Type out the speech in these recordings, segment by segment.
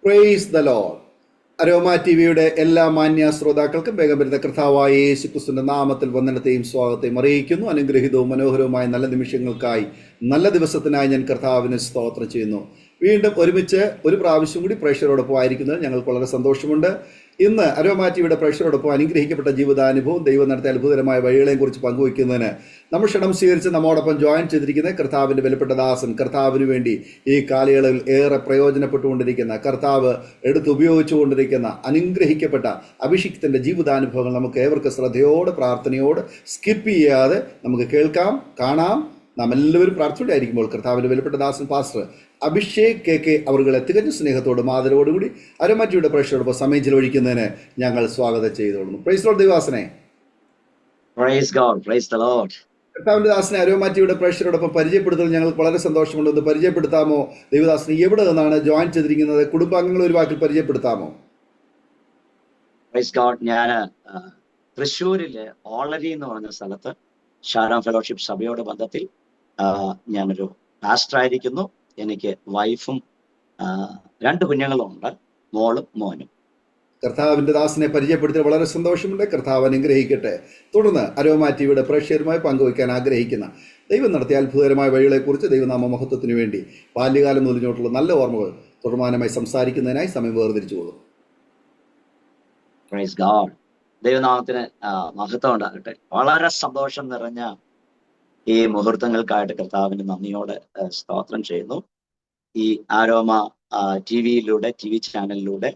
Praise the Lord. Aroma T വിയുടെ എല്ലാ മാന്യ ശ്രോതാക്കൾക്കും വേഗം വരുന്ന കർത്താവായ യേശു ക്രിസ്തുവിന്റെ നാമത്തിൽ വന്ദനത്തെയും സ്വാഗതത്തെയും അറിയിക്കുന്നു. അനുഗ്രഹീതവും മനോഹരവുമായ നല്ല നിമിഷങ്ങൾക്കായി, നല്ല ദിവസത്തിനായി ഞാൻ കർത്താവിന് സ്തോത്രം ചെയ്യുന്നു. വീണ്ടും ഒരുമിച്ച് ഒരു പ്രാവശ്യം കൂടി പ്രേക്ഷകരോടൊപ്പം ആയിരിക്കുന്നത് ഞങ്ങൾക്ക് വളരെ സന്തോഷമുണ്ട്. ഇന്ന് അരോമ ടി വിയുടെ പ്രേക്ഷകരോടൊപ്പം അനുഗ്രഹിക്കപ്പെട്ട ജീവിതാനുഭവം, ദൈവം നടത്തിയ അത്ഭുതകരമായ വഴികളെയും കുറിച്ച് പങ്കുവയ്ക്കുന്നതിന് നമ്മൾ ക്ഷണം സ്വീകരിച്ച് നമ്മോടൊപ്പം ജോയിൻ ചെയ്തിരിക്കുന്ന കർത്താവിൻ്റെ വിലപ്പെട്ട ദാസൻ, കർത്താവിന് വേണ്ടി ഈ കാലയളവിൽ ഏറെ പ്രയോജനപ്പെട്ടുകൊണ്ടിരിക്കുന്ന, കർത്താവ് എടുത്തുപയോഗിച്ചുകൊണ്ടിരിക്കുന്ന അനുഗ്രഹിക്കപ്പെട്ട അഭിഷിക്തൻ്റെ ജീവിതാനുഭവങ്ങൾ നമുക്ക് ഏവർക്ക് ശ്രദ്ധയോടെ, പ്രാർത്ഥനയോട് സ്കിപ്പ് ചെയ്യാതെ നമുക്ക് കേൾക്കാം, കാണാം. നാം എല്ലാവരും പ്രാർത്ഥനയോടായിരിക്കുമ്പോൾ കർത്താവിൻ്റെ വിലപ്പെട്ട ദാസൻ പാസ്റ്റർ അഭിഷേക് കെ അവരുടെ തികഞ്ഞ സ്നേഹത്തോടും ആദരവോടുകൂടി അരോമ ടി വിയുടെ പ്രേക്ഷകരോടൊപ്പം സമയം ചിലവഴിക്കുന്നതിന് ഞങ്ങൾ സ്വാഗതം ചെയ്തോളുന്നു. പ്രൈസ് ലോർഡ് ദൈവദാസനെ. Praise God, praise the Lord. കർത്താവിന്റെ ദാസനെ അരോമ ടി വിയുടെ പ്രേക്ഷകരോടൊപ്പം പരിചയപ്പെടുത്തുന്നത് ഞങ്ങൾക്ക് വളരെ സന്തോഷമുണ്ട്. ഒന്ന് പരിചയപ്പെടുത്താമോ? ദൈവദാസനെ എവിടെ നിന്നാണ് ജോയിൻ ചെയ്തിരിക്കുന്നത്? കുടുംബാംഗങ്ങൾ ഒരു വാക്കിൽ പരിചയപ്പെടുത്താമോ? Praise God. ഞാൻ തൃശ്ശൂരിലെ ഓളരി എന്ന് പറഞ്ഞ സ്ഥലത്ത് ഷാരോൺ ഫെലോഷിപ്പ് സഭയോട് ബന്ധത്തിൽ ഞാനൊരു പാസ്റ്റർ ആയിരിക്കുന്നു. എനിക്ക് വൈഫും 2 കുഞ്ഞുങ്ങളും ഉണ്ട്, മോളും മോനും. കർത്താവിന്റെ ദാസനെ പരിചയപ്പെടുത്തി വളരെ സന്തോഷമുണ്ട്. കർത്താവ് അനുഗ്രഹിക്കട്ടെ. തുടർന്ന് അരോമ ടി വിയുടെ പ്രേക്ഷകരുമായി പങ്കുവയ്ക്കാൻ ആഗ്രഹിക്കുന്ന ദൈവം നടത്തിയ അത്ഭുതകരമായ വഴികളെക്കുറിച്ച്, ദൈവനാമ മഹത്വത്തിന് വേണ്ടി ബാല്യകാലം മുതലിഞ്ഞോട്ടുള്ള നല്ല ഓർമ്മകൾ തുടർമാനമായി സംസാരിക്കുന്നതിനായി സമയം വേർതിരിച്ചു പോകും. Praise God. ദൈവനാമത്തിന് മഹത്വം ഉണ്ടാകട്ടെ. വളരെ സന്തോഷം നിറഞ്ഞ ഈ മുഹൂർത്തങ്ങൾക്കായിട്ട് കർത്താവിന് നന്ദിയോടെ സ്തോത്രം ചെയ്യുന്നു. ഈ ആരോമ ടി വിയിലൂടെ, ടി വി ചാനലിലൂടെ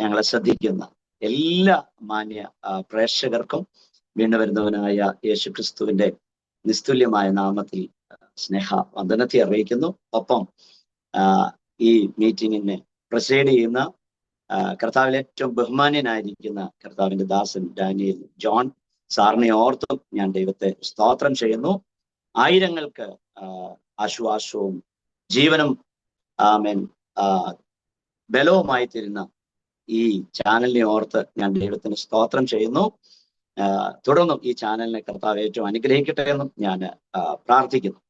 ഞങ്ങളെ ശ്രദ്ധിക്കുന്ന എല്ലാ മാന്യ പ്രേക്ഷകർക്കും വീണ്ടും വരുന്നവനായ യേശു ക്രിസ്തുവിന്റെ നിസ്തുല്യമായ നാമത്തിൽ സ്നേഹ വന്ദനത്തെ അറിയിക്കുന്നു. ഒപ്പം ഈ മീറ്റിങ്ങിനെ പ്രസൈഡ് ചെയ്യുന്ന കർത്താവിൽ ഏറ്റവും ബഹുമാന്യനായിരിക്കുന്ന കർത്താവിന്റെ ദാസൻ ഡാനിയൽ ജോൺ സാറിനെ ഓർത്തും ഞാൻ ദൈവത്തെ സ്തോത്രം ചെയ്യുന്നു. ആയിരങ്ങൾക്ക് ആശ്വാസവും ജീവനും ബലവുമായി തരുന്ന ഈ ചാനലിനെ ഓർത്ത് ഞാൻ ദൈവത്തിന് സ്തോത്രം ചെയ്യുന്നു. തുടർന്നും ഈ ചാനലിനെ കർത്താവ് ഏറ്റവും അനുഗ്രഹിക്കട്ടെ എന്നും ഞാൻ പ്രാർത്ഥിക്കുന്നു.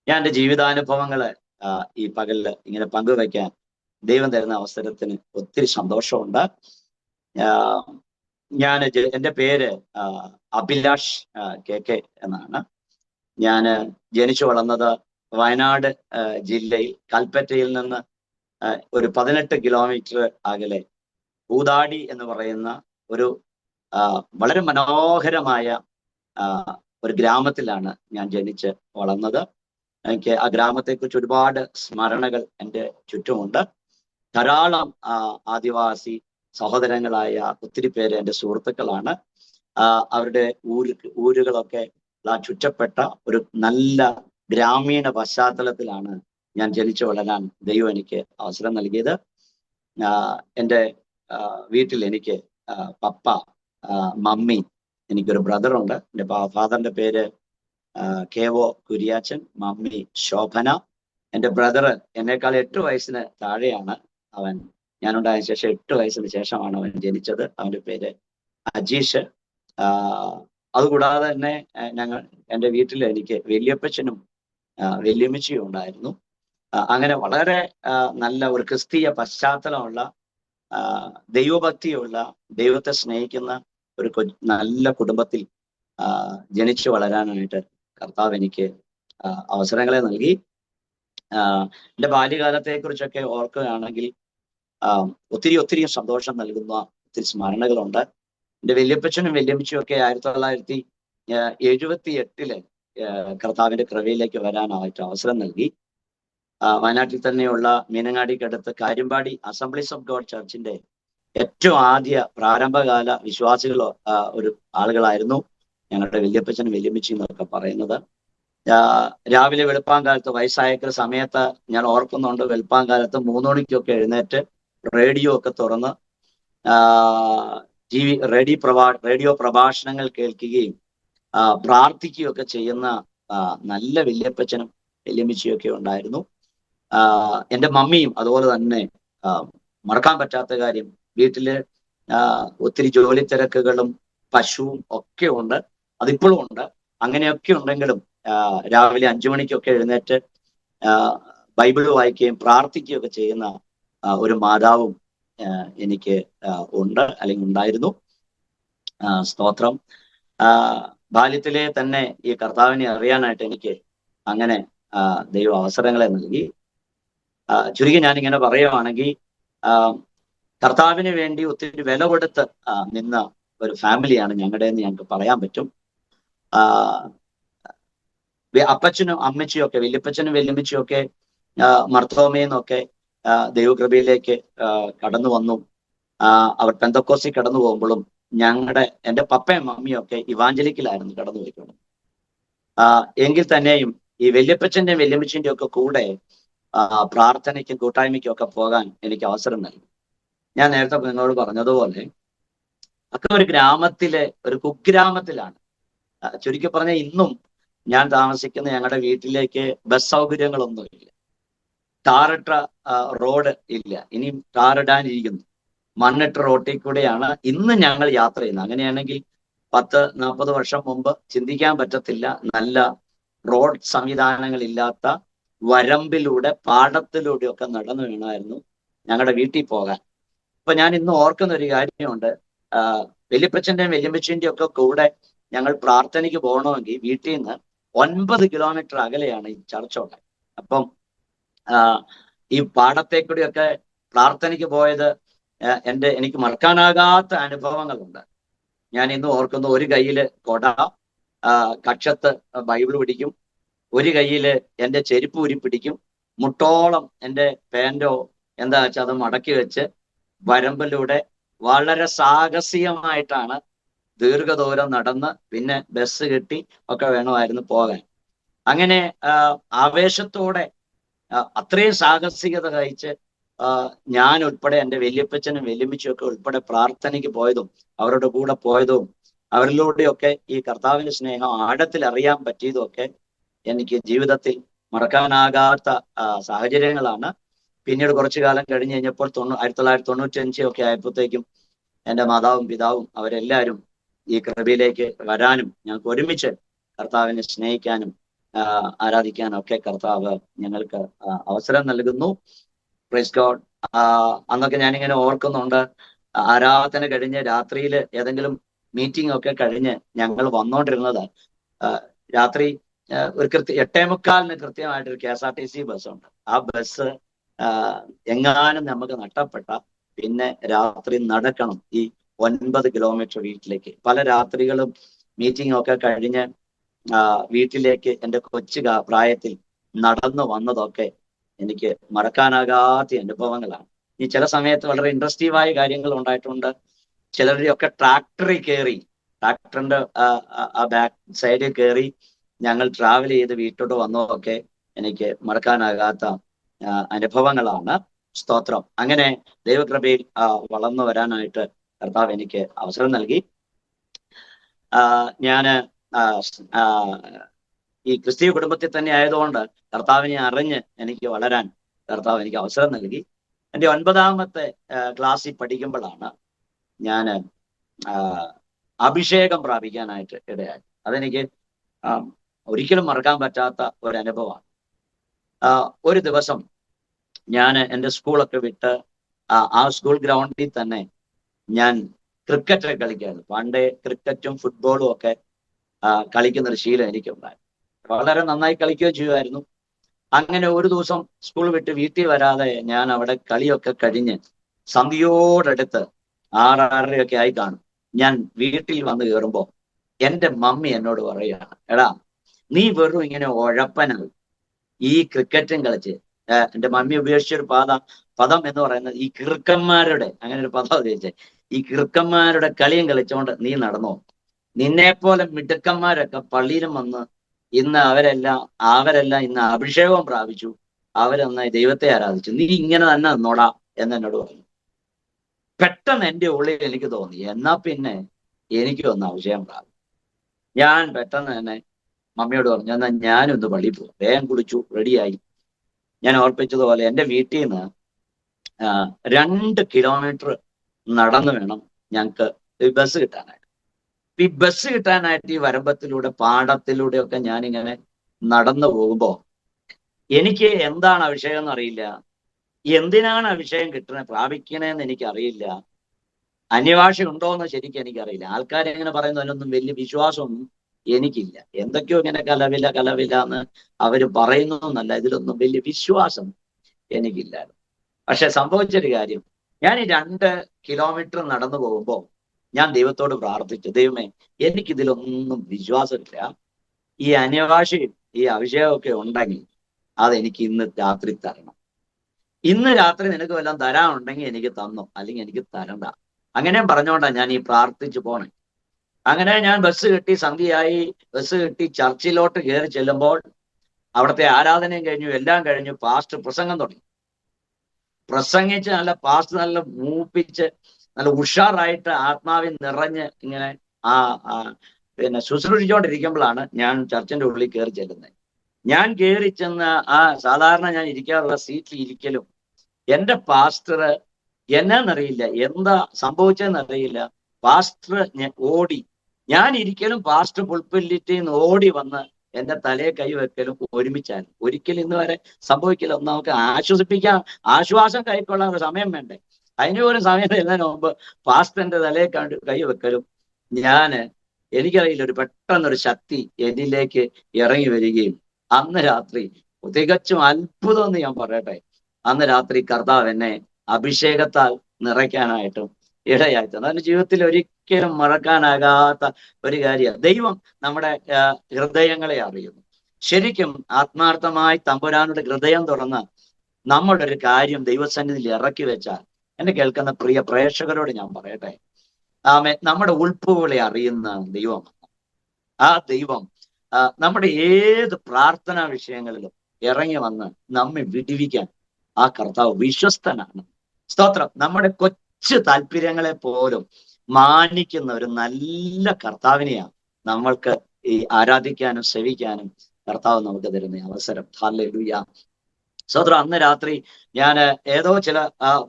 ഞാൻ എൻ്റെ ജീവിതാനുഭവങ്ങളെ ഈ പകലില് ഇങ്ങനെ പങ്കുവയ്ക്കാൻ ദൈവം തരുന്ന അവസരത്തിന് ഒത്തിരി സന്തോഷമുണ്ട്. എൻ്റെ പേര് അഭിലാഷ് കെ എന്നാണ്. ഞാൻ ജനിച്ചു വളർന്നത് വയനാട് ജില്ലയിൽ കൽപ്പറ്റയിൽ നിന്ന് ഒരു 18 കിലോമീറ്റർ അകലെ പൂതാടി എന്ന് പറയുന്ന ഒരു വളരെ മനോഹരമായ ഒരു ഗ്രാമത്തിലാണ് ഞാൻ ജനിച്ച് വളർന്നത്. എനിക്ക് ആ ഗ്രാമത്തെക്കുറിച്ച് ഒരുപാട് സ്മരണകൾ എൻ്റെ ചുറ്റുമുണ്ട്. ധാരാളം ആദിവാസി സഹോദരങ്ങളായ ഒത്തിരി പേര് എൻ്റെ സുഹൃത്തുക്കളാണ്. അവരുടെ ഊരുകളൊക്കെ ചുറ്റപ്പെട്ട ഒരു നല്ല ഗ്രാമീണ പശ്ചാത്തലത്തിലാണ് ഞാൻ ജനിച്ചു വളരാൻ ദൈവം എനിക്ക് അവസരം നൽകിയത്. എൻ്റെ വീട്ടിൽ എനിക്ക് പപ്പ, മമ്മി, എനിക്കൊരു ബ്രദറുണ്ട്. എൻ്റെ ഫാദറിന്റെ പേര് KO കുര്യാച്ചൻ, മമ്മി ശോഭന. എൻ്റെ ബ്രദർ എന്നേക്കാൾ 8 വയസ്സിന് താഴെയാണ്. അവൻ ഞാനുണ്ടായ ശേഷം 8 വയസ്സിന് ശേഷമാണ് അവൻ ജനിച്ചത്. അവൻ്റെ പേര് അജീഷ്. അതുകൂടാതെ തന്നെ എൻ്റെ വീട്ടിൽ എനിക്ക് വല്യപ്പച്ചനും വല്യമ്മച്ചിയും ഉണ്ടായിരുന്നു. അങ്ങനെ വളരെ നല്ല ഒരു ക്രിസ്തീയ പശ്ചാത്തലമുള്ള, ദൈവഭക്തിയുള്ള, ദൈവത്തെ സ്നേഹിക്കുന്ന ഒരു നല്ല കുടുംബത്തിൽ ജനിച്ചു വളരാനായിട്ട് കർത്താവ് എനിക്ക് അവസരങ്ങളെ നൽകി. എൻ്റെ ബാല്യകാലത്തെ കുറിച്ചൊക്കെ ഓർക്കുകയാണെങ്കിൽ ഒത്തിരി സന്തോഷം നൽകുന്ന ഒത്തിരി സ്മരണകളുണ്ട്. എൻ്റെ വല്യപ്പച്ചനും വല്യമ്മച്ചിയും ഒക്കെ 1978 കർത്താവിന്റെ കൃപയിലേക്ക് വരാനായിട്ട് അവസരം നൽകി. വയനാട്ടിൽ തന്നെയുള്ള മീനങ്ങാടിക്കടുത്ത് കാര്യമ്പാടി അസംബ്ലീസ് ഓഫ് ഗോഡ് ചർച്ചിന്റെ ഏറ്റവും ആദ്യ പ്രാരംഭകാല വിശ്വാസികൾ ഒരു ആളുകളായിരുന്നു ഞങ്ങളുടെ വല്യപ്പച്ചനും വല്യമ്മച്ചിയും എന്നൊക്കെ പറയുന്നത്. രാവിലെ വെളുപ്പാങ്കാലത്ത് വയസ്സായേക്കുന്ന സമയത്ത് ഞാൻ ഓർക്കുന്നുണ്ട്, വെളുപ്പാങ്കാലത്ത് 3 മണിക്കൊക്കെ എഴുന്നേറ്റ് റേഡിയോ ഒക്കെ തുറന്ന് റേഡിയോ പ്രഭാഷണങ്ങൾ കേൾക്കുകയും പ്രാർത്ഥിക്കുകയൊക്കെ ചെയ്യുന്ന നല്ല വല്യപ്പച്ചനും വല്യമ്മച്ചിയും ഒക്കെ ഉണ്ടായിരുന്നു. എൻ്റെ മമ്മിയും അതുപോലെ തന്നെ. മറക്കാൻ പറ്റാത്ത കാര്യം, വീട്ടില് ഒത്തിരി ജോലി തിരക്കുകളും പശുവും ഒക്കെ ഉണ്ട്, അതിപ്പോഴും ഉണ്ട്. അങ്ങനെയൊക്കെ ഉണ്ടെങ്കിലും രാവിലെ 5 മണിക്കൊക്കെ എഴുന്നേറ്റ് ബൈബിൾ വായിക്കുകയും പ്രാർത്ഥിക്കുകയൊക്കെ ചെയ്യുന്ന ഒരു മാതാവും എനിക്ക് ഉണ്ട്, അല്ലെങ്കിൽ ഉണ്ടായിരുന്നു. സ്തോത്രം. ബാല്യത്തിലെ തന്നെ ഈ കർത്താവിനെ അറിയാനായിട്ട് എനിക്ക് അങ്ങനെ ദൈവം അവസരങ്ങളെ നൽകി. ചുരുക്കി ഞാനിങ്ങനെ പറയുവാണെങ്കിൽ കർത്താവിന് വേണ്ടി ഒത്തിരി വില കൊടുത്ത് നിന്ന ഒരു ഫാമിലിയാണ് ഞങ്ങളുടെ എന്ന് ഞങ്ങൾക്ക് പറയാൻ പറ്റും. അപ്പച്ചനും അമ്മച്ചിയും ഒക്കെ, വല്യപ്പച്ചനും വല്യമ്മച്ചിയും ഒക്കെ മർത്തോമയെന്നൊക്കെ ദൈവകൃപയിലേക്ക് കടന്നു വന്നു. അവർ പെന്തക്കോസ്റ്റിൽ കടന്നു പോകുമ്പോഴും എൻ്റെ പപ്പയും മമ്മിയും ഒക്കെ ഇവാഞ്ചലിക്കലായിരുന്നു കടന്നു പോയിക്കൊണ്ട്. എങ്കിൽ തന്നെയും ഈ വല്യപ്പച്ചന്റെയും വല്യമ്മച്ചിന്റെയും ഒക്കെ കൂടെ പ്രാർത്ഥനയ്ക്കും കൂട്ടായ്മയ്ക്കും ഒക്കെ പോകാൻ എനിക്ക് അവസരം നൽകി. ഞാൻ നേരത്തെ നിങ്ങളോട് പറഞ്ഞതുപോലെ ഒക്കെ ഒരു ഗ്രാമത്തിലെ ഒരു കുഗ്രാമത്തിലാണ്. ചുരുക്കി പറഞ്ഞ ഇന്നും ഞാൻ താമസിക്കുന്ന ഞങ്ങളുടെ വീട്ടിലേക്ക് ബസ് സൗകര്യങ്ങളൊന്നുമില്ല, ടാറിട്ട റോഡ് ഇല്ല, ഇനിയും ടാറിടാനിരിക്കുന്നു. മണ്ണിട്ട റോട്ടിൽ കൂടെയാണ് ഇന്ന് ഞങ്ങൾ യാത്ര ചെയ്യുന്നത്. അങ്ങനെയാണെങ്കിൽ 10-40 വർഷം മുമ്പ് ചിന്തിക്കാൻ പറ്റത്തില്ല നല്ല റോഡ് സംവിധാനങ്ങളില്ലാത്ത വരമ്പിലൂടെ പാടത്തിലൂടെയൊക്കെ നടന്നു വീണായിരുന്നു ഞങ്ങളുടെ വീട്ടിൽ പോകാൻ. അപ്പൊ ഞാൻ ഇന്ന് ഓർക്കുന്ന ഒരു കാര്യമുണ്ട്. വല്യപ്പച്ചന്റെയും വല്യമ്മച്ചിന്റെയും ഒക്കെ കൂടെ ഞങ്ങൾ പ്രാർത്ഥനയ്ക്ക് പോകണമെങ്കിൽ വീട്ടിൽ നിന്ന് 9 കിലോമീറ്റർ അകലെയാണ് ഈ ചർച്ചുള്ളത്. അപ്പം ഈ പാടത്തേക്കൂടിയൊക്കെ പ്രാർത്ഥനയ്ക്ക് പോയത് എനിക്ക് മറക്കാനാകാത്ത അനുഭവങ്ങളുണ്ട്. ഞാൻ ഇന്ന് ഓർക്കുന്നു, ഒരു കയ്യില് കൊട, കക്ഷത്ത് ബൈബിൾ പിടിക്കും, ഒരു കയ്യില് എൻ്റെ ചെരുപ്പ് ഉരി പിടിക്കും, മുട്ടോളം എൻ്റെ പാൻറ്റോ എന്താ വെച്ചാൽ അത് മടക്കി വെച്ച് വരമ്പിലൂടെ വളരെ സാഹസികമായിട്ടാണ് ദീർഘദൂരം നടന്ന് പിന്നെ ബസ് കിട്ടി ഒക്കെ വേണമായിരുന്നു പോകാൻ. അങ്ങനെ ആവേശത്തോടെ അത്രയും സാഹസികത കഴിച്ച് ഞാൻ ഉൾപ്പെടെ എൻ്റെ വല്യപ്പച്ചനും വല്യമ്മച്ചും ഒക്കെ ഉൾപ്പെടെ പ്രാർത്ഥനയ്ക്ക് പോയതും അവരുടെ കൂടെ പോയതും അവരിലൂടെയൊക്കെ ഈ കർത്താവിന്റെ സ്നേഹം ആഴത്തിൽ അറിയാൻ പറ്റിയതും ഒക്കെ എനിക്ക് ജീവിതത്തിൽ മറക്കാനാകാത്ത സാഹചര്യങ്ങളാണ്. പിന്നീട് കുറച്ചു കാലം കഴിഞ്ഞ് കഴിഞ്ഞപ്പോൾ 1995 ഒക്കെ ആയപ്പോഴത്തേക്കും എൻ്റെ മാതാവും പിതാവും അവരെല്ലാവരും ഈ കൃപയിലേക്ക് വരാനും ഞങ്ങൾക്ക് ഒരുമിച്ച് കർത്താവിനെ സ്നേഹിക്കാനും ആരാധിക്കാനും ഒക്കെ കർത്താവ് ഞങ്ങൾക്ക് അവസരം നൽകുന്നു. Praise God. അന്നൊക്കെ ഞാനിങ്ങനെ ഓർക്കുന്നുണ്ട്, ആരാധന കഴിഞ്ഞ് രാത്രിയിൽ ഏതെങ്കിലും മീറ്റിംഗ് ഒക്കെ കഴിഞ്ഞ് ഞങ്ങൾ വന്നോണ്ടിരുന്നത് രാത്രി ഒരു 8:45 കൃത്യമായിട്ടൊരു KSRTC ബസ്സുണ്ട്. ആ ബസ് എങ്ങാനും നമുക്ക് നഷ്ടപ്പെട്ട പിന്നെ രാത്രി നടക്കണം ഈ 9 കിലോമീറ്റർ വീട്ടിലേക്ക്. പല രാത്രികളും മീറ്റിംഗ് ഒക്കെ കഴിഞ്ഞ് വീട്ടിലേക്ക് എൻ്റെ കൊച്ചു പ്രായത്തിൽ നടന്നു വന്നതൊക്കെ എനിക്ക് മറക്കാനാകാത്ത അനുഭവങ്ങളാണ്. ഈ ചില സമയത്ത് വളരെ ഇൻട്രസ്റ്റീവായ കാര്യങ്ങൾ ഉണ്ടായിട്ടുണ്ട്. ചിലരുടെയൊക്കെ ട്രാക്ടറിൽ കയറി, ട്രാക്ടറിന്റെ ബാക്ക് സൈഡിൽ കയറി ഞങ്ങൾ ട്രാവൽ ചെയ്ത് വീട്ടോട്ട് വന്നതൊക്കെ എനിക്ക് മറക്കാനാകാത്ത അനുഭവങ്ങളാണ്. സ്തോത്രം. അങ്ങനെ ദൈവകൃപയിൽ വളർന്നു വരാനായിട്ട് കർത്താവ് എനിക്ക് അവസരം നൽകി. ഞാന് ഈ ക്രിസ്തീയ കുടുംബത്തിൽ തന്നെ ആയതുകൊണ്ട് കർത്താവിനെ അറിഞ്ഞ് എനിക്ക് വളരാൻ കർത്താവ് എനിക്ക് അവസരം നൽകി. എൻ്റെ 9ാമത്തെ ക്ലാസ്സിൽ പഠിക്കുമ്പോഴാണ് ഞാൻ അഭിഷേകം പ്രാപിക്കാനായിട്ട് ഇടയായി. അതെനിക്ക് ഒരിക്കലും മറക്കാൻ പറ്റാത്ത ഒരു അനുഭവമാണ്. ഒരു ദിവസം ഞാൻ എൻ്റെ സ്കൂളൊക്കെ വിട്ട് ആ സ്കൂൾ ഗ്രൗണ്ടിൽ തന്നെ ഞാൻ ക്രിക്കറ്റ് കളിക്കായിരുന്നു. പണ്ടേ ക്രിക്കറ്റും ഫുട്ബോളും ഒക്കെ കളിക്കുന്ന ഒരു ശീലം എനിക്കുണ്ടായിരുന്നു. വളരെ നന്നായി കളിക്കുകയും ചെയ്യുമായിരുന്നു. അങ്ങനെ ഒരു ദിവസം സ്കൂൾ വിട്ട് വീട്ടിൽ വരാതെ ഞാൻ അവിടെ കളിയൊക്കെ കഴിഞ്ഞ് സന്ധ്യയോടടുത്ത് 6-6:30 ആയി കാണും. ഞാൻ വീട്ടിൽ വന്ന് കയറുമ്പോൾ എൻ്റെ മമ്മി എന്നോട് പറയുകയാണ്, എടാ നീ വെറും ഇങ്ങനെ ഉഴപ്പനാണ് ഈ ക്രിക്കറ്റും കളിച്ച്. എൻ്റെ മമ്മി ഉപയോഗിച്ചൊരു പദം എന്ന് പറയുന്നത് ഈ കിറുക്കന്മാരുടെ, അങ്ങനെ ഒരു പദം ഉപയോഗിച്ചേ, ഈ കിറുക്കന്മാരുടെ കളിയും കളിച്ചുകൊണ്ട് നീ നടന്നോ. നിന്നെപ്പോലെ മിടുക്കന്മാരൊക്കെ പള്ളിയിലും വന്ന് ഇന്ന് അവരെല്ലാം ഇന്ന് അഭിഷേകം പ്രാപിച്ചു, അവരൊന്നായി ദൈവത്തെ ആരാധിച്ചു, നീ ഇങ്ങനെ തന്നെ നിന്നോടാ എന്ന് എന്നോട് പറഞ്ഞു. പെട്ടെന്ന് എൻ്റെ ഉള്ളിൽ എനിക്ക് തോന്നി, എന്നാ പിന്നെ എനിക്ക് ഒന്ന് അഭിഷേകം പ്രാപിച്ചു. ഞാൻ പെട്ടെന്ന് തന്നെ മമ്മിയോട് പറഞ്ഞു, എന്നാൽ ഞാനൊന്ന് പള്ളിയിൽ പോകും. വേഗം കുളിച്ചു, റെഡിയായി. ഞാൻ ഓർപ്പിച്ചതുപോലെ എൻ്റെ വീട്ടിൽ നിന്ന് 2 കിലോമീറ്റർ നടന്നു വേണം ഞങ്ങൾക്ക് ബസ് കിട്ടാനായിട്ട്. ഈ ബസ് കിട്ടാനായിട്ട് ഈ വരമ്പത്തിലൂടെ പാടത്തിലൂടെ ഒക്കെ ഞാനിങ്ങനെ നടന്നു പോകുമ്പോൾ എനിക്ക് എന്താണ് അഭിഷേകം എന്നറിയില്ല. എന്തിനാണ് അഭിഷേകം കിട്ടുന്നത് പ്രാപിക്കണേന്ന് എനിക്കറിയില്ല. അന്യഭാഷ ഉണ്ടോ എന്ന് ശരിക്കും എനിക്കറിയില്ല. ആൾക്കാരെങ്ങനെ പറയുന്നു അതിനൊന്നും വലിയ വിശ്വാസമൊന്നും എനിക്കില്ല. എന്തൊക്കെയോ ഇങ്ങനെ കലവില എന്ന് അവര് പറയുന്നു എന്നല്ല, ഇതിലൊന്നും വലിയ വിശ്വാസം എനിക്കില്ല. പക്ഷെ സംഭവിച്ചൊരു കാര്യം, ഞാൻ ഈ 2 കിലോമീറ്റർ നടന്നു പോകുമ്പോൾ ഞാൻ ദൈവത്തോട് പ്രാർത്ഥിച്ചു, ദൈവമേ എനിക്കിതിലൊന്നും വിശ്വാസമില്ല. ഈ അന്യഭാഷയും ഈ അഭിഷേകമൊക്കെ ഉണ്ടെങ്കിൽ അതെനിക്ക് ഇന്ന് രാത്രി തരണം. ഇന്ന് രാത്രി നിനക്ക് വല്ലതും തരാനുണ്ടെങ്കിൽ എനിക്ക് തന്നു, അല്ലെങ്കിൽ എനിക്ക് തരണ്ട. അങ്ങനെ പറഞ്ഞുകൊണ്ടാണ് ഞാൻ ഈ പ്രാർത്ഥിച്ചു പോണേ. അങ്ങനെ ഞാൻ ബസ് കിട്ടി, സന്ധ്യയായി, ബസ് കിട്ടി, ചർച്ചിലോട്ട് കയറി ചെല്ലുമ്പോൾ അവിടുത്തെ ആരാധനയും കഴിഞ്ഞു, എല്ലാം കഴിഞ്ഞു. പാസ്റ്റർ പ്രസംഗം തുടങ്ങി. പ്രസംഗിച്ച് നല്ല മൂപ്പിച്ച് നല്ല ഉഷാറായിട്ട് ആത്മാവിൽ നിറഞ്ഞ് ഇങ്ങനെ പിന്നെ ശുശ്രൂഷിച്ചുകൊണ്ടിരിക്കുമ്പോഴാണ് ഞാൻ ചർച്ചിന്റെ ഉള്ളിൽ കയറി ചെല്ലുന്നത്. ഞാൻ കയറി ചെന്ന സാധാരണ ഞാൻ ഇരിക്കാറുള്ള സീറ്റിൽ ഇരിക്കലും എന്റെ പാസ്റ്റർ എന്നാന്നറിയില്ല, എന്താ സംഭവിച്ചതെന്നറിയില്ല, പാസ്റ്റർ ഓടി, ഞാൻ ഇരിക്കലും പാസ്റ്റർ പുൽപ്പല്ലിറ്റിൽ നിന്ന് ഓടി വന്ന് എന്റെ തലയെ കൈവെക്കലും ഒരുമിച്ചായിരുന്നു. ഒരിക്കലും ഇന്ന് വരെ സംഭവിക്കില്ല. ഒന്ന് നമുക്ക് ആശ്വാസം കൈക്കൊള്ളാൻ സമയം വേണ്ടേ? അതിന് പോലും സമയം തരുന്നതിന് മുമ്പ് പാസ്റ്ററിന്റെ തലയെ കൈവെക്കലും എനിക്കറിയില്ല, ഒരു പെട്ടെന്നൊരു ശക്തി എന്നിലേക്ക് ഇറങ്ങി വരികയും അന്ന് രാത്രി തികച്ചും അത്ഭുതം എന്ന് ഞാൻ പറയട്ടെ, അന്ന് രാത്രി കർത്താവ് എന്നെ അഭിഷേകത്താൽ നിറയ്ക്കാനായിട്ടും ഇടയായി. അതിന്റെ ജീവിതത്തിൽ ഒരിക്കലും മറക്കാനാകാത്ത ഒരു കാര്യമാണ്. ദൈവം നമ്മുടെ ഹൃദയങ്ങളെ അറിയുന്നു. ശരിക്കും ആത്മാർത്ഥമായി തമ്പുരാനുടെ ഹൃദയം തുറന്ന് നമ്മുടെ ഒരു കാര്യം ദൈവസന്നിധിയിൽ ഇറക്കി വെച്ചാൽ, എന്നെ കേൾക്കുന്ന പ്രിയ പ്രേക്ഷകരോട് ഞാൻ പറയട്ടെ, നമ്മുടെ ഉൾപ്പുകളെ അറിയുന്ന ദൈവം. ആ ദൈവം നമ്മുടെ ഏത് പ്രാർത്ഥനാ വിഷയങ്ങളിലും ഇറങ്ങി വന്ന് നമ്മെ വിടിവിക്കാൻ ആ കർത്താവ് വിശ്വസ്തനാണ്. സ്തോത്രം. നമ്മുടെ കൊച്ചു താല്പര്യങ്ങളെ പോലും മാനിക്കുന്ന ഒരു നല്ല കർത്താവിനെയാണ് നമ്മൾക്ക് ഈ ആരാധിക്കാനും സേവിക്കാനും കർത്താവ് നമുക്ക് തരുന്ന അവസരം. ഹല്ലേലൂയ. സ്തോത്രം. അന്ന് രാത്രി ഞാൻ ഏതോ ചില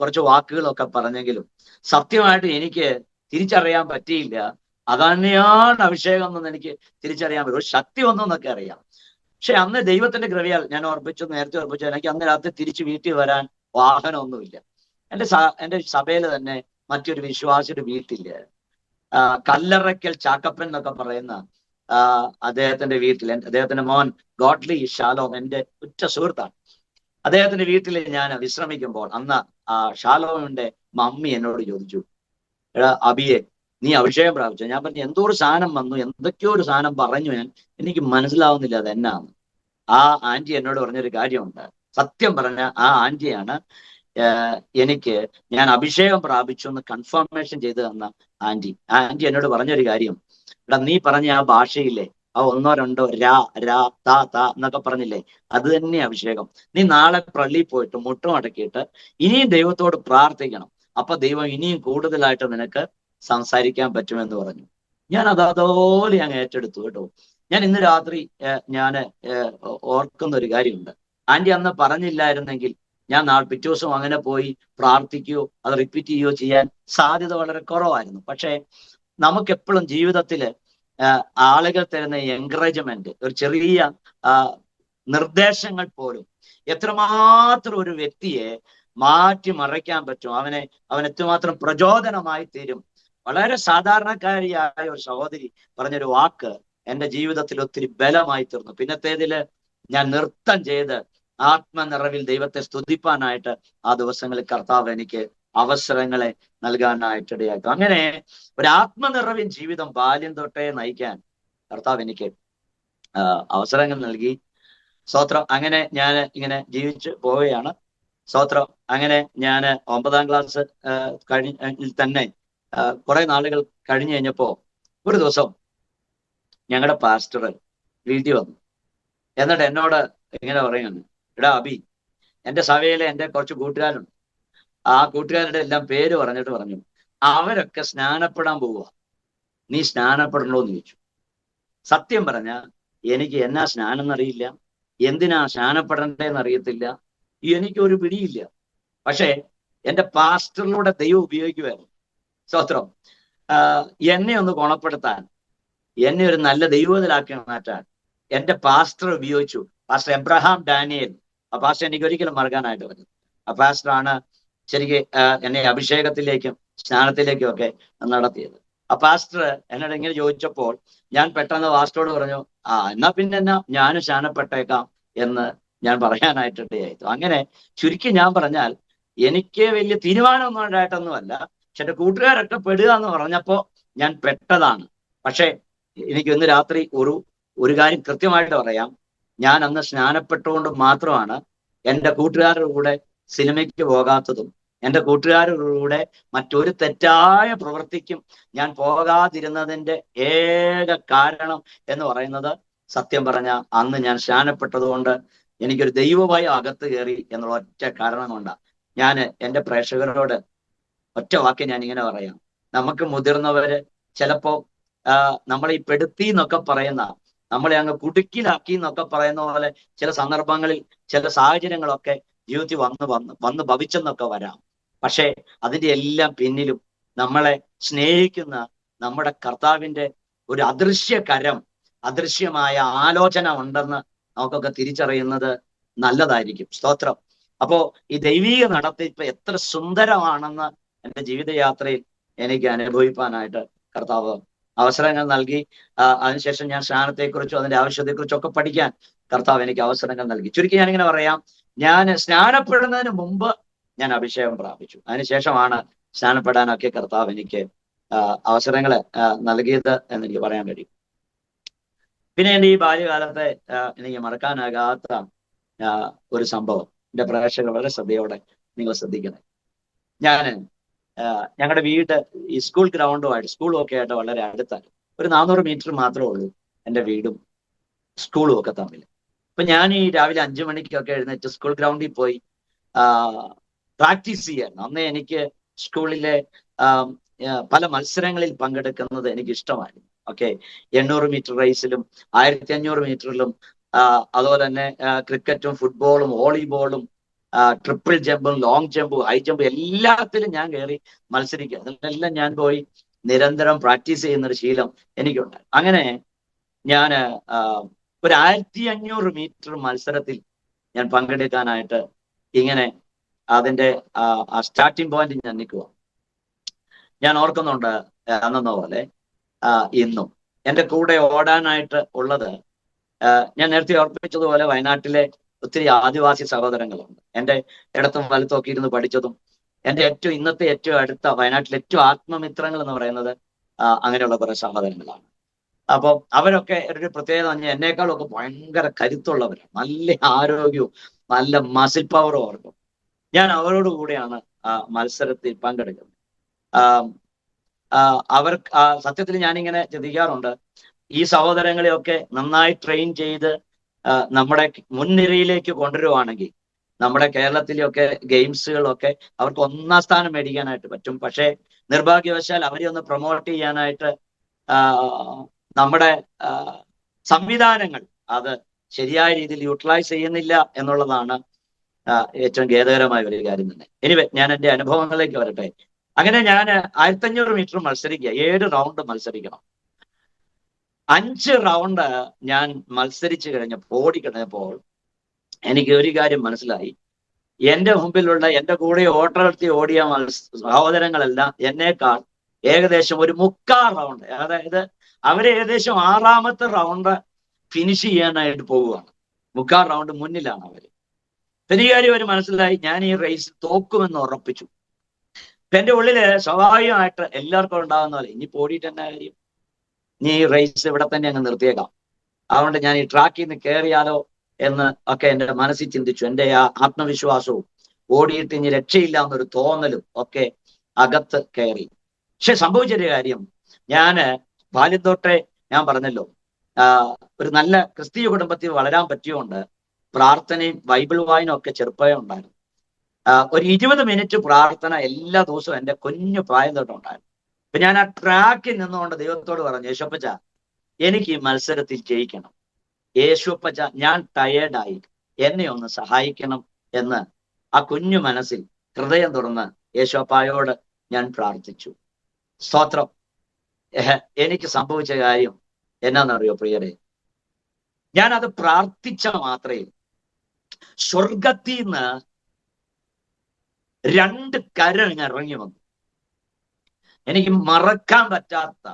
കുറച്ച് വാക്കുകളൊക്കെ പറഞ്ഞെങ്കിലും സത്യമായിട്ട് എനിക്ക് തിരിച്ചറിയാൻ പറ്റിയില്ല. അതന്നെയാണ് അഭിഷേകം എന്ന് എനിക്ക് തിരിച്ചറിയാൻ പറ്റും. ഒരു ശക്തി വന്നെന്നൊക്കെ അറിയാം. പക്ഷെ അന്ന് ദൈവത്തിന്റെ കൃപയാൽ ഞാൻ നേരത്തെ ഓർപ്പിച്ചു, എനിക്ക് അന്ന് രാത്രി തിരിച്ച് വീട്ടിൽ വരാൻ വാഹനമൊന്നുമില്ല. എന്റെ സഭയിൽ തന്നെ മറ്റൊരു വിശ്വാസിയുടെ വീട്ടില് കല്ലറയ്ക്കൽ ചാക്കപ്പൻ എന്നൊക്കെ പറയുന്ന അദ്ദേഹത്തിന്റെ വീട്ടിൽ അദ്ദേഹത്തിന്റെ മോൻ ഗോഡ്ലി ഷാലോം എന്റെ ഉറ്റ സുഹൃത്താണ്. അദ്ദേഹത്തിന്റെ വീട്ടിൽ ഞാൻ വിശ്രമിക്കുമ്പോൾ അന്ന് ഷാലോമിന്റെ മമ്മി എന്നോട് ചോദിച്ചു, അബിയെ നീ അഭിഷേകം പ്രാപിച്ചു? ഞാൻ പറഞ്ഞു, എന്തോ ഒരു സാധനം വന്നു, എന്തൊക്കെയോ ഒരു സാധനം പറഞ്ഞു, എനിക്ക് മനസ്സിലാവുന്നില്ല അത് എന്നാന്ന്. ആ ആന്റി എന്നോട് പറഞ്ഞൊരു കാര്യമുണ്ട്. സത്യം പറഞ്ഞ ആ ആന്റിയാണ് ഞാൻ അഭിഷേകം പ്രാപിച്ചു എന്ന് കൺഫർമേഷൻ ചെയ്ത് തന്ന ആന്റി. ആ ആന്റി എന്നോട് പറഞ്ഞൊരു കാര്യം, നീ പറഞ്ഞ ആ ഭാഷയില്ലേ, ആ 1 2 രാ രാ താ താ എന്നൊക്കെ പറഞ്ഞില്ലേ, അത് തന്നെ അഭിഷേകം. നീ നാളെ പള്ളിയിൽ പോയിട്ട് മുട്ടും അടക്കിയിട്ട് ഇനിയും ദൈവത്തോട് പ്രാർത്ഥിക്കണം. അപ്പൊ ദൈവം ഇനിയും കൂടുതലായിട്ട് നിനക്ക് സംസാരിക്കാൻ പറ്റുമെന്ന് പറഞ്ഞു. ഞാൻ അതുപോലെ അങ്ങ് ഏറ്റെടുത്തു കേട്ടോ. ഞാൻ ഇന്ന് രാത്രി ഞാൻ ഓർക്കുന്ന ഒരു കാര്യമുണ്ട്. ആന്റി അന്ന് പറഞ്ഞില്ലായിരുന്നെങ്കിൽ ഞാൻ പിറ്റേ ദിവസം അങ്ങനെ പോയി പ്രാർത്ഥിക്കുകയോ അത് റിപ്പീറ്റ് ചെയ്യുകയോ ചെയ്യാൻ സാധ്യത വളരെ കുറവായിരുന്നു. പക്ഷേ നമുക്കെപ്പോഴും ജീവിതത്തിൽ ആളുകൾ തരുന്ന എൻകറേജ്മെന്റ്, ഒരു ചെറിയ നിർദ്ദേശങ്ങൾ പോലും എത്രമാത്രം ഒരു വ്യക്തിയെ മാറ്റി മറയ്ക്കാൻ പറ്റും, അവൻ എത്രമാത്രം പ്രചോദനമായി തീരും. വളരെ സാധാരണക്കാരിയായ ഒരു സഹോദരി പറഞ്ഞൊരു വാക്ക് എന്റെ ജീവിതത്തിൽ ഒത്തിരി ബലമായി തീർന്നു. പിന്നത്തേതില് ഞാൻ നൃത്തം ചെയ്ത് ആത്മനിറവിൽ ദൈവത്തെ സ്തുതിപ്പാനായിട്ട് ആ ദിവസങ്ങളിൽ കർത്താവ് എനിക്ക് അവസരങ്ങളെ നൽകാനായിട്ടിടയാക്കും. അങ്ങനെ ഒരു ആത്മനിറവിൻ ജീവിതം ബാല്യം തൊട്ടേ നയിക്കാൻ കർത്താവ് എനിക്ക് അവസരങ്ങൾ നൽകി. സ്തോത്രം. അങ്ങനെ ഞാൻ ഇങ്ങനെ ജീവിച്ച് പോവുകയാണ്. സ്തോത്രം. അങ്ങനെ ഞാൻ 9ാം ക്ലാസ് തന്നെ കുറെ നാളുകൾ കഴിഞ്ഞു കഴിഞ്ഞപ്പോ ഒരു ദിവസം ഞങ്ങളുടെ പാസ്റ്റർ വീട്ടിൽ വന്നു. എന്നിട്ട് എന്നോട് ഇങ്ങനെ പറയുകയാണ്, എടാ അബി, എന്റെ സഭയിലെ എന്റെ കുറച്ച് കൂട്ടുകാരുണ്ട്, ആ കൂട്ടുകാരുടെ എല്ലാം പേര് പറഞ്ഞിട്ട് പറഞ്ഞു, അവരൊക്കെ സ്നാനപ്പെടാൻ പോവുക, നീ സ്നാനപ്പെടണോന്ന് ചോദിച്ചു. സത്യം പറഞ്ഞ എനിക്ക് എന്നാ സ്നാനം എന്നറിയില്ല, എന്തിനാ സ്നാനപ്പെടേണ്ടതെന്ന് അറിയത്തില്ല, എനിക്കൊരു പിടിയില്ല. പക്ഷേ എന്റെ പാസ്റ്ററിലൂടെ ദൈവം ഉപയോഗിക്കുമായിരുന്നു. സ്തോത്രം. എന്നെ ഒന്ന് ഗുണപ്പെടുത്താൻ, എന്നെ ഒരു നല്ല ദൈവത്തിലാക്കി മാറ്റാൻ എന്റെ പാസ്റ്റർ ഉപയോഗിച്ചു. Pastor Abraham Daniel. ആ പാസ്റ്റർ എനിക്ക് ഒരിക്കലും മറക്കാനായിട്ട് പറ്റും. പാസ്റ്ററാണ് ശരിക്കും എന്നെ അഭിഷേകത്തിലേക്കും സ്നാനത്തിലേക്കും ഒക്കെ നടത്തിയത്. ആ പാസ്റ്റർ എന്നോട് ഇങ്ങനെ ചോദിച്ചപ്പോൾ ഞാൻ പെട്ടെന്ന് പാസ്റ്ററോട് പറഞ്ഞു, എന്നാ പിന്നെ എന്നാ ഞാനും സ്നാനപ്പെട്ടേക്കാം എന്ന് ഞാൻ പറയാനായിട്ടിടയായി. അങ്ങനെ ചുരുക്കി ഞാൻ പറഞ്ഞാൽ എനിക്ക് വലിയ തീരുമാനമൊന്നും ഉണ്ടായിട്ടൊന്നുമല്ല, പക്ഷെ എൻ്റെ കൂട്ടുകാരൊക്കെ പെടുക എന്ന് പറഞ്ഞപ്പോ ഞാൻ പെട്ടതാണ്. പക്ഷെ എനിക്ക് ഇന്ന് രാത്രി ഒരു കാര്യം കൃത്യമായിട്ട് പറയാം. ഞാൻ അന്ന് സ്നാനപ്പെട്ടുകൊണ്ട് മാത്രമാണ് എൻ്റെ കൂട്ടുകാരുടെ കൂടെ സിനിമയ്ക്ക് പോകാത്തതും എൻ്റെ കൂട്ടുകാരുടെ കൂടെ മറ്റൊരു തെറ്റായ പ്രവൃത്തിക്കും ഞാൻ പോകാതിരുന്നതിൻ്റെ ഏക കാരണം എന്ന് പറയുന്നത്, സത്യം പറഞ്ഞ അന്ന് ഞാൻ സ്നാനപ്പെട്ടത് കൊണ്ട് എനിക്കൊരു ദൈവഭയം അകത്ത് കയറി എന്നുള്ള ഒറ്റ കാരണം കൊണ്ടാണ്. ഞാൻ എൻ്റെ പ്രേക്ഷകരോട് ഒറ്റ വാക്ക് ഞാൻ ഇങ്ങനെ പറയാം. നമുക്ക് മുതിർന്നവര് ചിലപ്പോ നമ്മളെ ഈ പെടുത്തി എന്നൊക്കെ പറയുന്ന, നമ്മളെ അങ്ങ് കുടുക്കിലാക്കി എന്നൊക്കെ പറയുന്ന പോലെ ചില സന്ദർഭങ്ങളിൽ ചില സാഹചര്യങ്ങളൊക്കെ ജീവിതത്തിൽ വന്ന് ഭവിച്ചെന്നൊക്കെ വരാം. പക്ഷെ അതിന്റെ എല്ലാം പിന്നിലും നമ്മളെ സ്നേഹിക്കുന്ന നമ്മുടെ കർത്താവിന്റെ ഒരു അദൃശ്യ കരം, അദൃശ്യമായ ആലോചന ഉണ്ടെന്ന് നമുക്കൊക്കെ തിരിച്ചറിയുന്നത് നല്ലതായിരിക്കും. സ്തോത്രം. അപ്പോ ഈ ദൈവീക നടത്തിപ്പ് എത്ര സുന്ദരമാണെന്ന് എൻ്റെ ജീവിതയാത്രയിൽ എനിക്ക് അനുഭവിപ്പാനായിട്ട് കർത്താവ് അവസരങ്ങൾ നൽകി. അതിനുശേഷം ഞാൻ സ്നാനത്തെക്കുറിച്ചും അതിന്റെ ആവശ്യത്തെക്കുറിച്ചും ഒക്കെ പഠിക്കാൻ കർത്താവ് എനിക്ക് അവസരങ്ങൾ നൽകി. ചുരുക്കി ഞാനിങ്ങനെ പറയാം, ഞാൻ സ്നാനപ്പെടുന്നതിന് മുമ്പ് ഞാൻ അഭിഷേകം പ്രാപിച്ചു. അതിനുശേഷമാണ് സ്നാനപ്പെടാനൊക്കെ കർത്താവ് എനിക്ക് അവസരങ്ങൾ നൽകിയത് എന്ന് എനിക്ക് പറയാൻ കഴിയും. പിന്നെ എൻ്റെ ഈ ബാല്യകാലത്തെ എനിക്ക് മറക്കാനാകാത്ത ഒരു സംഭവം, എൻ്റെ പ്രേക്ഷകർ വളരെ ശ്രദ്ധയോടെ നിങ്ങൾ ശ്രദ്ധിക്കണേ. ഞങ്ങളുടെ വീട് ഈ സ്കൂൾ ഗ്രൗണ്ടുമായിട്ട്, സ്കൂളും ഒക്കെ ആയിട്ട് വളരെ അടുത്താണ്. ഒരു 400 മീറ്റർ മാത്രമേ ഉള്ളൂ എൻ്റെ വീടും സ്കൂളും ഒക്കെ തമ്മിൽ. അപ്പൊ ഞാൻ ഈ രാവിലെ 5 മണിക്കൊക്കെ എഴുന്നേറ്റ് സ്കൂൾ ഗ്രൗണ്ടിൽ പോയി പ്രാക്ടീസ് ചെയ്യായിരുന്നു. അന്നേ എനിക്ക് സ്കൂളിലെ പല മത്സരങ്ങളിൽ പങ്കെടുക്കുന്നത് എനിക്ക് ഇഷ്ടമായിരുന്നു. 800 മീറ്റർ റേസിലും 1500 മീറ്ററിലും അതുപോലെ തന്നെ ക്രിക്കറ്റും ഫുട്ബോളും വോളിബോളും ട്രിപ്പിൾ ജമ്പും ലോങ് ജമ്പും ഹൈ ജമ്പും എല്ലാത്തിലും ഞാൻ കയറി മത്സരിക്കുക. അതിലെല്ലാം ഞാൻ പോയി നിരന്തരം പ്രാക്ടീസ് ചെയ്യുന്ന ഒരു ശീലം എനിക്കുണ്ട്. അങ്ങനെ ഞാൻ ഒരു 1500 മീറ്റർ മത്സരത്തിൽ ഞാൻ പങ്കെടുക്കാനായിട്ട് ഇങ്ങനെ അതിന്റെ സ്റ്റാർട്ടിംഗ് പോയിന്റ് ഞാൻ നിൽക്കുക. ഞാൻ ഓർക്കുന്നുണ്ട് അന്നെന്ന പോലെ ഇന്നും എൻ്റെ കൂടെ ഓടാനായിട്ട് ഉള്ളത്, ഞാൻ നേരത്തെ ഓർപ്പിച്ചതുപോലെ വയനാട്ടിലെ ഒത്തിരി ആദിവാസി സഹോദരങ്ങളുണ്ട്. എൻ്റെ ഇടത്തും വലത്തും ഒക്കെ ഇരുന്ന് പഠിച്ചതും എൻ്റെ ഇന്നത്തെ ഏറ്റവും അടുത്ത വയനാട്ടിലെ ഏറ്റവും ആത്മമിത്രങ്ങൾ എന്ന് പറയുന്നത് അങ്ങനെയുള്ള കുറെ സഹോദരങ്ങളാണ്. അപ്പം അവരൊക്കെ ഒരു പ്രത്യേകത പറഞ്ഞാൽ എന്നേക്കാളും ഒക്കെ ഭയങ്കര കരുത്തുള്ളവരാണ്, നല്ല ആരോഗ്യവും നല്ല മസിൽ പവറും ഓർക്കും. ഞാൻ അവരോട് കൂടെയാണ് മത്സരത്തിൽ പങ്കെടുക്കുന്നത്. അവർ സത്യത്തിൽ ഞാനിങ്ങനെ ചിന്തിക്കാറുണ്ട്, ഈ സഹോദരങ്ങളെയൊക്കെ നന്നായി ട്രെയിൻ ചെയ്ത് നമ്മുടെ മുൻനിരയിലേക്ക് കൊണ്ടുവരുവാണെങ്കിൽ നമ്മുടെ കേരളത്തിലെയൊക്കെ ഗെയിംസുകളൊക്കെ അവർക്ക് 1ാം സ്ഥാനം മേടിക്കാനായിട്ട് പറ്റും. പക്ഷേ നിർഭാഗ്യവശാൽ അവരെ ഒന്ന് പ്രൊമോട്ട് ചെയ്യാനായിട്ട് നമ്മുടെ സംവിധാനങ്ങൾ അത് ശരിയായ രീതിയിൽ യൂട്ടിലൈസ് ചെയ്യുന്നില്ല എന്നുള്ളതാണ് ഏറ്റവും ഖേദകരമായ ഒരു കാര്യം തന്നെ. എനിവേ, ഞാൻ എൻ്റെ അനുഭവങ്ങളിലേക്ക് വരട്ടെ. അങ്ങനെ ഞാൻ 1500 മീറ്റർ മത്സരിക്കുക. 7 റൗണ്ട് മത്സരിക്കണം. 5 റൗണ്ട് ഞാൻ മത്സരിച്ചു ഓടിക്കഴിഞ്ഞപ്പോൾ എനിക്ക് ഒരു കാര്യം മനസ്സിലായി. എൻ്റെ മുമ്പിലുള്ള എൻ്റെ കൂടെ ഓട്ടത്തിൽ ഓടിയ സഹോദരങ്ങളെല്ലാം എന്നേക്കാൾ ഏകദേശം ഒരു 3/4 റൗണ്ട്, അതായത് അവര് ഏകദേശം 6ാമത്തെ റൗണ്ട് ഫിനിഷ് ചെയ്യാനായിട്ട് പോവുകയാണ്. 3/4 റൗണ്ട് മുന്നിലാണ് അവര്. ഈ കാര്യം അവർ മനസ്സിലായി. ഞാൻ ഈ റേസ് തോക്കുമെന്ന് ഉറപ്പിച്ചു. എൻ്റെ ഉള്ളില് സ്വാഭാവികമായിട്ട് എല്ലാവർക്കും ഉണ്ടാകുന്ന പോലെ, ഇനി ഓടിയിട്ട് തന്നെ കാര്യം, നീ ഈ റേസ് ഇവിടെ തന്നെ അങ്ങ് നിർത്തിയേക്കാം, അതുകൊണ്ട് ഞാൻ ഈ ട്രാക്കിൽ നിന്ന് കയറിയാലോ എന്ന് ഒക്കെ എൻ്റെ മനസ്സിൽ ചിന്തിച്ചു. എൻ്റെ ആ ആത്മവിശ്വാസവും ഓടിയിട്ട് ഇനി രക്ഷയില്ല എന്നൊരു തോന്നലും ഒക്കെ അകത്ത് കയറി. പക്ഷെ സംഭവിച്ചൊരു കാര്യം, ഞാൻ ബാല്യം തൊട്ടേ ഞാൻ പറഞ്ഞല്ലോ ഒരു നല്ല ക്രിസ്തീയ കുടുംബത്തിൽ വളരാൻ പറ്റിയോണ്ട് പ്രാർത്ഥനയും ബൈബിൾ വായനയും ഒക്കെ ചെറുപ്പമേ ഉണ്ടായിരുന്നു. ഒരു 20 മിനിറ്റ് പ്രാർത്ഥന എല്ലാ ദിവസവും എൻ്റെ കുഞ്ഞു പ്രായം തൊട്ടുണ്ടായിരുന്നു. അപ്പൊ ഞാൻ ആ ട്രാക്കിൽ നിന്നുകൊണ്ട് ദൈവത്തോട് പറഞ്ഞു, യേശുപ്പച്ച എനിക്ക് ഈ മത്സരത്തിൽ ജയിക്കണം, യേശുപ്പച്ച ഞാൻ ടയേർഡായി, എന്നെ ഒന്ന് സഹായിക്കണം എന്ന് ആ കുഞ്ഞു മനസ്സിൽ ഹൃദയം തുറന്ന് യേശുപ്പായോട് ഞാൻ പ്രാർത്ഥിച്ചു. സ്തോത്രം. എനിക്ക് സംഭവിച്ച കാര്യം എന്നാന്നറിയോ പ്രിയരെ, ഞാനത് പ്രാർത്ഥിച്ച മാത്രമേ സ്വർഗത്തിൽ നിന്ന് 2 കരം ഇങ്ങനെ ഇറങ്ങി വന്നു. എനിക്ക് മറക്കാൻ പറ്റാത്ത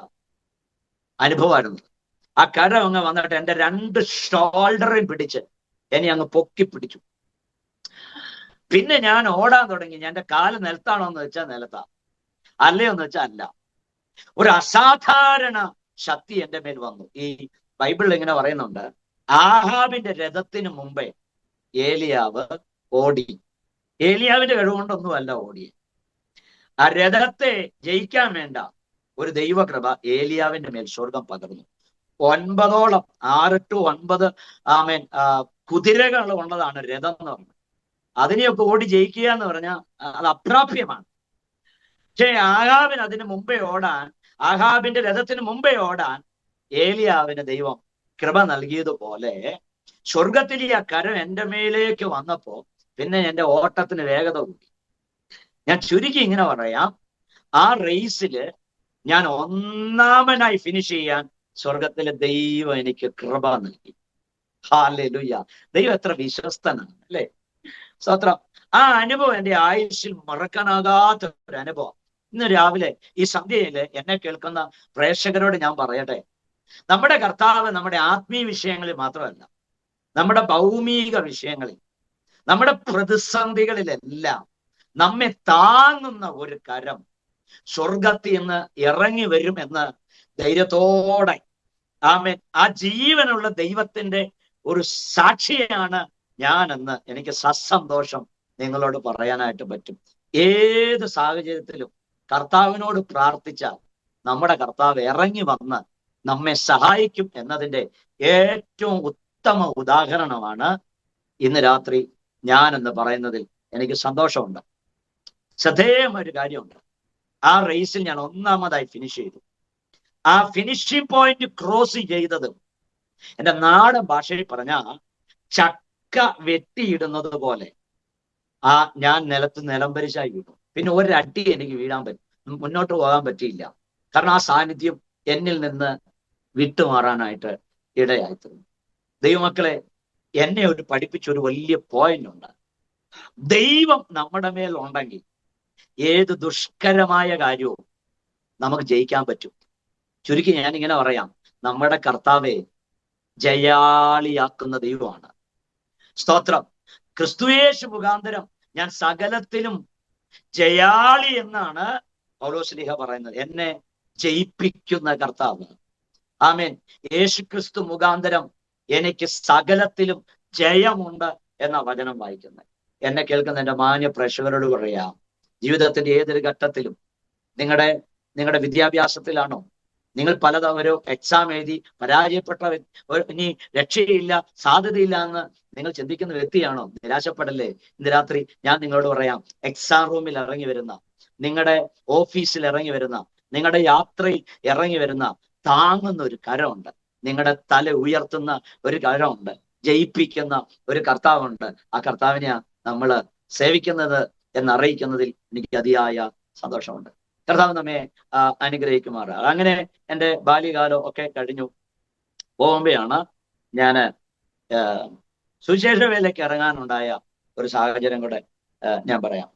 അനുഭവമായിരുന്നു. ആ കരം അങ്ങ് വന്നിട്ട് എൻ്റെ 2 ഷോൾഡറേയും പിടിച്ച് എന്നെ അങ്ങ് പൊക്കി പിടിച്ചു. പിന്നെ ഞാൻ ഓടാൻ തുടങ്ങി. എൻ്റെ കാല് നിലത്താണോ എന്ന് വെച്ചാൽ നിലത്താ, അല്ലയോ എന്ന് വെച്ചാൽ അല്ല. ഒരു അസാധാരണ ശക്തി എൻ്റെ മേൽ വന്നു. ഈ ബൈബിളിൽ ഇങ്ങനെ പറയുന്നുണ്ട്, ആഹാബിന്റെ രഥത്തിന് മുമ്പേ ഏലിയാവ് ഓടി. ഏലിയാവിന്റെ കഴിവുകൊണ്ടൊന്നുമല്ല ഓടിയെ. ആ രഥത്തെ ജയിക്കാൻ വേണ്ട ഒരു ദൈവകൃപ ഏലിയാവിന്റെ മേൽ സ്വർഗം പകർന്നു. 9ഓളം 6 to 9 ആമേൻ കുതിരകൾ ഉള്ളതാണ് രഥം എന്ന് പറഞ്ഞത്. അതിനെയൊക്കെ ഓടി ജയിക്കുക എന്ന് പറഞ്ഞാൽ അത് അപ്രാപ്യമാണ്. പക്ഷേ ആഹാബിന് അതിന് മുമ്പേ ഓടാൻ, ആഹാബിന്റെ രഥത്തിന് മുമ്പേ ഓടാൻ ഏലിയാവിന് ദൈവം കൃപ നൽകിയതുപോലെ സ്വർഗത്തിലെ ആ കരം എൻ്റെ മേലേക്ക് വന്നപ്പോ പിന്നെ എൻ്റെ ഓട്ടത്തിന് വേഗത കൂടി. ഞാൻ ചുരുക്കി ഇങ്ങനെ പറയാം, ആ റേസില് ഞാൻ ഒന്നാമനായി ഫിനിഷ് ചെയ്യാൻ സ്വർഗത്തിലെ ദൈവം എനിക്ക് കൃപ നൽകി. ഹല്ലേലൂയ. ദൈവം എത്ര വിശ്വസ്തനാണ് അല്ലേ. സ്തോത്രം. ആ അനുഭവം എൻ്റെ ആയുസ്സിൽ മറക്കാനാകാത്ത ഒരു അനുഭവം. ഇന്ന് രാവിലെ ഈ സന്ധ്യയില് എന്നെ കേൾക്കുന്ന പ്രേക്ഷകരോട് ഞാൻ പറയട്ടെ, നമ്മുടെ കർത്താവ് നമ്മുടെ ആത്മീയ വിഷയങ്ങളിൽ മാത്രമല്ല, നമ്മുടെ ഭൗമിക വിഷയങ്ങളിൽ, നമ്മുടെ പ്രതിസന്ധികളിലെല്ലാം നമ്മെ താങ്ങുന്ന ഒരു കരം സ്വർഗത്തിൽ നിന്ന് ഇറങ്ങി വരുമെന്ന് ധൈര്യത്തോടെ ആമേൻ ആ ജീവനുള്ള ദൈവത്തിന്റെ ഒരു സാക്ഷിയാണ് ഞാനെന്ന് എനിക്ക് സസന്തോഷം നിങ്ങളോട് പറയാനായിട്ട് പറ്റും. ഏത് സാഹചര്യത്തിലും കർത്താവിനോട് പ്രാർത്ഥിച്ചാൽ നമ്മുടെ കർത്താവ് ഇറങ്ങി വന്ന് നമ്മെ സഹായിക്കും എന്നതിൻ്റെ ഏറ്റവും ഉത്തമ ഉദാഹരണമാണ് ഇന്ന് രാത്രി ഞാൻ എന്ന് പറയുന്നതിൽ എനിക്ക് സന്തോഷമുണ്ട്. ശ്രദ്ധേയമായ ഒരു കാര്യമുണ്ട്. ആ റേസിൽ ഞാൻ ഒന്നാമതായി ഫിനിഷ് ചെയ്തു. ആ ഫിനിഷിംഗ് പോയിന്റ് ക്രോസ് ചെയ്തതും എൻ്റെ നാടൻ ഭാഷയിൽ പറഞ്ഞ ചക്ക വെട്ടിയിടുന്നത് പോലെ ഞാൻ നിലത്ത് നിലംപരിശായി വീണു. പിന്നെ ഒരടി എനിക്ക് വീഴാൻ പറ്റും, മുന്നോട്ട് പോകാൻ പറ്റിയില്ല. കാരണം ആ സാന്നിധ്യം എന്നിൽ നിന്ന് വിട്ടുമാറാനായിട്ട് ഇടയായിത്തീർന്നു. ദൈവമക്കളെ, എന്നെ ഒരു പഠിപ്പിച്ചൊരു വലിയ പോയിന്റ് ഉണ്ട്. ദൈവം നമ്മുടെ മേൽ ഉണ്ടെങ്കിൽ ഏത് ദുഷ്കരമായ കാര്യവും നമുക്ക് ജയിക്കാൻ പറ്റും. ചുരുക്കി ഞാൻ ഇങ്ങനെ പറയാം, നമ്മുടെ കർത്താവെ ജയാളിയാക്കുന്ന ദൈവമാണ്. സ്തോത്രം. ക്രിസ്തുയേശു മുഖാന്തരം ഞാൻ സകലത്തിലും ജയാളി എന്നാണ് പൗലോസ്ലീഹ പറയുന്നത്. എന്നെ ജയിപ്പിക്കുന്ന കർത്താവ്. ആമേൻ. യേശു ക്രിസ്തു മുഖാന്തരം എനിക്ക് സകലത്തിലും ജയമുണ്ട് എന്ന വചനം വായിക്കുന്നത്. എന്നെ കേൾക്കുന്ന എൻ്റെ മാന്യ പ്രേക്ഷകരോട് പറയാം, ജീവിതത്തിന്റെ ഏതൊരു ഘട്ടത്തിലും നിങ്ങളുടെ വിദ്യാഭ്യാസത്തിലാണോ, നിങ്ങൾ പലതവരോ എക്സാം എഴുതി പരാജയപ്പെട്ട ഇനി രക്ഷയില്ല, സാധ്യതയില്ല എന്ന് നിങ്ങൾ ചിന്തിക്കുന്ന വ്യക്തിയാണോ? നിരാശപ്പെടല്ലേ. ഇന്ന് രാത്രി ഞാൻ നിങ്ങളോട് പറയാം, എക്സാം റൂമിൽ ഇറങ്ങി വരുന്ന, നിങ്ങളുടെ ഓഫീസിൽ ഇറങ്ങി വരുന്ന, നിങ്ങളുടെ യാത്രയിൽ ഇറങ്ങി വരുന്ന താങ്ങുന്ന ഒരു കരമുണ്ട്. നിങ്ങളുടെ തല ഉയർത്തുന്ന ഒരു കരമുണ്ട്. ജയിപ്പിക്കുന്ന ഒരു കർത്താവുണ്ട്. ആ കർത്താവിനെ നമ്മൾ സേവിക്കുന്നത് എന്നറിയിക്കുന്നതിൽ എനിക്ക് അതിയായ സന്തോഷമുണ്ട്. കർത്താവ് നമ്മെ അനുഗ്രഹിക്കുമാറ്. അങ്ങനെ എൻ്റെ ബാല്യകാലം ഒക്കെ കഴിഞ്ഞു പോകുമ്പോഴാണ് ഞാൻ സുവിശേഷ വേലയ്ക്ക് ഇറങ്ങാനുണ്ടായ ഒരു സാഹചര്യം കൂടെ ഞാൻ പറയാം.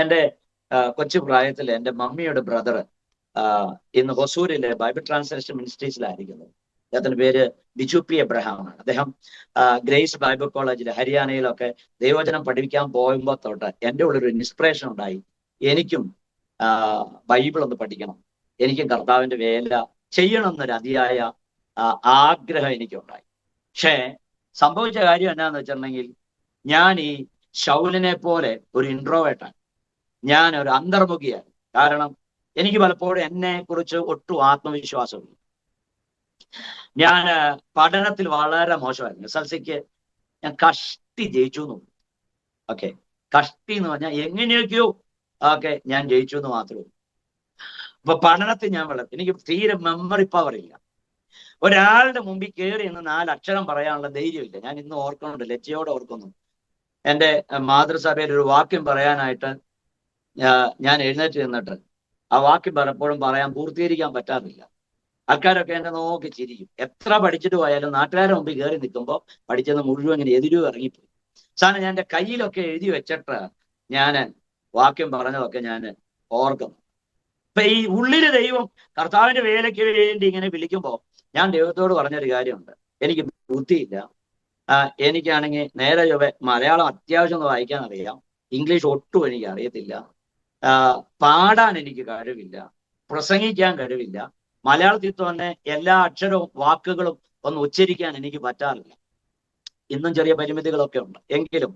എൻ്റെ കൊച്ചു പ്രായത്തിൽ എൻ്റെ മമ്മിയുടെ ബ്രദർ ഇന്ന് ഹൊസൂരിലെ ബൈബിൾ ട്രാൻസ്ലേഷൻ മിനിസ്ട്രീസിലായിരിക്കുന്നത്. അദ്ദേഹത്തിന്റെ പേര് ബിജു പി എബ്രഹാം ആണ്. അദ്ദേഹം ഗ്രേസ് ബൈബിൾ കോളേജിൽ ഹരിയാനയിലൊക്കെ ദൈവവചനം പഠിപ്പിക്കാൻ പോകുമ്പോൾ തൊട്ട് എൻ്റെ ഉള്ളൊരു ഇൻസ്പിറേഷൻ ഉണ്ടായി. എനിക്കും ബൈബിൾ ഒന്ന് പഠിക്കണം, എനിക്കും കർത്താവിന്റെ വേല ചെയ്യണം എന്നൊരു അതിയായ ആഗ്രഹം എനിക്കുണ്ടായി. പക്ഷേ സംഭവിച്ച കാര്യം എന്നാന്ന് വെച്ചിട്ടുണ്ടെങ്കിൽ, ഞാൻ ഈ ശൗലിനെ പോലെ ഒരു ഇൻട്രോവേർട്ടാണ്. ഞാൻ ഒരു അന്തർമുഖിയാണ്. കാരണം എനിക്ക് പലപ്പോഴും എന്നെ കുറിച്ച് ഒട്ടും ആത്മവിശ്വാസമില്ല. ഞാൻ പഠനത്തിൽ വളരെ മോശമായിരുന്നു. SLCക്ക് ഞാൻ കഷ്ടി ജയിച്ചു എന്ന്. ഓക്കെ, കഷ്ടി എന്ന് പറഞ്ഞാൽ എങ്ങനെയൊക്കെയോ ഞാൻ ജയിച്ചു എന്ന് മാത്രമേ ഉള്ളൂ. അപ്പൊ പഠനത്തിൽ ഞാൻ എനിക്ക് തീരെ മെമ്മറി പവർ ഇല്ല. ഒരാളുടെ മുമ്പിൽ കയറി എന്ന് 4 അക്ഷരം പറയാനുള്ള ധൈര്യമില്ല. ഞാൻ ഇന്ന് ഓർക്കുന്നുണ്ട്, ലജ്ജയോടെ ഓർക്കുന്നു. എൻ്റെ മാതൃസഭയിൽ ഒരു വാക്യം പറയാനായിട്ട് ഞാൻ എഴുന്നേറ്റ് നിന്നിട്ട് ആ വാക്യം പലപ്പോഴും പറയാൻ പൂർത്തീകരിക്കാൻ പറ്റാറില്ല. ആൾക്കാരൊക്കെ എന്നെ നോക്കി ചിരിക്കും. എത്ര പഠിച്ചിട്ട് പോയാലും നാട്ടുകാരുടെ മുമ്പിൽ കയറി നിൽക്കുമ്പോൾ പഠിച്ചത് മുഴുവൻ ഇങ്ങനെ എതിരും ഇറങ്ങിപ്പോയി. സാധനം ഞാൻ എൻ്റെ കയ്യിലൊക്കെ എഴുതി വെച്ചിട്ട് ഞാൻ വാക്യം പറഞ്ഞതൊക്കെ ഞാൻ ഓർക്കുന്നു. അപ്പൊ ഈ ഉള്ളില് ദൈവം കർത്താവിന്റെ വേലയ്ക്ക് വേണ്ടി ഇങ്ങനെ വിളിക്കുമ്പോൾ ഞാൻ ദൈവത്തോട് പറഞ്ഞൊരു കാര്യമുണ്ട്. എനിക്ക് ബുദ്ധിയില്ല, എനിക്കാണെങ്കിൽ നേരെ ചൊവ്വേ മലയാളം അത്യാവശ്യം ഒന്ന് വായിക്കാൻ അറിയാം, ഇംഗ്ലീഷ് ഒട്ടും എനിക്ക് അറിയത്തില്ല, പാടാൻ എനിക്ക് കഴിവില്ല, പ്രസംഗിക്കാൻ കഴിവില്ല, മലയാളത്തിൽ തന്നെ എല്ലാ അക്ഷരവും വാക്കുകളും ഒന്ന് ഉച്ചരിക്കാൻ എനിക്ക് പറ്റാറില്ല. ഇന്നും ചെറിയ പരിമിതികളൊക്കെ ഉണ്ട്, എങ്കിലും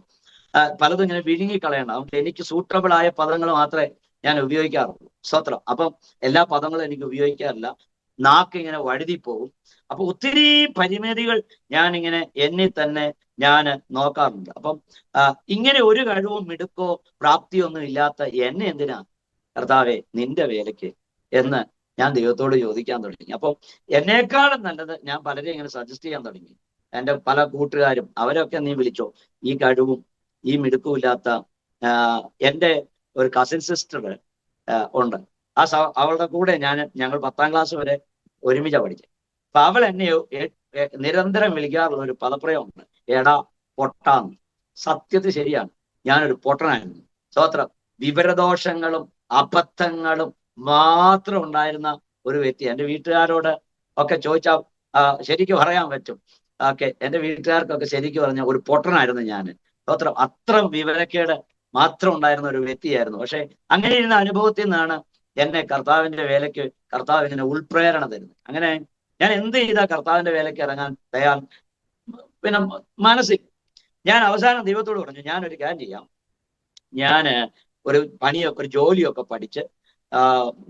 പലതും ഇങ്ങനെ വിഴുങ്ങിക്കളയണം. അതുകൊണ്ട് എനിക്ക് സൂട്ടബിൾ ആയ പദങ്ങൾ മാത്രമേ ഞാൻ ഉപയോഗിക്കാറുള്ളൂ. സ്തോത്രം. അപ്പം എല്ലാ പദങ്ങളും എനിക്ക് ഉപയോഗിക്കാറില്ല, നാക്ക് ഇങ്ങനെ വഴുതി പോകും. അപ്പൊ ഒത്തിരി പരിമിതികൾ ഞാൻ ഇങ്ങനെ എന്നിൽ തന്നെ ഞാൻ നോക്കാറുണ്ട്. അപ്പം ഇങ്ങനെ ഒരു കഴിവും മിടുക്കോ പ്രാപ്തിയോ ഒന്നും ഇല്ലാത്ത എന്നെ എന്തിനാ കർത്താവെ നിന്റെ വേലയ്ക്ക് എന്ന് ഞാൻ ദൈവത്തോട് ചോദിക്കാൻ തുടങ്ങി. അപ്പം എന്നേക്കാളും നല്ലത് ഞാൻ പലരെയും ഇങ്ങനെ സജസ്റ്റ് ചെയ്യാൻ തുടങ്ങി. എൻ്റെ പല കൂട്ടുകാരും അവരൊക്കെ നീ വിളിച്ചോ, ഈ കഴിവും ഈ മിടുക്കും ഇല്ലാത്ത എൻ്റെ ഒരു കസിൻ സിസ്റ്റർ ഉണ്ട്. അവളുടെ കൂടെ ഞങ്ങൾ 10ാം ക്ലാസ് വരെ ഒരുമിച്ചാണ് പഠിച്ചത്. അപ്പൊ അവൾ എന്നെ നിരന്തരം വിളിക്കാറുള്ള ഒരു പദപ്രയോഗമുണ്ട്, എടാ പൊട്ടാന്ന്. സത്യത്തിൽ ശരിയാണ്, ഞാനൊരു പൊട്ടനായിരുന്നു. സ്തോത്രം. വിവരദോഷങ്ങളും അബദ്ധങ്ങളും മാത്രം ഉണ്ടായിരുന്ന ഒരു വ്യക്തി. എൻ്റെ വീട്ടുകാരോട് ഒക്കെ ചോദിച്ചാൽ ശരിക്കും പറയാൻ പറ്റും. എൻ്റെ വീട്ടുകാർക്കൊക്കെ ശരിക്കും പറഞ്ഞ ഒരു പൊട്ടനായിരുന്നു ഞാൻ. സ്തോത്രം. അത്ര വിവരക്കേട് മാത്രം ഉണ്ടായിരുന്ന ഒരു വ്യക്തിയായിരുന്നു. പക്ഷെ അങ്ങനെ ഇരുന്ന അനുഭവത്തിൽ നിന്നാണ് എന്നെ കർത്താവിന്റെ വേലയ്ക്ക് കർത്താവ് ഇങ്ങനെ ഉൾപ്രേരണ തരുന്നത്. അങ്ങനെ ഞാൻ എന്ത് ചെയ്താൽ കർത്താവിന്റെ വേലയ്ക്ക് ഇറങ്ങാൻ പിന്നെ മനസ്സിൽ ഞാൻ അവസാനം ദൈവത്തോട് പറഞ്ഞു, ഞാനൊരു കാര്യം ചെയ്യാം, ഞാന് ഒരു പണിയൊക്കെ ഒരു ജോലിയൊക്കെ പഠിച്ച്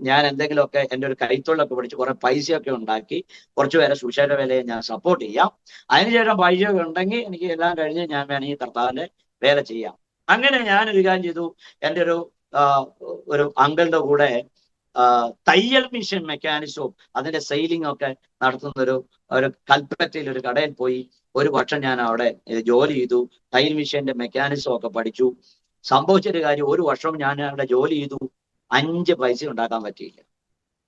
ഞാൻ എന്തെങ്കിലുമൊക്കെ എൻ്റെ ഒരു കൈത്തൊഴിലൊക്കെ പഠിച്ച് കുറെ പൈസയൊക്കെ ഉണ്ടാക്കി കുറച്ചു പേരെ സുവിശേഷ വേലയെ ഞാൻ സപ്പോർട്ട് ചെയ്യാം. അതിനുശേഷം പൈസയൊക്കെ ഉണ്ടെങ്കിൽ എനിക്ക് എല്ലാം കഴിഞ്ഞ് ഞാൻ വേണമെങ്കിൽ കർത്താവിന്റെ വേല ചെയ്യാം. അങ്ങനെ ഞാനൊരു കാര്യം ചെയ്തു. എൻ്റെ ഒരു അങ്കിളിന്റെ കൂടെ തയ്യൽ മിഷൻ മെക്കാനിസവും അതിന്റെ സെയിലിംഗ് ഒക്കെ നടത്തുന്ന ഒരു കൽപ്പറ്റയിൽ ഒരു കടയിൽ പോയി 1 വർഷം ഞാൻ അവിടെ ജോലി ചെയ്തു. തയ്യൽ മിഷന്റെ മെക്കാനിസം ഒക്കെ പഠിച്ചു. സംഭവിച്ചൊരു കാര്യം, 1 വർഷം ഞാൻ അവിടെ ജോലി ചെയ്തു, 5 പൈസ ഉണ്ടാക്കാൻ പറ്റിയില്ല.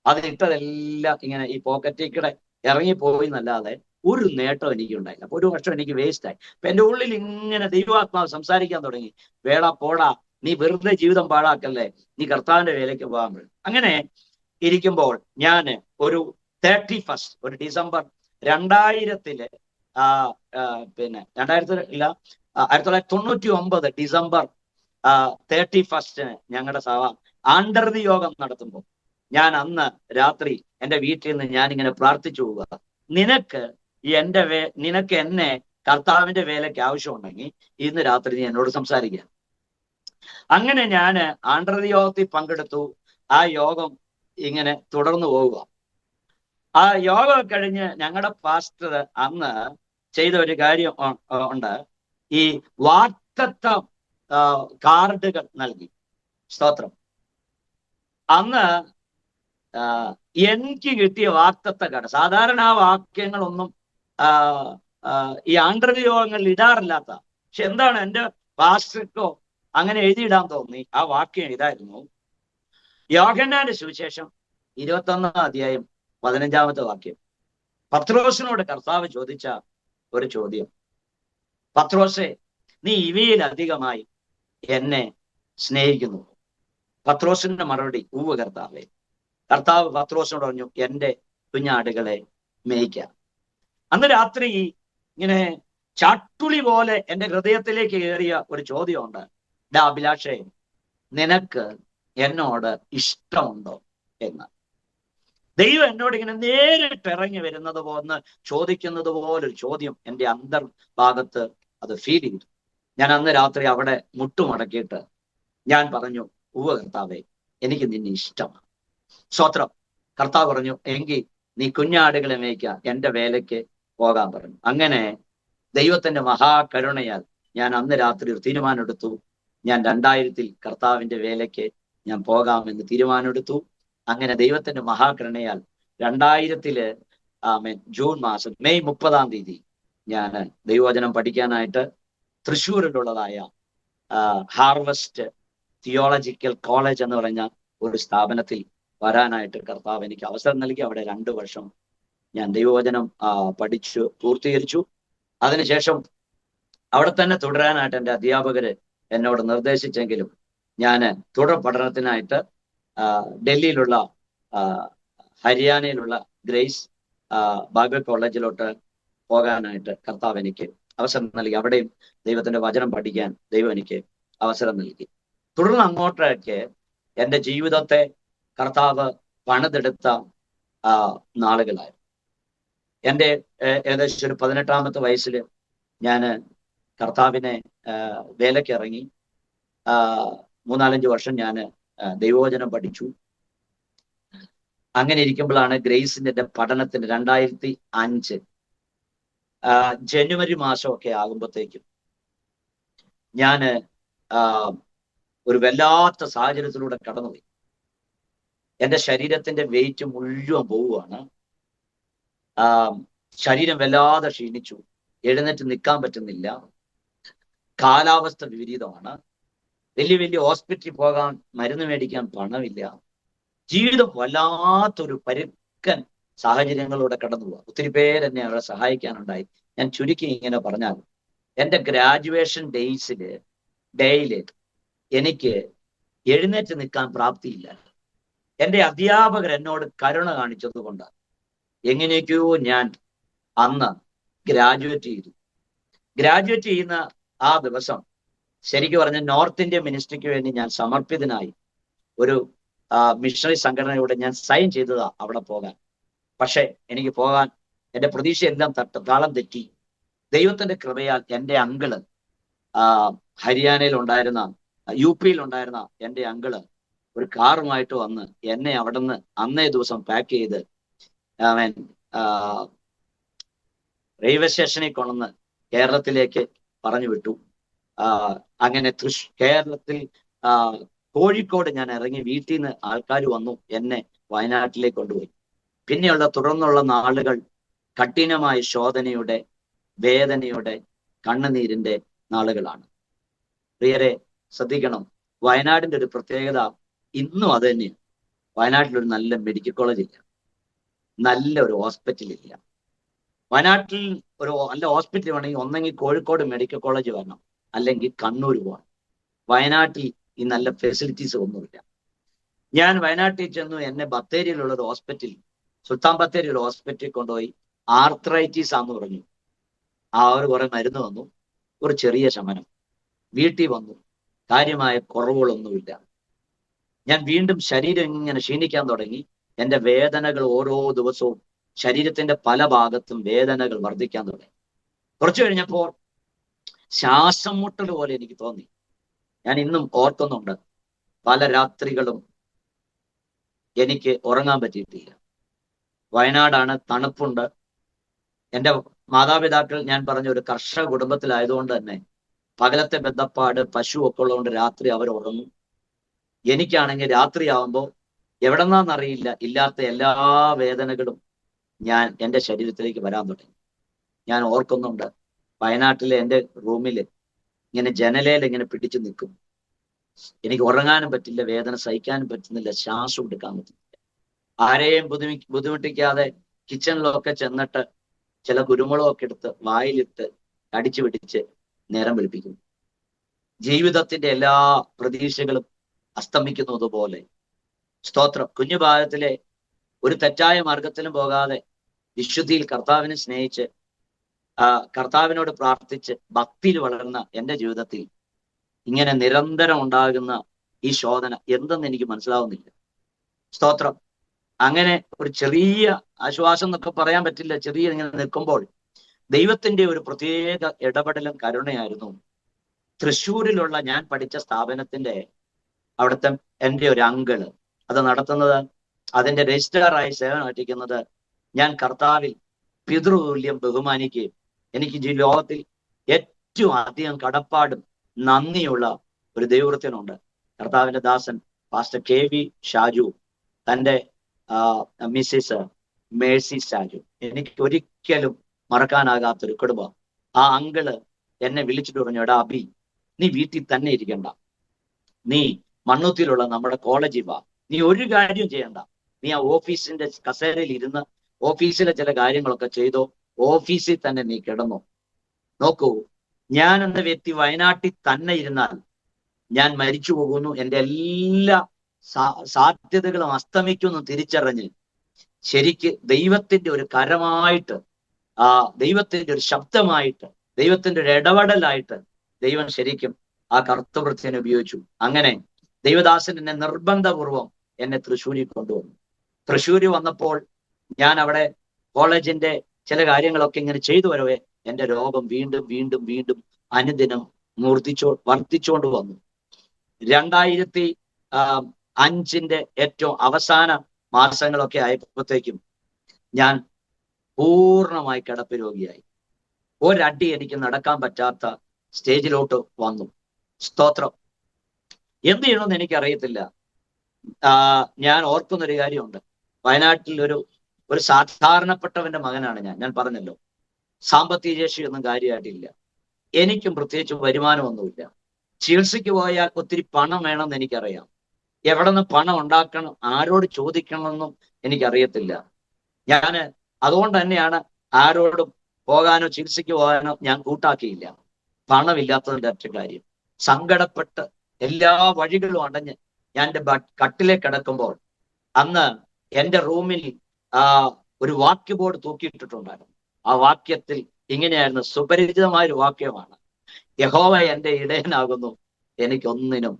അതിട്ടതെല്ലാം ഇങ്ങനെ ഈ പോക്കറ്റിൽ കൂടെ ഇറങ്ങിപ്പോയി എന്നല്ലാതെ ഒരു നേട്ടം എനിക്ക് ഉണ്ടായില്ല. അപ്പൊ 1 വർഷം എനിക്ക് വേസ്റ്റ് ആയി. അപ്പൊ എൻ്റെ ഉള്ളിൽ ഇങ്ങനെ ദൈവാത്മാവ് സംസാരിക്കാൻ തുടങ്ങി, വേടാ പോടാ, നീ വെറുതെ ജീവിതം പാഴാക്കല്ലേ, നീ കർത്താവിന്റെ വേലയ്ക്ക് പോകാൻ പറ്റും. അങ്ങനെ ഇരിക്കുമ്പോൾ ഞാൻ ഒരു 31 ഒരു ഡിസംബർ 2000 പിന്നെ 1999 ഡിസംബർ 31 ഞങ്ങളുടെ സഭ ആണ്ടർതി യോഗം നടത്തുമ്പോൾ ഞാൻ അന്ന് രാത്രി എൻ്റെ വീട്ടിൽ നിന്ന് ഞാനിങ്ങനെ പ്രാർത്ഥിച്ചു പോവുക, നിനക്ക് എന്നെ കർത്താവിന്റെ വേലയ്ക്ക് ആവശ്യമുണ്ടെങ്കിൽ ഇന്ന് രാത്രി നീ എന്നോട് സംസാരിക്കുക. അങ്ങനെ ഞാൻ ആണ്ടർതി യോഗത്തിൽ പങ്കെടുത്തു. ആ യോഗം ഇങ്ങനെ തുടർന്നു പോവുക. ആ യോഗം കഴിഞ്ഞ് ഞങ്ങളുടെ പാസ്റ്റർ അന്ന് ചെയ്ത ഒരു കാര്യം ഉണ്ട്, ഈ വാഗ്ദത്ത കാർഡുകൾ നൽകി. സ്തോത്രം. അന്ന് എനിക്ക് കിട്ടിയ വാഗ്ദത്ത കാർഡ്, സാധാരണ ആ വാക്യങ്ങളൊന്നും ഈ ആണ്ടർതി യോഗങ്ങളിൽ ഇടാറില്ലാത്ത, പക്ഷെ എന്താണ് എൻ്റെ പാസ്റ്റർക്കോ അങ്ങനെ എഴുതിയിടാൻ തോന്നി. ആ വാക്യം ഇതായിരുന്നു, യോഹന്നാന്റെ സുവിശേഷം 21-ാം അധ്യായം 15-ാമത്തെ വാക്യം. പത്രോസിനോട് കർത്താവ് ചോദിച്ച ഒരു ചോദ്യം, പത്രോസേ, നീ ഇവയിൽ അധികമായി എന്നെ സ്നേഹിക്കുന്നു? പത്രോസിന്റെ മറുപടി, ഉവ്വ് കർത്താവേ. കർത്താവ് പത്രോസിനോട് പറഞ്ഞു, എൻ്റെ കുഞ്ഞാടുകളെ മേയ്ക്കാം. അന്ന് രാത്രി ഇങ്ങനെ ചാട്ടുളി പോലെ എൻ്റെ ഹൃദയത്തിലേക്ക് കയറിയ ഒരു ചോദ്യമുണ്ട്, അഭിലാഷേ, നിനക്ക് എന്നോട് ഇഷ്ടമുണ്ടോ എന്ന്. ദൈവം എന്നോട് ഇങ്ങനെ നേരിട്ട് ഇറങ്ങി വരുന്നത് പോലെ ചോദിക്കുന്നത് പോലൊരു ചോദ്യം എൻ്റെ അന്തർഭാഗത്ത് അത് ഫീൽ ചെയ്തു. ഞാൻ അന്ന് രാത്രി അവിടെ മുട്ടുമടക്കിയിട്ട് ഞാൻ പറഞ്ഞു, ഉവ്വ് കർത്താവേ, എനിക്ക് നിന്നെ ഇഷ്ടമാണ്. സ്തോത്രം. കർത്താവ് പറഞ്ഞു, എങ്കിൽ നീ കുഞ്ഞാടുകളെ മേയ്ക്കുക, എൻ്റെ വേലയ്ക്ക് പോകാൻ പറഞ്ഞു. അങ്ങനെ ദൈവത്തിന്റെ മഹാകരുണയാൽ ഞാൻ അന്ന് രാത്രി ഒരു തീരുമാനമെടുത്തു. ഞാൻ 2000 കർത്താവിന്റെ വേലയ്ക്ക് ഞാൻ പോകാമെന്ന് തീരുമാനമെടുത്തു. അങ്ങനെ ദൈവത്തിന്റെ മഹാകരുണയാൽ 2000 ജൂൺ മാസം മെയ് 30-ാം തീയതി ഞാൻ ദൈവവചനം പഠിക്കാനായിട്ട് തൃശ്ശൂരിലുള്ളതായ ഹാർവസ്റ്റ് തിയോളജിക്കൽ കോളേജ് എന്ന് പറഞ്ഞ ഒരു സ്ഥാപനത്തിൽ വരാനായിട്ട് കർത്താവ് എനിക്ക് അവസരം നൽകി. അവിടെ 2 വർഷം ഞാൻ ദൈവവചനം പഠിച്ചു പൂർത്തീകരിച്ചു. അതിനുശേഷം അവിടെ തന്നെ തുടരാനായിട്ട് എൻ്റെ അധ്യാപകര് എന്നോട് നിർദ്ദേശിച്ചെങ്കിലും ഞാൻ തുടർ പഠനത്തിനായിട്ട് ഡൽഹിയിലുള്ള ഹരിയാനയിലുള്ള ഗ്രേസ് ബൈബിൾ കോളേജിലോട്ട് പോകാനായിട്ട് കർത്താവ് എനിക്ക് അവസരം നൽകി. അവിടെയും ദൈവത്തിന്റെ വചനം പഠിക്കാൻ ദൈവം എനിക്ക് അവസരം നൽകി. തുടർന്ന് അങ്ങോട്ടേക്ക് എൻ്റെ ജീവിതത്തെ കർത്താവ് പണിതെടുത്ത നാളുകളായിരുന്നു. എൻ്റെ ഏകദേശം ഒരു 18-ാമത്തെ വയസ്സിൽ ഞാൻ കർത്താവിനെ വേലയ്ക്ക് ഇറങ്ങി. 3-4 വർഷം ഞാൻ ദൈവവചനം പഠിച്ചു. അങ്ങനെ ഇരിക്കുമ്പോഴാണ് ഗ്രേസിന്റെ പഠനത്തിന് 2005 ജനുവരി മാസമൊക്കെ ആകുമ്പോഴത്തേക്കും ഞാൻ ഒരു വല്ലാത്ത സാഹചര്യത്തിലൂടെ കടന്നുപോയി. എൻ്റെ ശരീരത്തിന്റെ വെയിറ്റ് മുഴുവൻ പോവുകയാണ്. ശരീരം വല്ലാതെ ക്ഷീണിച്ചു, എഴുന്നേറ്റ് നിൽക്കാൻ പറ്റുന്നില്ല, കാലാവസ്ഥ വിപരീതമാണ്, വലിയ വലിയ ഹോസ്പിറ്റലിൽ പോകാൻ മരുന്ന് മേടിക്കാൻ പണമില്ല, ജീവിതം വല്ലാത്തൊരു പരുക്കൻ സാഹചര്യങ്ങളിലൂടെ കടന്നു പോവുക. ഒത്തിരി പേര് എന്നെ അവരെ സഹായിക്കാനുണ്ടായി. ഞാൻ ചുരുക്കി ഇങ്ങനെ പറഞ്ഞാൽ, എൻ്റെ ഗ്രാജുവേഷൻ ഡേയില് എനിക്ക് എഴുന്നേറ്റ് നിൽക്കാൻ പ്രാപ്തിയില്ല. എൻ്റെ അധ്യാപകർ എന്നോട് കരുണ കാണിച്ചത് കൊണ്ട് എങ്ങനെയൊക്കെയോ ഞാൻ അന്ന് ഗ്രാജുവേറ്റ് ചെയ്തു. ഗ്രാജുവേറ്റ് ചെയ്യുന്ന ആ ദിവസം ശരിക്കും പറഞ്ഞ നോർത്ത് ഇന്ത്യ മിനിസ്ട്രിക്ക് വേണ്ടി ഞാൻ സമർപ്പിതനായി ഒരു മിഷണറി സംഘടനയോടെ ഞാൻ സൈൻ ചെയ്തതാ അവിടെ പോകാൻ. പക്ഷെ എനിക്ക് പോകാൻ എൻ്റെ പ്രതീക്ഷയെല്ലാം താളം തെറ്റി. ദൈവത്തിന്റെ കൃപയാൽ എൻ്റെ അങ്കിള് ഹരിയാനയിൽ ഉണ്ടായിരുന്ന UP ഉണ്ടായിരുന്ന എൻ്റെ അങ്കിള് ഒരു കാറുമായിട്ട് വന്ന് എന്നെ അവിടെ നിന്ന് അന്നേ ദിവസം പാക്ക് ചെയ്ത് അവൻ റെയിൽവേ സ്റ്റേഷനിൽ കൊണ്ടുവന്ന് കേരളത്തിലേക്ക് പറഞ്ഞു വിട്ടു. അങ്ങനെ കേരളത്തിൽ കോഴിക്കോട് ഞാൻ ഇറങ്ങി. വീട്ടിൽ നിന്ന് ആൾക്കാർ വന്നു എന്നെ വയനാട്ടിലേക്ക് കൊണ്ടുപോയി. പിന്നെയുള്ള തുടർന്നുള്ള നാളുകൾ കഠിനമായ ശോധനയുടെ, വേദനയുടെ, കണ്ണുനീരിന്റെ നാളുകളാണ്. പ്രിയരെ ശ്രദ്ധിക്കണം, വയനാടിന്റെ ഒരു പ്രത്യേകത ഇന്നും അത് തന്നെയാണ്. വയനാട്ടിലൊരു നല്ല മെഡിക്കൽ കോളേജ് ഇല്ല, നല്ല ഒരു ഹോസ്പിറ്റലില്ല. വയനാട്ടിൽ ഒരു നല്ല ഹോസ്പിറ്റൽ വേണമെങ്കിൽ ഒന്നെങ്കിൽ കോഴിക്കോട് മെഡിക്കൽ കോളേജ് വരണം, അല്ലെങ്കിൽ കണ്ണൂർ പോകണം. വയനാട്ടിൽ ഈ നല്ല ഫെസിലിറ്റീസ് ഒന്നുമില്ല. ഞാൻ വയനാട്ടിൽ ചെന്നു. എന്നെ ബത്തേരിയിലുള്ള ഒരു ഹോസ്പിറ്റൽ, സുൽത്താൻ ബത്തേരി ഒരു ഹോസ്പിറ്റലിൽ കൊണ്ടുപോയി. ആർത്രൈറ്റീസ് ആന്ന് പറഞ്ഞു. ഒരു കുറെ മരുന്ന് വന്നു, ഒരു ചെറിയ ശമനം. വീട്ടിൽ വന്നു, കാര്യമായ കുറവുകളൊന്നുമില്ല. ഞാൻ വീണ്ടും ശരീരം ഇങ്ങനെ ക്ഷീണിക്കാൻ തുടങ്ങി. എൻ്റെ വേദനകൾ ഓരോ ദിവസവും ശരീരത്തിന്റെ പല ഭാഗത്തും വേദനകൾ വർദ്ധിക്കാൻ തുടങ്ങി. കുറച്ചു കഴിഞ്ഞപ്പോൾ ശ്വാസം മുട്ടൽ പോലെ എനിക്ക് തോന്നി. ഞാൻ ഇന്നും ഓർക്കുന്നുണ്ട്, പല രാത്രികളും എനിക്ക് ഉറങ്ങാൻ പറ്റിയിട്ടില്ല. വയനാടാണ്, തണുപ്പുണ്ട്. എൻ്റെ മാതാപിതാക്കൾ ഞാൻ പറഞ്ഞ ഒരു കർഷക കുടുംബത്തിലായതുകൊണ്ട് തന്നെ പകലത്തെ ബന്ധപ്പാട്, പശു ഒക്കെ ഉള്ളതുകൊണ്ട് രാത്രി അവർ ഉറങ്ങും. എനിക്കാണെങ്കിൽ രാത്രിയാവുമ്പോൾ എവിടെന്നാന്നറിയില്ല, ഇല്ലാത്ത എല്ലാ വേദനകളും എൻ്റെ ശരീരത്തിലേക്ക് വരാൻ തുടങ്ങി. ഞാൻ ഓർക്കുന്നുണ്ട്, വയനാട്ടിലെ എൻ്റെ റൂമിൽ ഇങ്ങനെ ജനലയിൽ ഇങ്ങനെ പിടിച്ചു നിൽക്കും. എനിക്ക് ഉറങ്ങാനും പറ്റില്ല, വേദന സഹിക്കാനും പറ്റുന്നില്ല, ശ്വാസം എടുക്കാൻ പറ്റുന്നില്ല. ആരെയും ബുദ്ധിമുട്ടിക്കാതെ കിച്ചണിലൊക്കെ ചെന്നിട്ട് ചില കുരുമുളകൊക്കെ എടുത്ത് വായിലിട്ട് കടിച്ചു പിടിച്ച് നേരം വെളുപ്പിക്കുന്നു. ജീവിതത്തിന്റെ എല്ലാ പ്രതീക്ഷകളും അസ്തമിക്കുന്നത് പോലെ. സ്തോത്രം. കുഞ്ഞുഭാരത്തിലെ ഒരു തെറ്റായ മാർഗത്തിലും പോകാതെ വിശുദ്ധിയിൽ കർത്താവിനെ സ്നേഹിച്ച് കർത്താവിനോട് പ്രാർത്ഥിച്ച് ഭക്തിയിൽ വളർന്ന എൻ്റെ ജീവിതത്തിൽ ഇങ്ങനെ നിരന്തരം ഉണ്ടാകുന്ന ഈ ശോധന എന്തെന്ന് എനിക്ക് മനസ്സിലാവുന്നില്ല. സ്തോത്രം. അങ്ങനെ ഒരു ചെറിയ ആശ്വാസം എന്നൊക്കെ പറയാൻ പറ്റില്ല, ചെറിയ ഇങ്ങനെ നിൽക്കുമ്പോൾ ദൈവത്തിന്റെ ഒരു പ്രത്യേക ഇടപെടലും കരുണയായിരുന്നു. തൃശ്ശൂരിലുള്ള ഞാൻ പഠിച്ച സ്ഥാപനത്തിന്റെ അവിടുത്തെ എൻ്റെ ഒരു അങ്കിള് അത് നടത്തുന്നത്, അതിന്റെ രജിസ്ട്രാറായി സേവനം അനുഷ്ഠിക്കുന്നത്, ഞാൻ കർത്താവിൽ പിതൃതുല്യം ബഹുമാനിക്കുകയും എനിക്ക് ഈ ലോകത്തിൽ ഏറ്റവും അധികം കടപ്പാടും നന്ദിയുള്ള ഒരു ദൈവവൃത്യനുണ്ട്. കർത്താവിന്റെ ദാസൻ പാസ്റ്റർ KV ഷാജു, തൻ്റെ മിസ്സിസ് മേഴ്സി ഷാജു. എനിക്ക് ഒരിക്കലും മറക്കാനാകാത്തൊരു കുടുംബം. ആ അങ്കിള് എന്നെ വിളിച്ചിട്ട് പറഞ്ഞു, എടാ അബി, നീ വീട്ടിൽ തന്നെ ഇരിക്കണ്ട, നീ മണ്ണുത്തിയിലുള്ള നമ്മുടെ കോളേജിൽ വാ, നീ ഒരു കാര്യം ചെയ്യണ്ട, നീ ആ ഓഫീസിന്റെ കസേരയിൽ ഇരുന്ന് ഓഫീസിലെ ചില കാര്യങ്ങളൊക്കെ ചെയ്തോ, ഓഫീസിൽ തന്നെ നീ കിടന്നോ. നോക്കൂ, ഞാൻ എന്ന വ്യക്തി വയനാട്ടിൽ തന്നെ ഇരുന്നാൽ ഞാൻ മരിച്ചു പോകുന്നു, എൻ്റെ എല്ലാ സാധ്യതകളും അസ്തമിക്കുന്നു തിരിച്ചറിഞ്ഞ് ശരിക്ക് ദൈവത്തിന്റെ ഒരു കരമായിട്ട്, ദൈവത്തിന്റെ ഒരു ശബ്ദമായിട്ട്, ദൈവത്തിന്റെ ഒരു ഇടപെടലായിട്ട് ദൈവം ശരിക്കും ആ കറുത്തവൃത്തിനെ ഉപയോഗിച്ചു. അങ്ങനെ ദൈവദാസൻ എന്നെ നിർബന്ധപൂർവം എന്നെ തൃശ്ശൂരിൽ കൊണ്ടുവന്നു. തൃശ്ശൂര് വന്നപ്പോൾ ഞാൻ അവിടെ കോളേജിന്റെ ചില കാര്യങ്ങളൊക്കെ ഇങ്ങനെ ചെയ്തു വരവേ എൻ്റെ രോഗം വീണ്ടും വീണ്ടും വീണ്ടും അനുദിനം വർദ്ധിച്ചുകൊണ്ട് വന്നു. 2005 ഏറ്റവും അവസാന മാസങ്ങളൊക്കെ ആയപ്പോഴത്തേക്കും ഞാൻ പൂർണ്ണമായി കിടപ്പ് രോഗിയായി. ഒരടി എനിക്ക് നടക്കാൻ പറ്റാത്ത സ്റ്റേജിലോട്ട് വന്നു. സ്തോത്രം. എന്ത് ചെയ്യണമെന്ന് എനിക്കറിയത്തില്ല. ഞാൻ ഓർക്കുന്നൊരു കാര്യമുണ്ട്. വയനാട്ടിൽ ഒരു സാധാരണപ്പെട്ടവന്റെ മകനാണ് ഞാൻ പറഞ്ഞല്ലോ. സാമ്പത്തിക ശേഷിയൊന്നും കാര്യമായിട്ടില്ല. എനിക്കും പ്രത്യേകിച്ച് വരുമാനമൊന്നുമില്ല. ചികിത്സയ്ക്ക് പോയാൽ ഒത്തിരി പണം വേണമെന്ന് എനിക്കറിയാം. എവിടെ നിന്ന് പണം ഉണ്ടാക്കണം, ആരോട് ചോദിക്കണമെന്നും എനിക്കറിയത്തില്ല. ഞാൻ അതുകൊണ്ട് തന്നെയാണ് ആരോടും പോകാനോ ചികിത്സയ്ക്ക് പോകാനോ ഞാൻ കൂട്ടാക്കിയില്ല. പണമില്ലാത്തതിന്റെ ഒറ്റ കാര്യം. സങ്കടപ്പെട്ട് എല്ലാ വഴികളും അടഞ്ഞ് ഞാൻ എൻ്റെ കട്ടിലേക്ക് കിടക്കുമ്പോൾ അന്ന് എൻ്റെ റൂമിൽ ഒരു വാക്യ ബോർഡ് തൂക്കിയിട്ടിട്ടുണ്ടായിരുന്നു. ആ വാക്യത്തിൽ ഇങ്ങനെയായിരുന്നു, സുപരിചിതമായ ഒരു വാക്യമാണ്: യഹോവ എൻ്റെ ഇടയനാകുന്നു, എനിക്കൊന്നിനും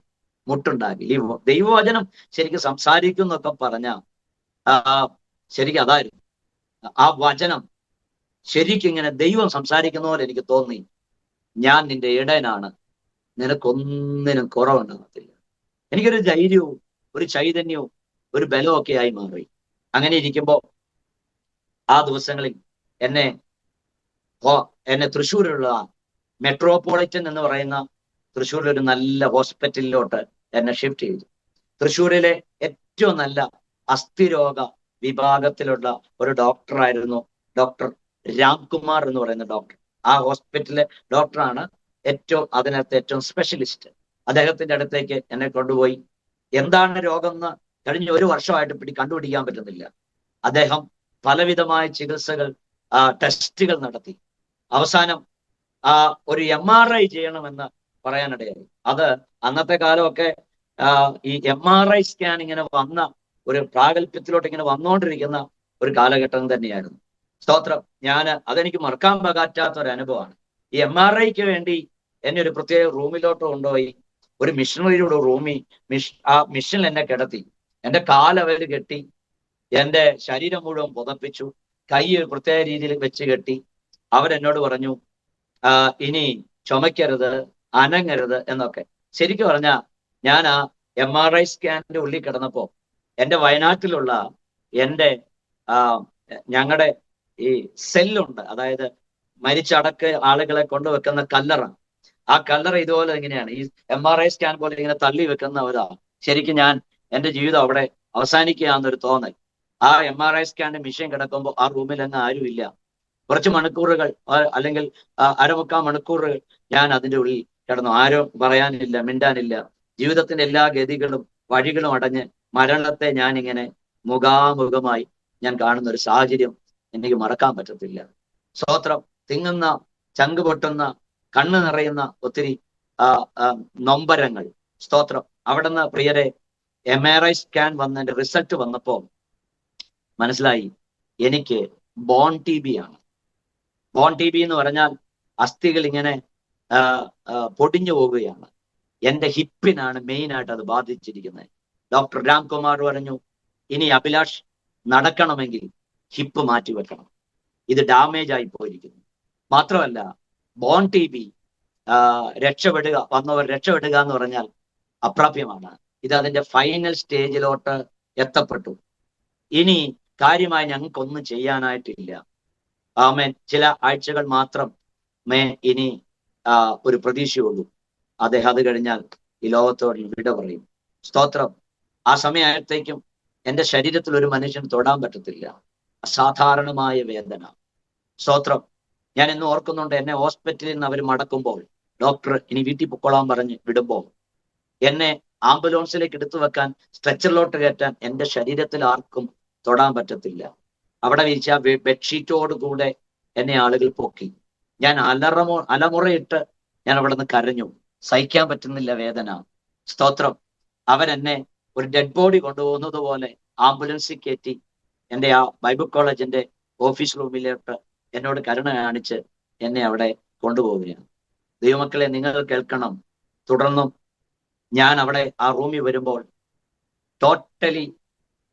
മുട്ടുണ്ടാകില്ല. ഈ ദൈവവചനം ശരിക്കും സംസാരിക്കുന്നൊക്കെ പറഞ്ഞ ശരിക്കും അതായിരുന്നു. ആ വചനം ശരിക്കും ഇങ്ങനെ ദൈവം സംസാരിക്കുന്ന പോലെ എനിക്ക് തോന്നി. ഞാൻ നിന്റെ ഇടയനാണ്, നിനക്കൊന്നിനും കുറവുണ്ടാകത്തില്ല. എനിക്കൊരു ധൈര്യവും ഒരു ചൈതന്യവും ഒരു ബലവും ഒക്കെ ആയി മാറി. അങ്ങനെ ഇരിക്കുമ്പോൾ ആ ദിവസങ്ങളിൽ എന്നെ തൃശ്ശൂരിലുള്ള മെട്രോപൊളിറ്റൻ എന്ന് പറയുന്ന തൃശ്ശൂരിലൊരു നല്ല ഹോസ്പിറ്റലിലോട്ട് എന്നെ ഷിഫ്റ്റ് ചെയ്തു. തൃശ്ശൂരിലെ ഏറ്റവും നല്ല അസ്ഥിരോഗ വിഭാഗത്തിലുള്ള ഒരു ഡോക്ടറായിരുന്നു ഡോക്ടർ രാംകുമാർ എന്ന് പറയുന്ന ഡോക്ടർ. ആ ഹോസ്പിറ്റലിലെ ഡോക്ടറാണ് അതിനകത്ത് ഏറ്റവും സ്പെഷ്യലിസ്റ്റ്. അദ്ദേഹത്തിന്റെ അടുത്തേക്ക് എന്നെ കൊണ്ടുപോയി. എന്താണ് രോഗം എന്ന് കഴിഞ്ഞ 1 വർഷമായിട്ട് കണ്ടുപിടിക്കാൻ പറ്റുന്നില്ല. അദ്ദേഹം പലവിധമായ ചികിത്സകൾ, ടെസ്റ്റുകൾ നടത്തി. അവസാനം ഒരു MRI ചെയ്യണമെന്ന് പറയാനിടയായി. അത് അന്നത്തെ കാലമൊക്കെ ഈ MRI സ്കാൻ ഇങ്ങനെ വന്ന ഒരു പ്രാഗൽഭ്യത്തിലോട്ട് ഇങ്ങനെ വന്നുകൊണ്ടിരിക്കുന്ന ഒരു കാലഘട്ടം തന്നെയായിരുന്നു. സ്തോത്രം. അതെനിക്ക് മറക്കാൻ പറ്റാത്ത ഒരു അനുഭവമാണ്. ഈ MRIക്ക് വേണ്ടി എന്നെ ഒരു പ്രത്യേക റൂമിലോട്ട് കൊണ്ടുപോയി. ഒരു മിഷനറിയുടെ ആ മിഷനിൽ എന്നെ കിടത്തി. എൻ്റെ കാലവര് കെട്ടി, എൻ്റെ ശരീരം മുഴുവൻ പുതപ്പിച്ചു, കൈ ഒരു പ്രത്യേക രീതിയിൽ വെച്ച് കെട്ടി. അവരെന്നോട് പറഞ്ഞു, ഇനി ചുമക്കരുത്, അനങ്ങരുത് എന്നൊക്കെ. ശരിക്കും പറഞ്ഞാൽ ഞാൻ ആ MRI സ്കാനിന്റെ ഉള്ളിൽ കിടന്നപ്പോ എൻ്റെ വയനാട്ടിലുള്ള ഞങ്ങളുടെ ഈ സെല്ലുണ്ട്, അതായത് മരിച്ചടക്ക് ആളുകളെ കൊണ്ടുവെക്കുന്ന കല്ലറ. ആ കല്ലറ ഇതുപോലെ ഇങ്ങനെയാണ്, ഈ MRI സ്കാൻ പോലെ ഇങ്ങനെ തള്ളി വെക്കുന്നവരാ. ശരിക്കും എൻ്റെ ജീവിതം അവിടെ അവസാനിക്കുകയാണെന്നൊരു തോന്നൽ. ആ MRI സ്കാനിന്റെ മെഷീൻ കിടക്കുമ്പോൾ ആ റൂമിൽ അങ്ങ് ആരുമില്ല. കുറച്ച് മണിക്കൂറുകൾ അല്ലെങ്കിൽ 1/4 മണിക്കൂറുകൾ ഞാൻ അതിൻ്റെ ഉള്ളിൽ കിടന്നു. ആരും പറയാനില്ല, മിണ്ടാനില്ല. ജീവിതത്തിന്റെ എല്ലാ ഗതികളും വഴികളും അടഞ്ഞ് മരണത്തെ ഞാനിങ്ങനെ മുഖാമുഖമായി ഞാൻ കാണുന്ന ഒരു സാഹചര്യം എനിക്ക് മറക്കാൻ പറ്റത്തില്ല. സ്തോത്രം. തിങ്ങുന്ന, ചങ്ക് പൊട്ടുന്ന, കണ്ണ് നിറയുന്ന ഒത്തിരി നൊമ്പരങ്ങൾ. സ്തോത്രം. അവിടുന്ന് പ്രിയരെ MRI സ്കാൻ വന്നതിന്റെ റിസൾട്ട് വന്നപ്പോൾ മനസ്സിലായി എനിക്ക് ബോൺ TB ആണ്. ബോൺ TB എന്ന് പറഞ്ഞാൽ അസ്ഥികൾ ഇങ്ങനെ പൊടിഞ്ഞു പോവുകയാണ്. എൻ്റെ ഹിപ്പിനാണ് മെയിനായിട്ട് അത് ബാധിച്ചിരിക്കുന്നത്. ഡോക്ടർ രാംകുമാർ പറഞ്ഞു, ഇനി അഭിലാഷ് നടക്കണമെങ്കിൽ ഹിപ്പ് മാറ്റി വെക്കണം, ഇത് ഡാമേജ് ആയി പോയിരിക്കുന്നു. മാത്രമല്ല ബോൺ TB വന്നവർ രക്ഷപ്പെടുക എന്ന് പറഞ്ഞാൽ അപ്രാപ്യമാണ്. ഇത് അതിന്റെ ഫൈനൽ സ്റ്റേജിലോട്ട് എത്തപ്പെട്ടു. ഇനി കാര്യമായി ഞങ്ങൾക്കൊന്നും ചെയ്യാനായിട്ടില്ല. ആമേൻ. ചില ആഴ്ചകൾ മാത്രമേ ഇനി ഒരു പ്രതീക്ഷയുള്ളൂ. അദ്ദേഹം അത് കഴിഞ്ഞാൽ ഈ ലോകത്തോട് വിട പറയും. സ്തോത്രം. ആ സമയത്തേക്കും എൻ്റെ ശരീരത്തിൽ ഒരു മനുഷ്യൻ തൊടാൻ പറ്റത്തില്ല. അസാധാരണമായ വേദന. സ്തോത്രം. ഞാൻ ഇന്ന് ഓർക്കുന്നുണ്ട്, എന്നെ ഹോസ്പിറ്റലിൽ നിന്ന് അവർ മടക്കുമ്പോൾ ഡോക്ടർ ഇനി വീട്ടിൽ പൊക്കോളാൻ പറഞ്ഞ് വിടുമ്പോൾ എന്നെ ആംബുലൻസിലേക്ക് എടുത്തു വെക്കാൻ, സ്ട്രെച്ചറിലോട്ട് കയറ്റാൻ എൻ്റെ ശരീരത്തിൽ ആർക്കും തൊടാൻ പറ്റത്തില്ല. അവിടെ വിരിച്ച ബെഡ്ഷീറ്റോട് കൂടെ എന്നെ ആളുകൾ പൊക്കി. ഞാൻ അലമുറയിട്ട് ഞാൻ അവിടെ നിന്ന് കരഞ്ഞു. സഹിക്കാൻ പറ്റുന്നില്ല വേദന. സ്തോത്രം. അവരെന്നെ ഒരു ഡെഡ് ബോഡി കൊണ്ടുപോകുന്നത് പോലെ ആംബുലൻസിൽ കയറ്റി എൻ്റെ ആ ബൈബിൾ കോളേജിന്റെ ഓഫീസ് റൂമിലോട്ട് എന്നോട് കരുണ കാണിച്ച് എന്നെ അവിടെ കൊണ്ടുപോവുകയാണ്. ദൈവമക്കളെ, നിങ്ങൾ കേൾക്കണം. തുടർന്നും ഞാൻ അവിടെ ആ റൂമിൽ വരുമ്പോൾ ടോട്ടലി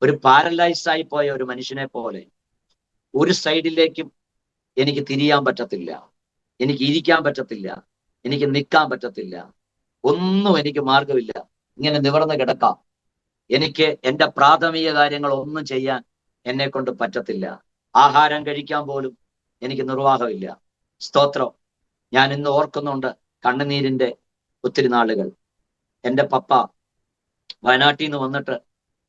ഒരു പാരലൈസ് ആയി പോയ ഒരു മനുഷ്യനെ പോലെ ഒരു സൈഡിലേക്കും എനിക്ക് തിരിയാൻ പറ്റത്തില്ല, എനിക്ക് ഇരിക്കാൻ പറ്റത്തില്ല, എനിക്ക് നിൽക്കാൻ പറ്റത്തില്ല, ഒന്നും എനിക്ക് മാർഗമില്ല. ഇങ്ങനെ നിവർന്ന് കിടക്കാം. എനിക്ക് എൻ്റെ പ്രാഥമിക കാര്യങ്ങൾ ഒന്നും ചെയ്യാൻ എന്നെ കൊണ്ട് പറ്റത്തില്ല. ആഹാരം കഴിക്കാൻ പോലും എനിക്ക് നിർവാഹമില്ല. സ്തോത്രം. ഞാൻ ഇന്ന് ഓർക്കുന്നുണ്ട് കണ്ണുനീരിന്റെ ഒത്തിരി നാളുകൾ. എൻ്റെ പപ്പ വയനാട്ടിൽ നിന്ന് വന്നിട്ട്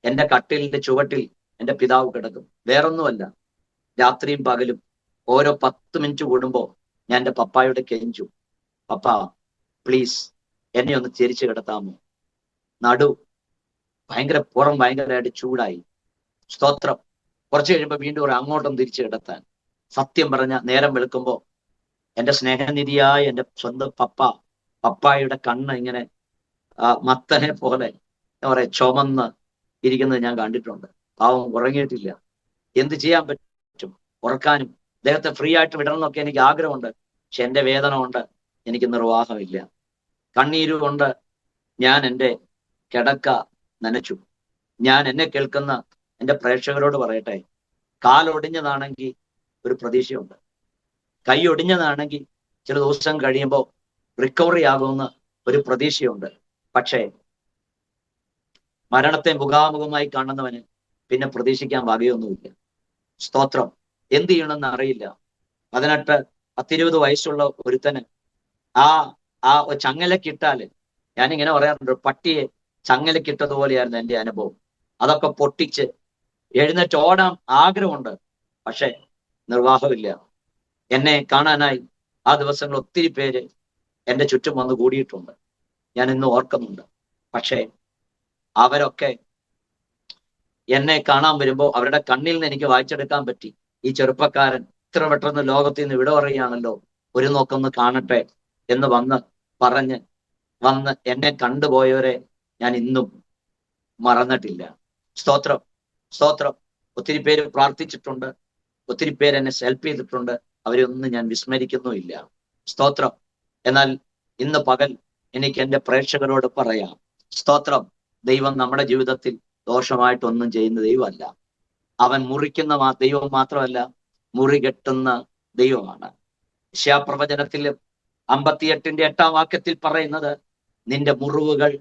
എൻ്റെ കട്ടിലിന്റെ ചുവട്ടിൽ എൻ്റെ പിതാവ് കിടക്കും. വേറൊന്നുമല്ല, രാത്രിയും പകലും ഓരോ 10 മിനിറ്റ് കൂടുമ്പോൾ ഞാൻ എൻ്റെ പപ്പായോട് കെഞ്ചു, പപ്പ പ്ലീസ് എന്നെ ഒന്ന് തിരിച്ചു കിടത്താമോ? നടു പുറം ഭയങ്കരമായിട്ട് ചൂടായി. സ്തോത്രം. കുറച്ച് കഴിയുമ്പോൾ വീണ്ടും ഒരു അങ്ങോട്ടും തിരിച്ചു കിടത്താൻ. സത്യം പറഞ്ഞ നേരം വെളുക്കുമ്പോൾ എൻ്റെ സ്നേഹനിധിയായ എൻ്റെ സ്വന്തം പപ്പായുടെ കണ്ണ് ഇങ്ങനെ മത്തനെ പോലെ എന്താ പറയാ ചുമന്ന് ഇരിക്കുന്നത് ഞാൻ കണ്ടിട്ടുണ്ട്. പാവം ഉറങ്ങിയിട്ടില്ല. എന്ത് ചെയ്യാൻ പറ്റും? ഉറക്കാനും അദ്ദേഹത്തെ ഫ്രീ ആയിട്ട് വിടണം എന്നൊക്കെ എനിക്ക് ആഗ്രഹമുണ്ട്. പക്ഷെ എൻ്റെ വേദന കൊണ്ട് എനിക്ക് നിർവാഹമില്ല. കണ്ണീര് കൊണ്ട് ഞാൻ എൻ്റെ കിടക്ക നനച്ചു. ഞാൻ എന്നെ കേൾക്കുന്ന എൻ്റെ പ്രേക്ഷകരോട് പറയട്ടെ, കാലൊടിഞ്ഞതാണെങ്കിൽ ഒരു പ്രതീക്ഷയുണ്ട്. കൈ ഒടിഞ്ഞതാണെങ്കിൽ ചില ദിവസം കഴിയുമ്പോൾ റിക്കവറി ആകുമെന്ന് ഒരു പ്രതീക്ഷയുണ്ട്. പക്ഷേ മരണത്തെ മുഖാമുഖമായി കാണുന്നവന് പിന്നെ പ്രതീക്ഷിക്കാൻ വകയൊന്നുമില്ല. സ്തോത്രം. എന്ത് ചെയ്യണമെന്ന് അറിയില്ല. 18-20 വയസ്സുള്ള ഒരുത്തന് ആ ചങ്ങലക്കിട്ടാല്, ഞാനിങ്ങനെ പറയാറുണ്ട്, പട്ടിയെ ചങ്ങലക്കിട്ടതുപോലെയായിരുന്നു എൻ്റെ അനുഭവം. അതൊക്കെ പൊട്ടിച്ച് എഴുന്നേറ്റ് ഓടാൻ ആഗ്രഹമുണ്ട്, പക്ഷെ നിർവാഹമില്ല. എന്നെ കാണാനായി ആ ദിവസങ്ങൾ ഒത്തിരി പേര് എൻ്റെ ചുറ്റും വന്ന് കൂടിയിട്ടുണ്ട്. ഞാൻ ഇന്ന് ഓർക്കുന്നുണ്ട്. പക്ഷേ അവരൊക്കെ എന്നെ കാണാൻ വരുമ്പോൾ അവരുടെ കണ്ണിൽ നിന്ന് എനിക്ക് വായിച്ചെടുക്കാൻ പറ്റി, ഈ ചെറുപ്പക്കാരൻ ഇത്ര പെട്ടെന്ന് ലോകത്തിൽ നിന്ന് വിട പറയുകയാണല്ലോ, ഒരു നോക്കൊന്ന് കാണട്ടെ എന്ന് പറഞ്ഞ് എന്നെ കണ്ടുപോയവരെ ഞാൻ ഇന്നും മറന്നിട്ടില്ല. സ്തോത്രം. സ്തോത്രം. ഒത്തിരി പേര് പ്രാർത്ഥിച്ചിട്ടുണ്ട്, ഒത്തിരി പേര് എന്നെ ഹെൽപ്പ് ചെയ്തിട്ടുണ്ട്. അവരെ ഒന്നും ഞാൻ വിസ്മരിക്കുന്നുമില്ല. സ്തോത്രം. എന്നാൽ ഇന്ന് പകൽ എനിക്ക് എൻ്റെ പ്രേക്ഷകരോട് പറയാം, സ്തോത്രം, ദൈവം നമ്മുടെ ജീവിതത്തിൽ ദോഷമായിട്ടൊന്നും ചെയ്യുന്ന ദൈവമല്ല. അവൻ മുറിക്കുന്ന ദൈവം മാത്രമല്ല, മുറി കെട്ടുന്ന ദൈവമാണ്. യശയ്യാപ്രവചനത്തിൽ 58-8 വാക്യത്തിൽ പറയുന്നത്, നിന്റെ മുറിവുകൾ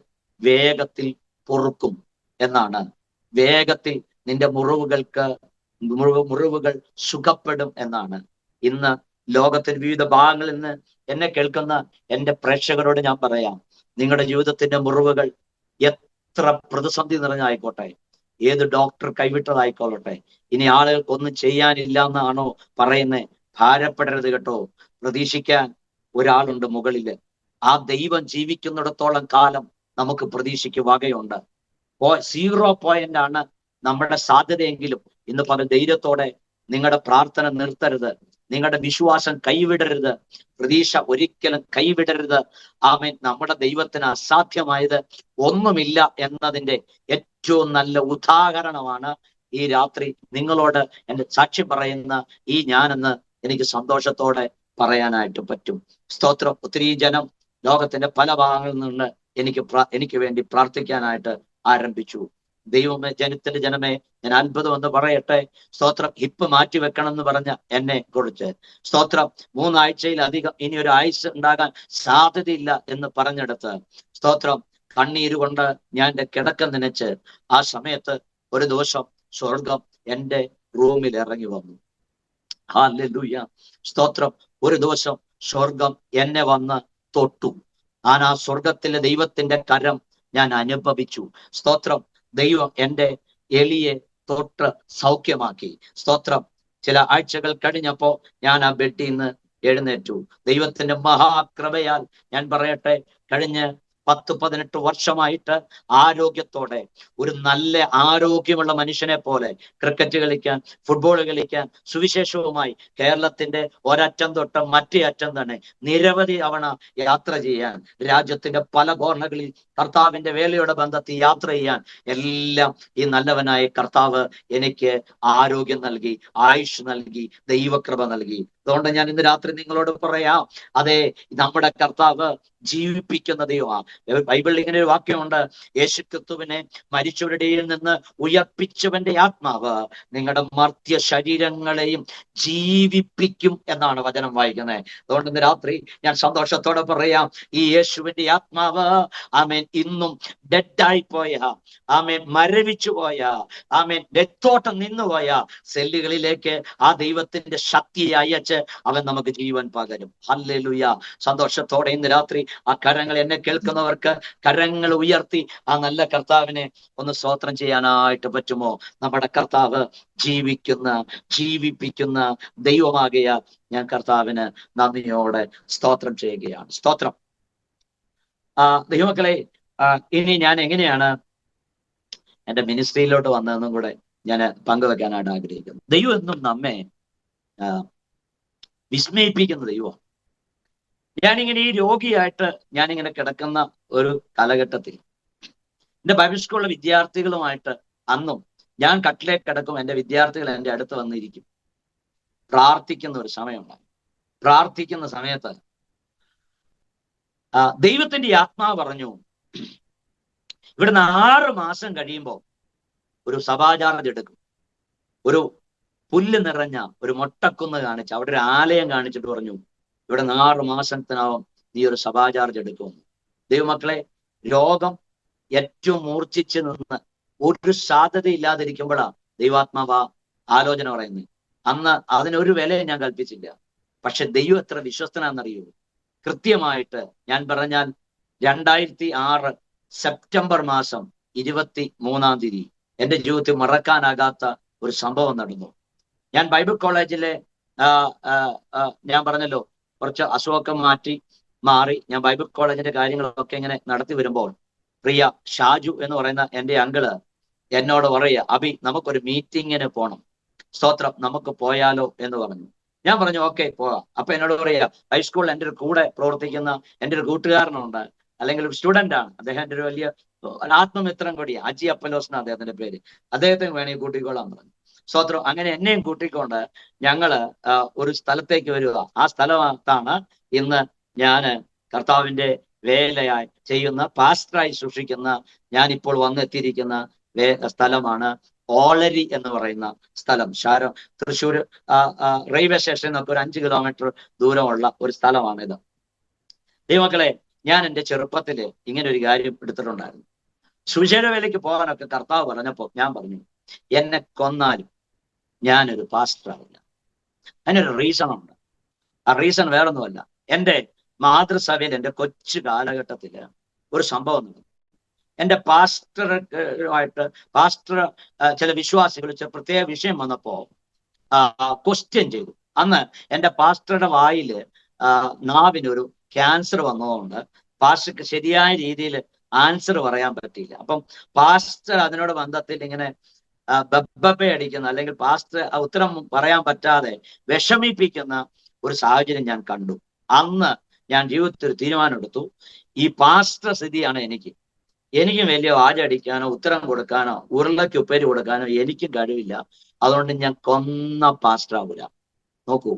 വേഗത്തിൽ പൊറുക്കും എന്നാണ്. വേഗത്തിൽ നിന്റെ മുറിവുകൾ സുഖപ്പെടും എന്നാണ്. ഇന്ന് ലോകത്തിന്റെ വിവിധ ഭാഗങ്ങളിൽ നിന്ന് എന്നെ കേൾക്കുന്ന എൻ്റെ പ്രേക്ഷകരോട് ഞാൻ പറയാം, നിങ്ങളുടെ ജീവിതത്തിന്റെ മുറിവുകൾ എത്ര പ്രതിസന്ധി നിറഞ്ഞായിക്കോട്ടെ, ഏത് ഡോക്ടർ കൈവിട്ടതായിക്കോട്ടെ, ഇനി ആളുകൾക്കൊന്നും ചെയ്യാനില്ല എന്നാണോ പറയുന്നേ, ഭാരപ്പെടരുത് കേട്ടോ. പ്രതീക്ഷിക്കാൻ ഒരാളുണ്ട് മുകളില്. ആ ദൈവം ജീവിക്കുന്നിടത്തോളം കാലം നമുക്ക് പ്രതീക്ഷയ്ക്ക് വകയുണ്ട്. 0 പോയിന്റ് ആണ് നമ്മുടെ സാധ്യതയെങ്കിലും ഇന്ന് പല ധൈര്യത്തോടെ നിങ്ങളുടെ പ്രാർത്ഥന നിർത്തരുത്, നിങ്ങളുടെ വിശ്വാസം കൈവിടരുത്, പ്രതീക്ഷ ഒരിക്കലും കൈവിടരുത്. ആമേൻ. നമ്മുടെ ദൈവത്തിന് അസാധ്യമായത് ഒന്നുമില്ല എന്നതിന്റെ ഏറ്റവും നല്ല ഉദാഹരണമാണ് ഈ രാത്രി നിങ്ങളോട് എൻ്റെ സാക്ഷി പറയുന്ന ഈ ഞാനെന്ന് എനിക്ക് സന്തോഷത്തോടെ പറയാനായിട്ട് പറ്റും. സ്തോത്രം. ഒത്തിരി ജനം ലോകത്തിന്റെ പല ഭാഗങ്ങളിൽ നിന്ന് എനിക്ക് വേണ്ടി പ്രാർത്ഥിക്കാനായിട്ട് ആരംഭിച്ചു. ദൈവമേ, ജനമേ, ഞാൻ അത്ഭുതം എന്ന് പറയട്ടെ. സ്തോത്രം. ഹിപ്പ് മാറ്റിവെക്കണം എന്ന് പറഞ്ഞ എന്നെ കുറിച്ച്, സ്തോത്രം, 3 ആഴ്ചയിലധികം ഇനി ഒരു ആയുസ് ഉണ്ടാകാൻ സാധ്യതയില്ല എന്ന് പറഞ്ഞെടുത്ത്, സ്തോത്രം, കണ്ണീരുകൊണ്ട് ഞാൻ എൻ്റെ കിടക്ക നനച്ച് ആ സമയത്ത് ഒരു ദിവസം സ്വർഗം എൻ്റെ റൂമിൽ ഇറങ്ങി വന്നു. ഹല്ലേലൂയ. സ്തോത്രം. ഒരു ദിവസം സ്വർഗം എന്നെ വന്ന് തൊട്ടു. ഞാൻ ആ സ്വർഗത്തിലെ ദൈവത്തിന്റെ കരം ഞാൻ അനുഭവിച്ചു. സ്തോത്രം. ദൈവം എൻ്റെ എളിയെ തൊട്ട് സൗഖ്യമാക്കി. സ്തോത്രം. ചില ആഴ്ചകൾ കഴിഞ്ഞപ്പോ ഞാൻ ആ ബെഡിൽ നിന്ന് എഴുന്നേറ്റു. ദൈവത്തിന്റെ മഹാകൃപയാൽ ഞാൻ പറയട്ടെ, കഴിഞ്ഞ 18 വർഷമായിട്ട് ആരോഗ്യത്തോടെ ഒരു നല്ല ആരോഗ്യമുള്ള മനുഷ്യനെ പോലെ ക്രിക്കറ്റ് കളിക്കാൻ, ഫുട്ബോൾ കളിക്കാൻ, സുവിശേഷവുമായി കേരളത്തിന്റെ ഒരറ്റം തൊട്ട് മറ്റേ അറ്റം തന്നെ നിരവധി തവണ യാത്ര ചെയ്യാൻ, രാജ്യത്തിന്റെ പല കോർണകളിൽ കർത്താവിന്റെ വേലയുടെ ബന്ധത്തിൽ യാത്ര ചെയ്യാൻ എല്ലാം ഈ നല്ലവനായ കർത്താവ് എനിക്ക് ആരോഗ്യം നൽകി, ആയുഷ് നൽകി, ദൈവകൃപ നൽകി. അതുകൊണ്ട് ഞാൻ ഇന്ന് രാത്രി നിങ്ങളോട് പറയാം, അതെ, നമ്മുടെ കർത്താവ് ജീവിപ്പിക്കുന്ന ദൈവമാണ്. ബൈബിളിൽ ഇങ്ങനെ ഒരു വാക്യമുണ്ട്, യേശുക്രിസ്തുവിനെ മരിച്ചവരുടെ നിന്ന് ഉയർപ്പിച്ചവന്റെ ആത്മാവ് നിങ്ങളുടെ മർത്യ ശരീരങ്ങളെയും ജീവിപ്പിക്കും എന്നാണ് വചനം വായിക്കുന്നത്. അതുകൊണ്ട് ഇന്ന് രാത്രി ഞാൻ സന്തോഷത്തോടെ പറയാം, ഈ യേശുവിന്റെ ആത്മാവ് ആമേൻ ഇന്നും ഡെഡായി പോയ, ആമേൻ മരവിച്ചു പോയ, ആമേൻ രക്തോട്ടം നിന്നുപോയ സെല്ലുകളിലേക്ക് ആ ദൈവത്തിന്റെ ശക്തി അയച്ച് അവൻ നമുക്ക് ജീവൻ പകരും. ഹല്ലേലൂയ. സന്തോഷത്തോടെ ഇന്ന് രാത്രി ആ കരങ്ങൾ, എന്നെ കേൾക്കുന്നവർക്ക് കരങ്ങൾ ഉയർത്തി ആ നല്ല കർത്താവിനെ ഒന്ന് സ്തോത്രം ചെയ്യാനായിട്ട് പറ്റുമോ? നമ്മുടെ കർത്താവ് ജീവിപ്പിക്കുന്ന ദൈവമാകിയാൽ ഞാൻ കർത്താവിന് നന്ദിയോടെ സ്തോത്രം ചെയ്യുകയാണ്. സ്തോത്രം. ദൈവമക്കളെ, ഇനി ഞാൻ എങ്ങനെയാണ് എന്റെ മിനിസ്ട്രിയിലോട്ട് വന്നതെന്നും കൂടെ ഞാൻ പങ്കുവെക്കാനായിട്ട് ആഗ്രഹിക്കുന്നു. ദൈവം എന്നും നമ്മെ വിസ്മയിപ്പിക്കുന്ന ദൈവം. ഞാനിങ്ങനെ ഈ രോഗിയായിട്ട് ഞാനിങ്ങനെ കിടക്കുന്ന ഒരു കാലഘട്ടത്തിൽ എന്റെ ബൈബിൾ സ്കൂളിലെ വിദ്യാർത്ഥികളുമായിട്ട് അന്നും ഞാൻ കട്ടിലേക്ക് കിടക്കും, എന്റെ വിദ്യാർത്ഥികൾ എൻ്റെ അടുത്ത് വന്നിരിക്കും, പ്രാർത്ഥിക്കുന്ന ഒരു സമയമുണ്ടായി. പ്രാർത്ഥിക്കുന്ന സമയത്ത് ദൈവത്തിന്റെ ആത്മാവ് പറഞ്ഞു, ഇവിടുന്ന് 6 മാസം കഴിയുമ്പോൾ ഒരു സഭാചാർജ് എടുക്കും, ഒരു പുല്ല് നിറഞ്ഞ ഒരു മൊട്ടക്കുന്ന് കാണിച്ച് അവിടെ ഒരു ആലയം കാണിച്ചിട്ട് പറഞ്ഞു, ഇവിടെ 6 മാസത്തിനകം നീ ഒരു സഭാചാർജ് എടുക്കുമെന്ന്. ദൈവമക്കളെ, രോഗം ഏറ്റവും മൂർച്ഛിച്ച് നിന്ന് ഒരു സാധ്യതയില്ലാതിരിക്കുമ്പോഴാണ് ദൈവാത്മാവ ആലോചന പറയുന്നത്. അന്ന് അതിനൊരു വിലയും ഞാൻ കൽപ്പിച്ചില്ല. പക്ഷെ ദൈവം എത്ര വിശ്വസ്തനാണെന്നറിയൂ. കൃത്യമായിട്ട് ഞാൻ പറഞ്ഞാൽ 2006 സെപ്റ്റംബർ മാസം 23-ാം തീയതി എൻ്റെ ജീവിതത്തിൽ മറക്കാനാകാത്ത ഒരു സംഭവം നടന്നു. ഞാൻ ബൈബിൾ കോളേജിലെ ഞാൻ പറഞ്ഞല്ലോ, കുറച്ച് അസുഖമൊക്കെ മാറി ഞാൻ ബൈബിൾ കോളേജിന്റെ കാര്യങ്ങളൊക്കെ ഇങ്ങനെ നടത്തി വരുമ്പോൾ പ്രിയ ഷാജു എന്ന് പറയുന്ന എൻ്റെ അങ്കിള് എന്നോട് പറയുക, അബി നമുക്കൊരു മീറ്റിങ്ങിന് പോകണം, സ്തോത്രം, നമുക്ക് പോയാലോ എന്ന് പറഞ്ഞു. ഞാൻ പറഞ്ഞു ഓക്കെ പോകാം. അപ്പൊ എന്നോട് പറയുക, ഹൈസ്കൂളിൽ എൻ്റെ ഒരു കൂടെ പ്രവർത്തിക്കുന്ന എൻ്റെ ഒരു കൂട്ടുകാരനുണ്ട്, അല്ലെങ്കിൽ ഒരു സ്റ്റുഡന്റ് ആണ്, അദ്ദേഹം എൻ്റെ ഒരു വലിയ ആത്മമിത്രം കൂടിയാണ്, അജി അപ്പലോസ് എന്ന അദ്ദേഹത്തിന്റെ പേര്, അദ്ദേഹത്തെ വേണമെങ്കിൽ കൂട്ടിക്കോളാൻ പറഞ്ഞു. സ്തോത്രം. അങ്ങനെ എന്നെയും കൂട്ടിക്കൊണ്ട് ഞങ്ങള് ഒരു സ്ഥലത്തേക്ക് വരിക. ആ സ്ഥലത്താണ് ഇന്ന് ഞാന് കർത്താവിന്റെ വേലയായി ചെയ്യുന്ന, പാസ്റ്ററായി സൂക്ഷിക്കുന്ന, ഞാനിപ്പോൾ വന്നെത്തിയിരിക്കുന്ന സ്ഥലമാണ് ഓളരി എന്ന് പറയുന്ന സ്ഥലം. തൃശ്ശൂർ റെയിൽവേ സ്റ്റേഷനിൽ നിന്നൊക്കെ ഒരു 5 കിലോമീറ്റർ ദൂരമുള്ള ഒരു സ്ഥലമാണിത്. ദൈവമക്കളെ, ഞാൻ എൻ്റെ ചെറുപ്പത്തില് ഇങ്ങനെ ഒരു കാര്യം എടുത്തിട്ടുണ്ടായിരുന്നു. സുവിശേഷ വേലയ്ക്ക് പോകാനൊക്കെ കർത്താവ് പറഞ്ഞപ്പോൾ ഞാൻ പറഞ്ഞു, എന്നെ കൊന്നാലും ഞാനൊരു പാസ്റ്ററാവില്ല. അതിനൊരു റീസൺ ഉണ്ട്. ആ റീസൺ വേറൊന്നുമല്ല, എൻ്റെ മാതൃസഭയിൽ എൻ്റെ കൊച്ചു കാലഘട്ടത്തില് ഒരു സംഭവം നടന്നു. എൻ്റെ പാസ്റ്റർ ചില വിശ്വാസികൾ പ്രത്യേക വിഷയം വന്നപ്പോ ക്വസ്റ്റ്യൻ ചെയ്തു. അന്ന് എൻ്റെ പാസ്റ്ററുടെ വായില് നാവിനൊരു ക്യാൻസർ വന്നതുകൊണ്ട് പാസ്റ്റർക്ക് ശരിയായ രീതിയിൽ ആൻസർ പറയാൻ പറ്റിയില്ല. അപ്പം പാസ്റ്റർ അതിനോട് ബന്ധത്തിൽ ഇങ്ങനെ ബബ്ബെ അടിക്കുന്ന, അല്ലെങ്കിൽ പാസ്റ്റർ ഉത്തരം പറയാൻ പറ്റാതെ വിഷമിപ്പിക്കുന്ന ഒരു സാഹചര്യം ഞാൻ കണ്ടു. അന്ന് ഞാൻ ജീവിതത്തിൽ ഒരു തീരുമാനം എടുത്തു, ഈ പാസ്റ്റർ സ്ഥിതിയാണ് എനിക്കും വലിയ വാചടിക്കാനോ ഉത്തരം കൊടുക്കാനോ ഉരുളയ്ക്ക് ഉപ്പേരി കൊടുക്കാനോ എനിക്കും കഴിവില്ല. അതുകൊണ്ട് ഞാൻ പാസ്റ്റർ ആവില്ല. നോക്കൂ,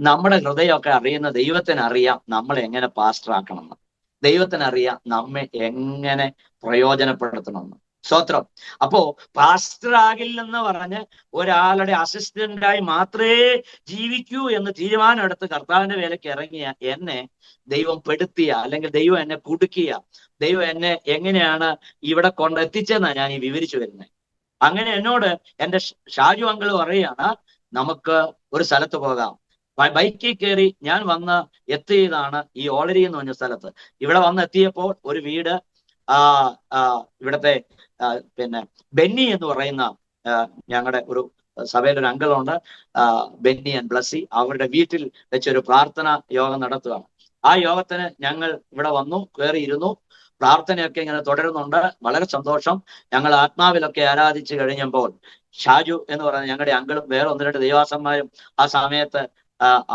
നമ്മുടെ ഹൃദയമൊക്കെ അറിയുന്ന ദൈവത്തിന് അറിയാം നമ്മൾ എങ്ങനെ പാസ്റ്റർ ആക്കണമെന്ന്. ദൈവത്തിന് അറിയാം നമ്മെ എങ്ങനെ പ്രയോജനപ്പെടുത്തണമെന്ന്. സ്തോത്രം. അപ്പോ പാസ്റ്റർ ആകില്ലെന്ന് പറഞ്ഞ് ഒരാളുടെ അസിസ്റ്റന്റായി മാത്രമേ ജീവിക്കൂ എന്ന് തീരുമാനമെടുത്ത് കർത്താവിന്റെ വേലയ്ക്ക് ഇറങ്ങിയ എന്നെ ദൈവം പെടുത്തിയ, അല്ലെങ്കിൽ ദൈവം എന്നെ കുടുക്കിയ, ദൈവം എന്നെ എങ്ങനെയാണ് ഇവിടെ കൊണ്ടെത്തിച്ചെന്നാണ് ഞാൻ ഈ വിവരിച്ചു വരുന്നത്. അങ്ങനെ എന്നോട് എൻ്റെ ഷാജു അങ്കിൾ പറയുകയാണ്, നമുക്ക് ഒരു സ്ഥലത്ത് പോകാം. ബൈക്കിൽ കയറി ഞാൻ വന്ന് എത്തിയതാണ് ഈ ഓളരി എന്ന് പറഞ്ഞ സ്ഥലത്ത്. ഇവിടെ വന്ന് എത്തിയപ്പോൾ ഒരു വീട്, ഇവിടത്തെ പിന്നെ ബെന്നി എന്ന് പറയുന്ന ഞങ്ങളുടെ ഒരു സഭയിലൊരു അങ്കിളുണ്ട്, ബെന്നി ആൻഡ് ബ്ലസ്സി, അവരുടെ വീട്ടിൽ വെച്ചൊരു പ്രാർത്ഥന യോഗം നടത്തുകയാണ്. ആ യോഗത്തിന് ഞങ്ങൾ ഇവിടെ വന്നു, കയറിയിരുന്നു. പ്രാർത്ഥനയൊക്കെ ഇങ്ങനെ തുടരുന്നുണ്ട്. വളരെ സന്തോഷം. ഞങ്ങൾ ആത്മാവിലൊക്കെ ആരാധിച്ചു കഴിഞ്ഞപ്പോൾ ഷാജു എന്ന് പറയുന്ന ഞങ്ങളുടെ അങ്കിളും വേറെ 1-2 ദൈവാസന്മാരും ആ സമയത്ത്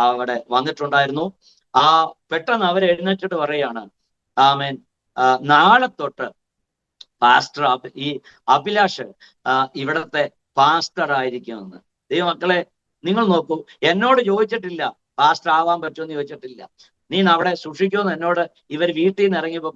അവിടെ വന്നിട്ടുണ്ടായിരുന്നു. പെട്ടെന്ന് അവർ എഴുന്നേറ്റിട്ട് പറയാണ്, ആമേൻ, നാളെ തൊട്ട് പാസ്റ്റർ ഈ അഭിലാഷ് ഇവിടത്തെ പാസ്റ്റർ ആയിരിക്കുമെന്ന്. ദൈവമക്കളെ, നിങ്ങൾ നോക്കൂ, എന്നോട് ചോദിച്ചിട്ടില്ല പാസ്റ്റർ ആവാൻ പറ്റുമെന്ന് ചോദിച്ചിട്ടില്ല. നീ അവിടെ സൂക്ഷിക്കുമെന്ന് എന്നോട് ഇവർ വീട്ടിൽ നിന്ന് ഇറങ്ങിയപ്പോ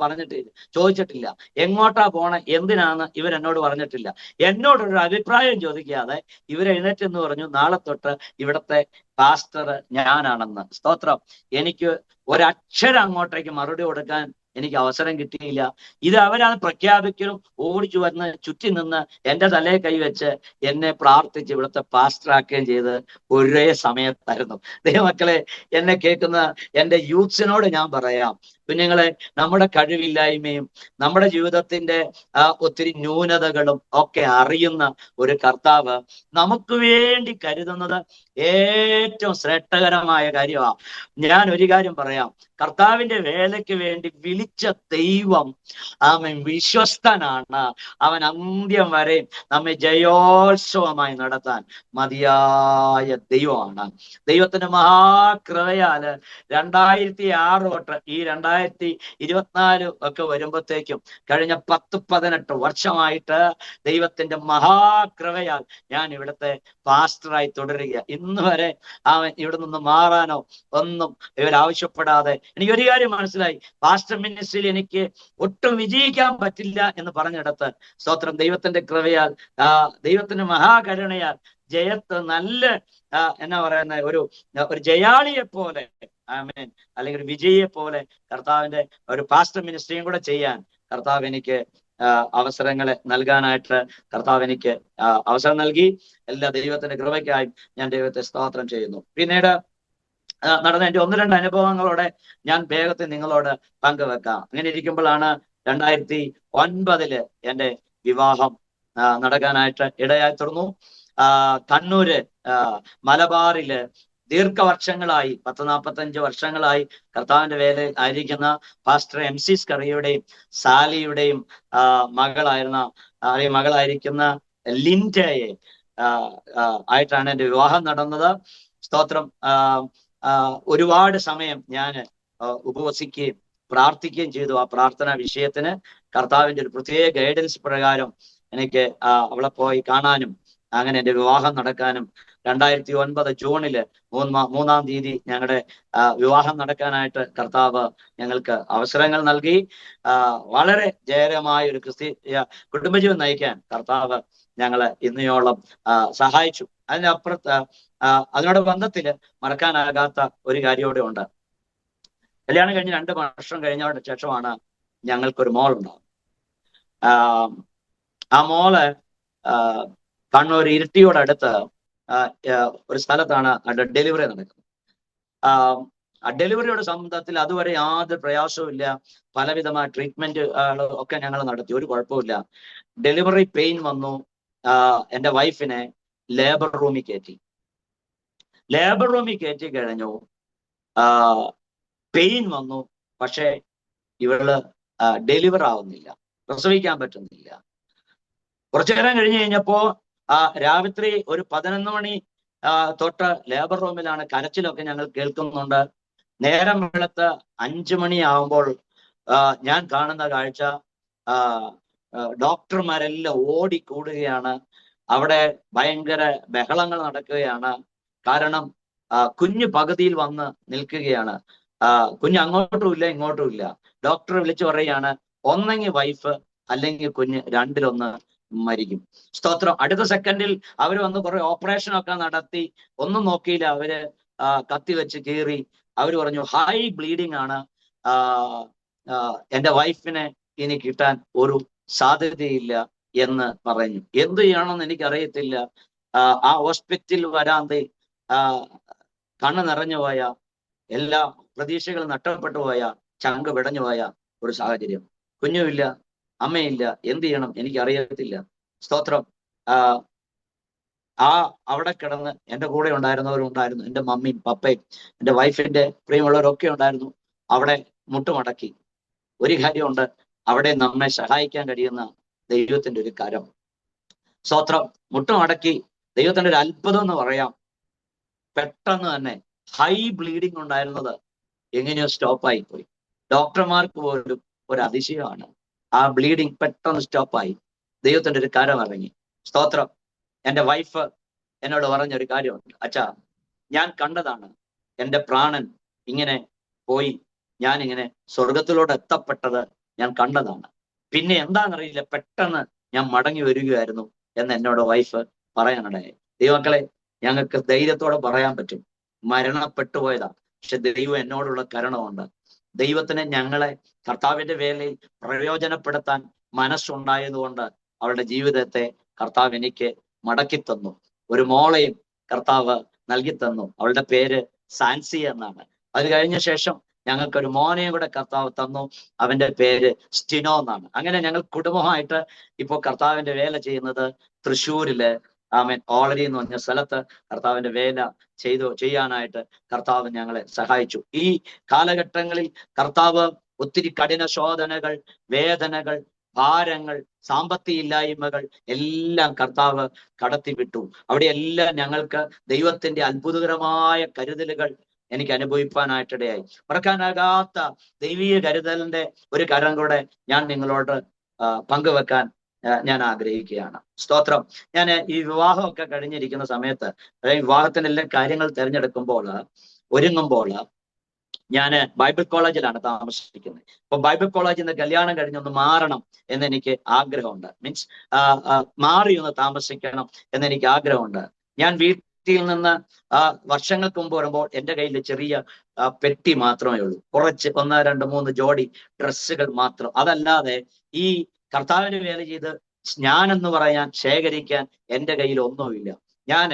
ചോദിച്ചിട്ടില്ല. എങ്ങോട്ടാ പോണേ, എന്തിനാന്ന് ഇവരെന്നോട് പറഞ്ഞിട്ടില്ല. എന്നോടൊരു അഭിപ്രായം ചോദിക്കാതെ ഇവരെഴുന്നേറ്റെന്ന് പറഞ്ഞു, നാളെ തൊട്ട് ഇവിടത്തെ പാസ്റ്റർ ഞാനാണെന്ന്. സ്തോത്രം. എനിക്ക് ഒരക്ഷരം അങ്ങോട്ടേക്ക് മറുപടി കൊടുക്കാൻ എനിക്ക് അവസരം കിട്ടിയില്ല. ഇത് അവരാണ് പ്രഖ്യാപിക്കലും ഓടിച്ചു വന്ന് ചുറ്റി നിന്ന് എന്റെ തലയെ കൈവച്ച് എന്നെ പ്രാർത്ഥിച്ച് ഇവിടുത്തെ പാസ്റ്ററാക്കുകയും ചെയ്ത് ഒരേ സമയത്തായിരുന്നു. ദൈവമക്കളെ, എന്നെ കേൾക്കുന്ന എന്റെ യൂത്ത്സിനോട് ഞാൻ പറയാം, കുഞ്ഞുങ്ങളെ, നമ്മുടെ കഴിവില്ലായ്മയും നമ്മുടെ ജീവിതത്തിന്റെ ഒത്തിരി ന്യൂനതകളും ഒക്കെ അറിയുന്ന ഒരു കർത്താവ് നമുക്ക് വേണ്ടി കരുതുന്നത് ഏറ്റവും ശ്രേഷ്ഠകരമായ കാര്യമാണ്. ഞാൻ ഒരു കാര്യം പറയാം, കർത്താവിന്റെ വേലയ്ക്ക് വേണ്ടി വിളിച്ച ദൈവം അവൻ വിശ്വസ്തനാണ്. അവൻ അന്ത്യം വരെ നമ്മെ ജയോത്സവമായി നടത്താൻ മതിയായ ദൈവമാണ്. ദൈവത്തിന്റെ മഹാകൃപയാല് 2006 തൊട്ട് ഈ 2024 ഒക്കെ വരുമ്പോഴത്തേക്കും കഴിഞ്ഞ 10-18 വർഷമായിട്ട് ദൈവത്തിന്റെ മഹാകൃപയാൽ ഞാൻ ഇവിടുത്തെ പാസ്റ്ററായി തുടരുക. ഇന്ന് വരെ അവൻ ഇവിടെ നിന്ന് മാറാനോ ഒന്നും ഇവരാവശ്യപ്പെടാതെ എനിക്കൊരു കാര്യം മനസ്സിലായി, പാസ്റ്റർ മിനിസ്ട്രിയിൽ എനിക്ക് ഒട്ടും വിജയിക്കാൻ പറ്റില്ല എന്ന് പറഞ്ഞിടത്ത് സ്തോത്രം, ദൈവത്തിന്റെ കൃപയാൽ ദൈവത്തിന്റെ മഹാകരുണയാൽ ജയത്ത് നല്ല എന്നാ പറയുന്ന ഒരു ജയാളിയെ പോലെ, ആമേൻ, അല്ലെങ്കിൽ ഒരു വിജയിയെ പോലെ കർത്താവിന്റെ ഒരു പാസ്റ്റർ മിനിസ്ട്രിയും കൂടെ ചെയ്യാൻ കർത്താവ് എനിക്ക് അവസരങ്ങളെ നൽകാനായിട്ട് കർത്താവ് എനിക്ക് അവസരം നൽകി. എല്ലാ ദൈവത്തിന്റെ കൃപയ്ക്കായും ഞാൻ ദൈവത്തെ സ്തോത്രം ചെയ്യുന്നു. പിന്നീട് നടന്ന എൻ്റെ 1-2 അനുഭവങ്ങളോടെ ഞാൻ വേഗത്തിൽ നിങ്ങളോട് പങ്കുവെക്കാം. അങ്ങനെ ഇരിക്കുമ്പോഴാണ് 2009 എൻ്റെ വിവാഹം നടക്കാനായിട്ട് ഇടയായി തീർന്നു. കണ്ണൂര് മലബാറില് ദീർഘവർഷങ്ങളായി 10-45 വർഷങ്ങളായി കർത്താവിന്റെ വേലയിൽ ആയിരിക്കുന്ന പാസ്റ്റർ MC സ്കറിയുടെയും സാലിയുടെയും മകളായിരിക്കുന്ന ലിൻഡയെ ആയിട്ടാണ് എൻ്റെ വിവാഹം നടന്നത്. സ്തോത്രം. ഒരുപാട് സമയം ഞാൻ ഉപവസിക്കുകയും പ്രാർത്ഥിക്കുകയും ചെയ്തു. ആ പ്രാർത്ഥനാ വിഷയത്തിന് കർത്താവിന്റെ ഒരു പ്രത്യേക ഗൈഡൻസ് പ്രകാരം എനിക്ക് അവളെ പോയി കാണാനും അങ്ങനെ എൻ്റെ വിവാഹം നടക്കാനും 2009 ജൂണില് 3-ാം തീയതി ഞങ്ങളുടെ വിവാഹം നടക്കാനായിട്ട് കർത്താവ് ഞങ്ങൾക്ക് അവസരങ്ങൾ നൽകി. വളരെ ജയകരമായ ഒരു ക്രിസ്തീയ കുടുംബജീവൻ നയിക്കാൻ കർത്താവ് ഞങ്ങളെ ഇന്നയോളം സഹായിച്ചു. അതിനപ്പുറത്ത് അതിനോട് ബന്ധത്തില് മറക്കാനാകാത്ത ഒരു കാര്യം കൂടെ ഉണ്ട്. കല്യാണം കഴിഞ്ഞ് 2 വർഷം കഴിഞ്ഞതിന് ശേഷമാണ് ഞങ്ങൾക്കൊരു മോൾ ഉണ്ടാവും. ആ മോള് കണ്ണൂർ ഇരിട്ടിയോടടുത്ത് ഒരു സ്ഥലത്താണ് ഡെലിവറി നടക്കുന്നത്. ആ ഡെലിവറിയുടെ സംബന്ധത്തിൽ അതുവരെ യാതൊരു പ്രയാസവും ഇല്ല. പലവിധമായ ട്രീറ്റ്മെന്റ് ഒക്കെ ഞങ്ങൾ നടത്തി, ഒരു കുഴപ്പമില്ല. ഡെലിവറി പെയിൻ വന്നു. എൻ്റെ വൈഫിനെ ലേബർ റൂമിൽ കയറ്റി. ലേബർ റൂമിൽ കയറ്റി കഴിഞ്ഞു. പെയിൻ വന്നു. പക്ഷേ ഇവള് ഡെലിവർ ആവുന്നില്ല, പ്രസവിക്കാൻ പറ്റുന്നില്ല. കുറച്ചു നേരം കഴിഞ്ഞ് കഴിഞ്ഞപ്പോ രാത്രി ഒരു 11 മണി തൊട്ട് ലേബർ റൂമിലാണ് കരച്ചിലൊക്കെ ഞങ്ങൾ കേൾക്കുന്നുണ്ട്. നേരം വെളുത്ത് 5 മണിയാവുമ്പോൾ ഞാൻ കാണുന്ന കാഴ്ച, ഡോക്ടർമാരെല്ലാം ഓടിക്കൂടുകയാണ്. അവിടെ ഭയങ്കര ബഹളങ്ങൾ നടക്കുകയാണ്. കാരണം കുഞ്ഞ് പകുതിയിൽ വന്ന് നിൽക്കുകയാണ്. കുഞ്ഞ് അങ്ങോട്ടും ഇല്ല ഇങ്ങോട്ടും ഇല്ല. ഡോക്ടർ വിളിച്ചു പറയുകയാണ്, ഒന്നെങ്കിൽ വൈഫ് അല്ലെങ്കിൽ കുഞ്ഞ്, 2-ൽ-1 മരിക്കും. സ്തോത്രം. അടുത്ത സെക്കൻഡിൽ അവർ വന്ന് കുറെ ഓപ്പറേഷൻ ഒക്കെ നടത്തി. ഒന്നും നോക്കിയില്ല. അവര് കത്തി വെച്ച് കീറി. അവർ പറഞ്ഞു ഹൈ ബ്ലീഡിങ് ആണ്, എൻ്റെ വൈഫിനെ ഇനി കിട്ടാൻ ഒരു സാധ്യതയില്ല എന്ന് പറഞ്ഞു. എന്ത് ചെയ്യണമെന്ന് എനിക്കറിയത്തില്ല. ആ ഹോസ്പിറ്റൽ വരാന്തി കണ്ണ് നിറഞ്ഞു പോയ, എല്ലാ പ്രതീക്ഷകളും നഷ്ടപ്പെട്ടു പോയ, ചങ്ക് പിടഞ്ഞു പോയ ഒരു സാഹചര്യം. കുഞ്ഞുമില്ല, അമ്മയില്ല. എന്ത് ചെയ്യണം എനിക്കറിയത്തില്ല. സ്തോത്രം. അവിടെ കിടന്ന് എൻ്റെ കൂടെ ഉണ്ടായിരുന്നവരുണ്ടായിരുന്നു. എൻ്റെ മമ്മിയും പപ്പയും എൻ്റെ വൈഫിന്റെ പ്രിയമുള്ളവരൊക്കെ ഉണ്ടായിരുന്നു. അവിടെ മുട്ടുമടക്കി. ഒരു കാര്യമുണ്ട്, അവിടെ നമ്മെ സഹായിക്കാൻ കഴിയുന്ന ദൈവത്തിന്റെ ഒരു കരം. സ്തോത്രം. മുട്ടുമടക്കി ദൈവത്തിന്റെ ഒരു അത്ഭുതം എന്ന് പറയാം. പെട്ടെന്ന് തന്നെ ഹൈ ബ്ലീഡിങ് ഉണ്ടായിരുന്നത് എങ്ങനെയോ സ്റ്റോപ്പായി പോയി. ഡോക്ടർമാർക്ക് പോലും ഒരു അതിശയമാണ്. ആ ബ്ലീഡിങ് പെട്ടെന്ന് സ്റ്റോപ്പായി. ദൈവത്തിന്റെ ഒരു കരം ഇറങ്ങി. സ്തോത്രം. എൻ്റെ വൈഫ് എന്നോട് പറഞ്ഞൊരു കാര്യമുണ്ട്. അച്ഛാ, ഞാൻ കണ്ടതാണ് എൻ്റെ പ്രാണൻ ഇങ്ങനെ പോയി, ഞാൻ ഇങ്ങനെ സ്വർഗത്തിലോട്ട് എത്തപ്പെട്ടത് ഞാൻ കണ്ടതാണ്. പിന്നെ എന്താണെന്നറിയില്ല, പെട്ടെന്ന് ഞാൻ മടങ്ങി വരികയായിരുന്നു എന്ന് എന്നോട് വൈഫ് പറയാനിടയായി. ദൈവമക്കളെ, ഞങ്ങൾക്ക് ധൈര്യത്തോടെ പറയാൻ പറ്റും, മരണപ്പെട്ടു പോയതാ, പക്ഷെ ദൈവം എന്നോടുള്ള കരുണയുണ്ട്. ദൈവത്തിന് ഞങ്ങളെ കർത്താവിന്റെ വേലയിൽ പ്രയോജനപ്പെടുത്താൻ മനസ്സുണ്ടായതുകൊണ്ട് അവളുടെ ജീവിതത്തെ കർത്താവ് എനിക്ക് മടക്കി തന്നു. ഒരു മോളെയും കർത്താവ് നൽകി തന്നു. അവളുടെ പേര് സാൻസി എന്നാണ്. അത് കഴിഞ്ഞ ശേഷം ഞങ്ങൾക്കൊരു മോനെയും കൂടെ കർത്താവ് തന്നു. അവന്റെ പേര് സ്റ്റിനോ എന്നാണ്. അങ്ങനെ ഞങ്ങൾ കുടുംബമായിട്ട് ഇപ്പോ കർത്താവിന്റെ വേല ചെയ്യുന്നത് തൃശ്ശൂരില് ഓളരി എന്ന് പറഞ്ഞ സ്ഥലത്ത് കർത്താവിന്റെ വേല ചെയ്യാനായിട്ട് കർത്താവ് ഞങ്ങളെ സഹായിച്ചു. ഈ കാലഘട്ടങ്ങളിൽ കർത്താവ് ഒത്തിരി കഠിന ശോധനകൾ, വേദനകൾ, ഭാരങ്ങൾ, സാമ്പത്തിക ഇല്ലായ്മകൾ എല്ലാം കർത്താവ് കടത്തിവിട്ടു. അവിടെയെല്ലാം ഞങ്ങൾക്ക് ദൈവത്തിന്റെ അത്ഭുതകരമായ കരുതലുകൾ എനിക്ക് അനുഭവിപ്പാനായിട്ടിടയായി. മറക്കാനാകാത്ത ദൈവീയ കരുതലിന്റെ ഒരു കരം കൂടെ ഞാൻ നിങ്ങളോട് പങ്കുവെക്കാൻ ഞാൻ ആഗ്രഹിക്കുകയാണ്. സ്തോത്രം. ഞാൻ ഈ വിവാഹമൊക്കെ കഴിഞ്ഞിരിക്കുന്ന സമയത്ത്, അതായത് വിവാഹത്തിന്റെ എല്ലാ കാര്യങ്ങൾ തിരഞ്ഞെടുക്കുമ്പോൾ, ഒരുങ്ങുമ്പോൾ, ഞാൻ ബൈബിൾ കോളേജിലാണ് താമസിക്കുന്നത്. അപ്പൊ ബൈബിൾ കോളേജിൽ നിന്ന് കല്യാണം കഴിഞ്ഞൊന്ന് മാറണം എന്നെനിക്ക് ആഗ്രഹമുണ്ട്. മീൻസ് മാറി ഒന്ന് താമസിക്കണം എന്നെനിക്ക് ആഗ്രഹമുണ്ട്. ഞാൻ വീട്ടിൽ നിന്ന് വർഷങ്ങൾക്ക് മുമ്പ് വരുമ്പോൾ എൻ്റെ കയ്യിൽ ചെറിയ പെട്ടി മാത്രമേ ഉള്ളൂ. കുറച്ച് 1, 2, 3 ജോഡി ഡ്രസ്സുകൾ മാത്രം. അതല്ലാതെ ഈ കർത്താവിന് വേല ചെയ്ത് ഞാനെന്ന് പറയാൻ, ശേഖരിക്കാൻ എൻ്റെ കയ്യിൽ ഒന്നുമില്ല. ഞാൻ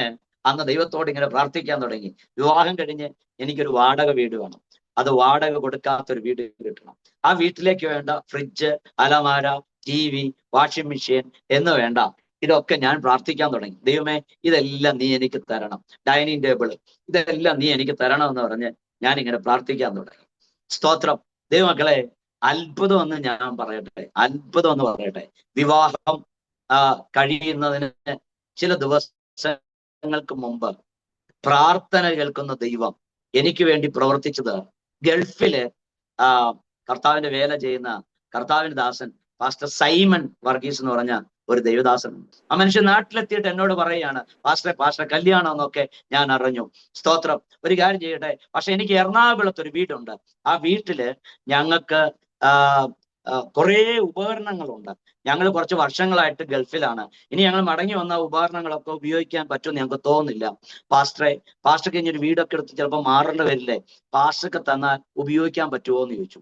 അന്ന് ദൈവത്തോട് ഇങ്ങനെ പ്രാർത്ഥിക്കാൻ തുടങ്ങി. വിവാഹം കഴിഞ്ഞ് എനിക്കൊരു വാടക വീട് വേണം. അത് വാടക കൊടുക്കാത്തൊരു വീട് കിട്ടണം. ആ വീട്ടിലേക്ക് വേണ്ട ഫ്രിഡ്ജ്, അലമാര, TV, വാഷിംഗ് മെഷീൻ എന്ന് വേണ്ട, ഇതൊക്കെ ഞാൻ പ്രാർത്ഥിക്കാൻ തുടങ്ങി. ദൈവമേ, ഇതെല്ലാം നീ എനിക്ക് തരണം. ഡൈനിങ് ടേബിള്, ഇതെല്ലാം നീ എനിക്ക് തരണം എന്ന് പറഞ്ഞ് ഞാൻ ഇങ്ങനെ പ്രാർത്ഥിക്കാൻ തുടങ്ങി. സ്തോത്രം. ദൈവമക്കളെ, അത്ഭുതം എന്ന് ഞാൻ പറയട്ടെ, അത്ഭുതം എന്ന് പറയട്ടെ. വിവാഹം കഴിയുന്നതിന് ചില ദിവസങ്ങൾക്ക് മുമ്പ് പ്രാർത്ഥന കേൾക്കുന്ന ദൈവം എനിക്ക് വേണ്ടി പ്രവർത്തിച്ചത്, ഗൾഫില് കർത്താവിന്റെ വേല ചെയ്യുന്ന കർത്താവിന്റെ ദാസൻ പാസ്റ്റർ സൈമൺ വർഗീസ് എന്ന് പറഞ്ഞ ഒരു ദൈവദാസൻ. ആ മനുഷ്യൻ നാട്ടിലെത്തിയിട്ട് എന്നോട് പറയുകയാണ്, പാസ്റ്റർ കല്യാണം എന്നൊക്കെ ഞാൻ അറിഞ്ഞു. സ്തോത്രം. ഒരു കാര്യം ചെയ്യട്ടെ, പക്ഷെ എനിക്ക് എറണാകുളത്ത് ഒരു വീടുണ്ട്. ആ വീട്ടില് ഞങ്ങൾക്ക് കുറേ ഉപകരണങ്ങളുണ്ട്. ഞങ്ങൾ കുറച്ച് വർഷങ്ങളായിട്ട് ഗൾഫിലാണ്. ഇനി ഞങ്ങൾ മടങ്ങി വന്ന ഉപകരണങ്ങളൊക്കെ ഉപയോഗിക്കാൻ പറ്റുമെന്ന് ഞങ്ങൾക്ക് തോന്നുന്നില്ല. പാസ്റ്റർക്ക് ഇനി ഒരു വീടൊക്കെ എടുത്ത് ചിലപ്പോൾ മാറേണ്ടി വരില്ലേ, പാസ്റ്റർക്ക് തന്നാൽ ഉപയോഗിക്കാൻ പറ്റുമോ എന്ന് ചോദിച്ചു.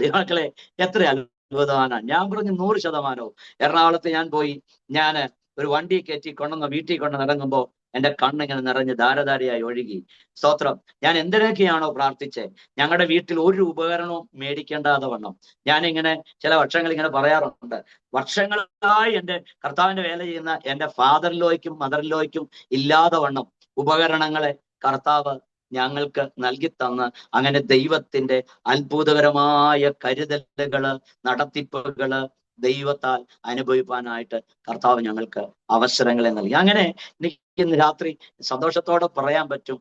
ദൈവമക്കളെ, എത്ര അത്ഭുതമാണ്. ഞാൻ പറഞ്ഞു 100%. എറണാകുളത്ത് ഞാൻ പോയി, ഞാൻ ഒരു വണ്ടി കയറ്റി കൊണ്ടുവന്ന വീട്ടിൽ കൊണ്ട് നടങ്ങുമ്പോൾ എൻ്റെ കണ്ണിങ്ങനെ നിറഞ്ഞ് ധാരധാരയായി ഒഴുകി. സ്തോത്രം. ഞാൻ എന്തിനൊക്കെയാണോ പ്രാർത്ഥിച്ചേ, ഞങ്ങളുടെ വീട്ടിൽ ഒരു ഉപകരണവും മേടിക്കേണ്ടാതെ വണ്ണം ഞാനിങ്ങനെ ചില വർഷങ്ങൾ ഇങ്ങനെ പറയാറുണ്ട്. വർഷങ്ങളായി എൻ്റെ കർത്താവിന്റെ വേല ചെയ്യുന്ന എൻ്റെ ഫാദറിലോയ്ക്കും മദറിലോയ്ക്കും ഇല്ലാതെ വണ്ണം ഉപകരണങ്ങളെ കർത്താവ് ഞങ്ങൾക്ക് നൽകി തന്ന്, അങ്ങനെ ദൈവത്തിന്റെ അത്ഭുതകരമായ കരുതലുകള്, നടത്തിപ്പുകള് ദൈവത്താൽ അനുഭവിപ്പാനായിട്ട് കർത്താവ് ഞങ്ങൾക്ക് അവസരങ്ങളെ നൽകി. അങ്ങനെ ഇന്ന് രാത്രി സന്തോഷത്തോടെ പറയാൻ പറ്റും,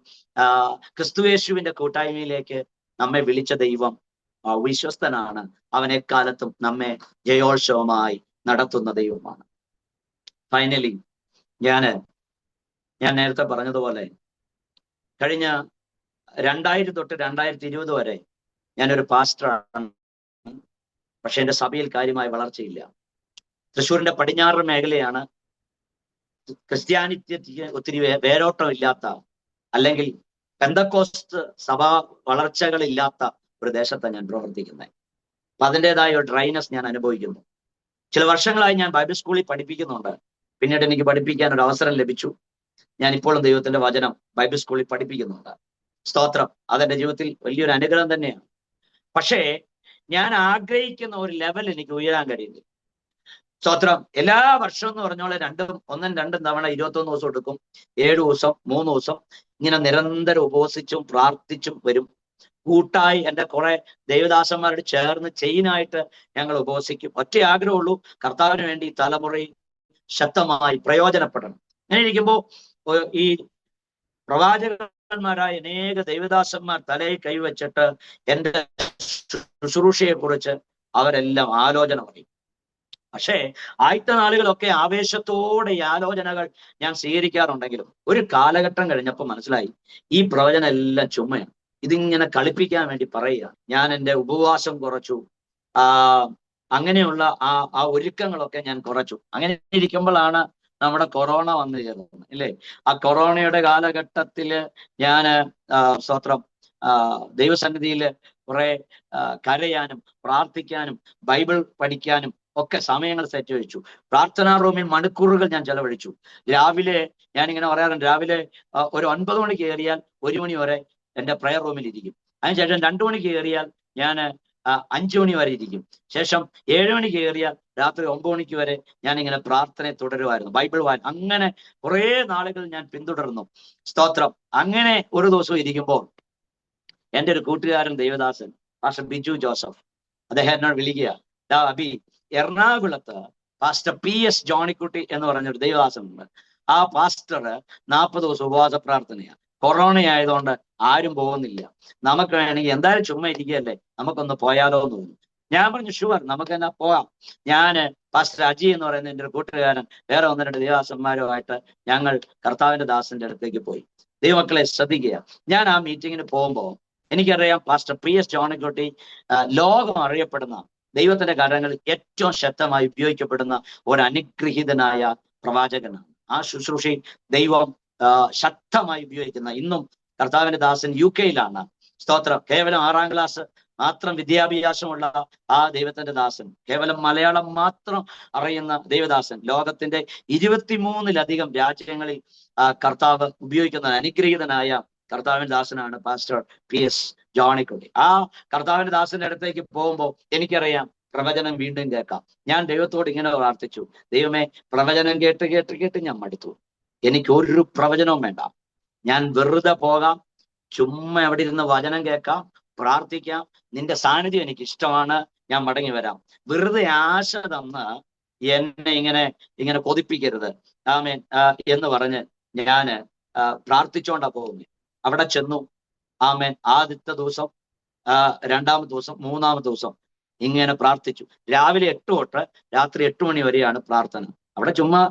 ക്രിസ്തുയേശുവിന്റെ കൂട്ടായ്മയിലേക്ക് നമ്മെ വിളിച്ച ദൈവം വിശ്വസ്തനാണ്. അവൻ എക്കാലത്തും നമ്മെ ജയോത്സവമായി നടത്തുന്ന ദൈവമാണ്. ഫൈനലി ഞാൻ നേരത്തെ പറഞ്ഞതുപോലെ കഴിഞ്ഞ 2000 തൊട്ട് 2020 വരെ ഞാനൊരു പാസ്റ്ററാണ്. പക്ഷെ എൻ്റെ സഭയിൽ കാര്യമായ വളർച്ചയില്ല. തൃശ്ശൂരിന്റെ പടിഞ്ഞാറ് മേഖലയാണ്. ക്രിസ്ത്യാനിറ്റിക്ക് ഒത്തിരി വേരോട്ടമില്ലാത്ത, അല്ലെങ്കിൽ പെന്തക്കോസ്റ്റ് സഭാ വളർച്ചകളില്ലാത്ത ഒരു ദേശത്താണ് ഞാൻ പ്രവർത്തിക്കുന്നത്. അപ്പൊ അതിൻ്റെതായ ഒരു ഡ്രൈനസ് ഞാൻ അനുഭവിക്കുന്നു. ചില വർഷങ്ങളായി ഞാൻ ബൈബിൾ സ്കൂളിൽ പഠിപ്പിക്കുന്നുണ്ട്. പിന്നീട് എനിക്ക് പഠിപ്പിക്കാൻ ഒരു അവസരം ലഭിച്ചു. ഞാൻ ഇപ്പോഴും ദൈവത്തിന്റെ വചനം ബൈബിൾ സ്കൂളിൽ പഠിപ്പിക്കുന്നുണ്ട്. സ്തോത്രം. അതെന്റെ ജീവിതത്തിൽ വലിയൊരു അനുഗ്രഹം തന്നെയാണ്. പക്ഷേ ഞാൻ ആഗ്രഹിക്കുന്ന ഒരു ലെവൽ എനിക്ക് ഉയരാൻ കഴിയുന്നില്ല. സ്തോത്രം. എല്ലാ വർഷവും എന്ന് പറഞ്ഞോളെ 1, 2 തവണ 21 ദിവസം എടുക്കും. 7 ദിവസം, 3 ദിവസം ഇങ്ങനെ നിരന്തരം ഉപവസിച്ചും പ്രാർത്ഥിച്ചും വരും. കൂട്ടായി എൻ്റെ കുറെ ദേവദാസന്മാരോട് ചേർന്ന് ചെയിനായിട്ട് ഞങ്ങൾ ഉപവസിക്കും. ഒറ്റ ആഗ്രഹമുള്ളൂ, കർത്താവിന് വേണ്ടി ഈ തലമുറയിൽ ശക്തമായി പ്രയോജനപ്പെടണം. അങ്ങനെ ഇരിക്കുമ്പോൾ ഈ പ്രവാചകന്മാരായ അനേക ദൈവദാസന്മാർ തലയിൽ കൈവച്ചിട്ട് എൻ്റെ ശുശ്രൂഷയെ കുറിച്ച് അവരെല്ലാം ആലോചന പറയും. പക്ഷേ ആദ്യത്തെ നാളുകളൊക്കെ ആവേശത്തോടെ ഈ ആലോചനകൾ ഞാൻ സ്വീകരിക്കാറുണ്ടെങ്കിലും ഒരു കാലഘട്ടം കഴിഞ്ഞപ്പോൾ മനസ്സിലായി ഈ പ്രവചനം എല്ലാം ചുമ്മയാണ്. ഇതിങ്ങനെ കളിപ്പിക്കാൻ വേണ്ടി പറയുക. ഞാൻ എൻ്റെ ഉപവാസം കുറച്ചു, അങ്ങനെയുള്ള ആ ഒരുക്കങ്ങളൊക്കെ ഞാൻ കുറച്ചു. അങ്ങനെ ഇരിക്കുമ്പോഴാണ് നമ്മുടെ കൊറോണ വന്നു ചേർന്നത്, ഇല്ലേ? ആ കൊറോണയുടെ കാലഘട്ടത്തില് ഞാൻ സ്തോത്രം ദൈവസന്നിധിയിൽ കുറെ കരയാനും പ്രാർത്ഥിക്കാനും ബൈബിൾ പഠിക്കാനും ഒക്കെ സമയങ്ങൾ സെറ്റ് വെച്ചു. പ്രാർത്ഥനാ റൂമിൽ മണിക്കൂറുകൾ ഞാൻ ചെലവഴിച്ചു. രാവിലെ ഞാനിങ്ങനെ പറയാറുണ്ട്, രാവിലെ ഒരു 9 മണിക്ക് കയറിയാൽ 1 മണി വരെ എൻ്റെ പ്രയർ റൂമിൽ ഇരിക്കും. അതിനുശേഷം 2 മണിക്ക് കയറിയാൽ ഞാൻ 5 മണി വരെ ഇരിക്കും. ശേഷം 7 മണിക്ക് കയറിയാൽ രാത്രി 9 മണിക്ക് വരെ ഞാനിങ്ങനെ പ്രാർത്ഥനയെ തുടരുമായിരുന്നു, ബൈബിൾ വായന. അങ്ങനെ കുറേ നാളുകൾ ഞാൻ പിന്തുടർന്നു. സ്തോത്രം. അങ്ങനെ ഒരു ദിവസം ഇരിക്കുമ്പോൾ എൻ്റെ ഒരു കൂട്ടുകാരൻ ദൈവദാസൻ പാസ്റ്റർ ബിജു ജോസഫ്, അദ്ദേഹം എന്നോട് വിളിക്കുക, അബി, എറണാകുളത്ത് പാസ്റ്റർ PS ജോണിക്കുട്ടി എന്ന് പറഞ്ഞൊരു ദൈവദാസനുണ്ട്. ആ പാസ്റ്റർ 40 ദിവസം ഉപവാസ പ്രാർത്ഥനയാണ്. കൊറോണ ആയതുകൊണ്ട് ആരും പോകുന്നില്ല. നമുക്ക് വേണമെങ്കിൽ എന്തായാലും ചുമ്മാ ഇരിക്കുകയല്ലേ, നമുക്കൊന്ന് പോയാലോ എന്ന് തോന്നുന്നു. ഞാൻ പറഞ്ഞു ഷുവർ, നമുക്ക് എന്നാ പോകാം. ഞാന് പാസ്റ്റർ അജി എന്ന് പറയുന്ന എൻ്റെ ഒരു കൂട്ടുകാരൻ വേറെ 1-2 ദൈവദാസന്മാരുമായിട്ട് ഞങ്ങൾ കർത്താവിന്റെ ദാസന്റെ അടുത്തേക്ക് പോയി. ദൈവമക്കളെ ശ്രദ്ധിക്കുക, ഞാൻ ആ മീറ്റിങ്ങിന് പോകുമ്പോൾ എനിക്കറിയാം പാസ്റ്റർ PS ജോണിക്കുട്ടി ലോകം അറിയപ്പെടുന്ന ദൈവത്തിന്റെ കരങ്ങളിൽ ഏറ്റവും ശക്തമായി ഉപയോഗിക്കപ്പെടുന്ന ഒരു അനുഗ്രഹീതനായ പ്രവാചകനാണ്. ആ ശുശ്രൂഷയിൽ ദൈവം ശക്തമായി ഉപയോഗിക്കുന്ന, ഇന്നും കർത്താവിന്റെ ദാസൻ UK-യിലാണ്. സ്തോത്രം. കേവലം 6ാം ക്ലാസ് മാത്രം വിദ്യാഭ്യാസമുള്ള ആ ദൈവത്തിന്റെ ദാസൻ, കേവലം മലയാളം മാത്രം അറിയുന്ന ദൈവദാസൻ, ലോകത്തിന്റെ 23-ലധികം രാജ്യങ്ങളിൽ കർത്താവ് ഉപയോഗിക്കുന്ന അനുഗ്രഹീതനായ കർത്താവിന്റെ ദാസനാണ് പാസ്റ്റർ PS ജോണിക്കുട്ടി. ആ കർത്താവിന്റെ ദാസന്റെ അടുത്തേക്ക് പോകുമ്പോൾ എനിക്കറിയാം പ്രവചനം വീണ്ടും കേൾക്കാം. ഞാൻ ദൈവത്തോട് ഇങ്ങനെ പ്രാർത്ഥിച്ചു, ദൈവമേ, പ്രവചനം കേട്ട് കേട്ട് കേട്ട് ഞാൻ മടുത്തു. എനിക്ക് ഒരു പ്രവചനവും വേണ്ട. ഞാൻ വെറുതെ പോകാം, ചുമ്മാ എവിടെ ഇരുന്ന് വചനം കേൾക്കാം, പ്രാർത്ഥിക്കാം. നിന്റെ സാന്നിധ്യം എനിക്ക് ഇഷ്ടമാണ്, ഞാൻ മടങ്ങി വരാം. വെറുതെ ആശ തന്ന് എന്നെ ഇങ്ങനെ കൊതിപ്പിക്കരുത്, ആമേൻ എന്ന് പറഞ്ഞ് ഞാന് പ്രാർത്ഥിച്ചോണ്ടാ പോകുന്നത്. അവിടെ ചെന്നു. ആമേൻ. ആദ്യത്തെ ദിവസം, 2ാമത്തെ ദിവസം, 3ാമത്തെ ദിവസം ഇങ്ങനെ പ്രാർത്ഥിച്ചു. രാവിലെ 8 തൊട്ട് രാത്രി 8 മണി വരെയാണ് പ്രാർത്ഥന. അവിടെ ചുമ്മാ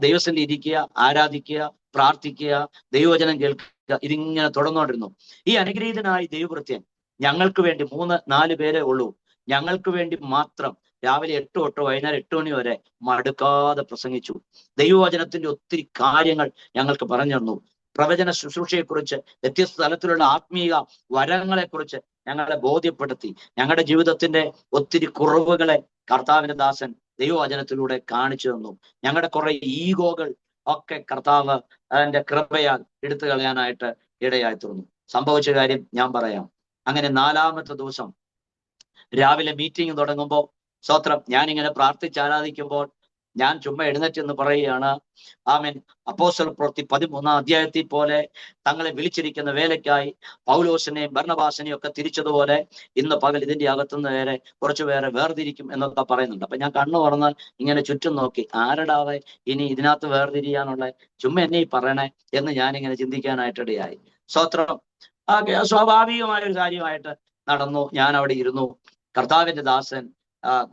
ദൈവസന്നിധിയിൽ ഇരിക്കുക, ആരാധിക്കുക, പ്രാർത്ഥിക്കുക, ദൈവവചനം കേൾക്കുക, ഇതിങ്ങനെ തുടർന്നുകൊണ്ടിരുന്നു. ഈ അനുഗ്രഹീതനായ ദൈവകൃത്യൻ ഞങ്ങൾക്ക് വേണ്ടി 3-4 പേരേ ഉള്ളൂ. ഞങ്ങൾക്ക് വേണ്ടി മാത്രം രാവിലെ 8 തൊട്ട് വൈകുന്നേരം 8 മണി വരെ മടുക്കാതെ പ്രസംഗിച്ചു. ദൈവവചനത്തിന്റെ ഒത്തിരി കാര്യങ്ങൾ ഞങ്ങൾക്ക് പറഞ്ഞു തന്നു. പ്രവചന ശുശ്രൂഷയെക്കുറിച്ച്, വ്യത്യസ്ത തലത്തിലുള്ള ആത്മീയ വരങ്ങളെക്കുറിച്ച് ഞങ്ങളെ ബോധ്യപ്പെടുത്തി. ഞങ്ങളുടെ ജീവിതത്തിന്റെ ഒത്തിരി കുറവുകളെ കർത്താവിന്റെ ദാസൻ ദൈവവചനത്തിലൂടെ കാണിച്ചു തന്നു. ഞങ്ങളുടെ കുറെ ഈഗോകൾ ഒക്കെ കർത്താവ് അതിന്റെ കൃപയാൽ എടുത്തു കളയാനായിട്ട് ഇടയായി തീർന്നു. സംഭവിച്ച കാര്യം ഞാൻ പറയാം. അങ്ങനെ 4ാമത്തെ ദിവസം രാവിലെ മീറ്റിംഗ് തുടങ്ങുമ്പോൾ, സ്തോത്രം, ഞാനിങ്ങനെ പ്രാർത്ഥിച്ച് ആരാധിക്കുമ്പോൾ ഞാൻ ചുമ്മാ എഴുന്നേറ്റെന്ന് പറയുകയാണ്, ആമേൻ, അപ്പോസ്തല പ്രവൃത്തി 13-ാം അധ്യായത്തിൽ പോലെ തങ്ങളെ വിളിച്ചിരിക്കുന്ന വേലയ്ക്കായി പൗലോസിനെയും ബർന്നബാസിനെയും ഒക്കെ തിരിച്ചതുപോലെ ഇന്ന് പകൽ ഇതിന്റെ അകത്തുനിന്ന് വേറെ കുറച്ചു പേരെ വേർതിരിക്കും എന്നൊക്കെ പറയുന്നുണ്ട്. അപ്പൊ ഞാൻ കണ്ണു തുറന്ന് ഇങ്ങനെ ചുറ്റും നോക്കി, ആരടാവേ ഇനി ഇതിനകത്ത് വേർതിരിയാനുള്ള, ചുമ്മാ എന്നെ ഈ പറയണേ എന്ന് ഞാനിങ്ങനെ ചിന്തിക്കാനായിട്ടിടയായി. സ്തോത്രം. സ്വാഭാവികമായ ഒരു കാര്യമായിട്ട് നടന്നു. ഞാൻ അവിടെ ഇരുന്നു. കർത്താവിന്റെ ദാസൻ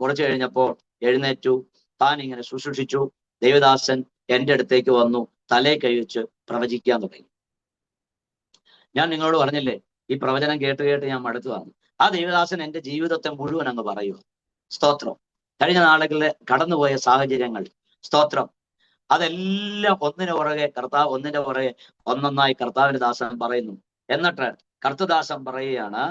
കുറച്ചു കഴിഞ്ഞപ്പോൾ എഴുന്നേറ്റു. താൻ ഇങ്ങനെ ശുശ്രൂഷിച്ചു. ദൈവദാസൻ എൻ്റെ അടുത്തേക്ക് വന്നു, തലേ കൈവച്ച് പ്രവചിക്കാൻ തുടങ്ങി. ഞാൻ നിങ്ങളോട് പറഞ്ഞില്ലേ, ഈ പ്രവചനം കേട്ട് കേട്ട് ഞാൻ മടുത്തതാണ്. ആ ദൈവദാസൻ എൻ്റെ ജീവിതത്തെ മുഴുവൻ അങ്ങ് പറയുക. സ്തോത്രം. കഴിഞ്ഞ നാളുകളിലെ കടന്നുപോയ സാഹചര്യങ്ങൾ, സ്തോത്രം, അതെല്ലാം ഒന്നിനു പുറകെ ഒന്നൊന്നായി കർത്താവിന്റെ ദാസൻ പറയുന്നു. എന്നിട്ട് കർത്തദാസൻ പറയുകയാണ്,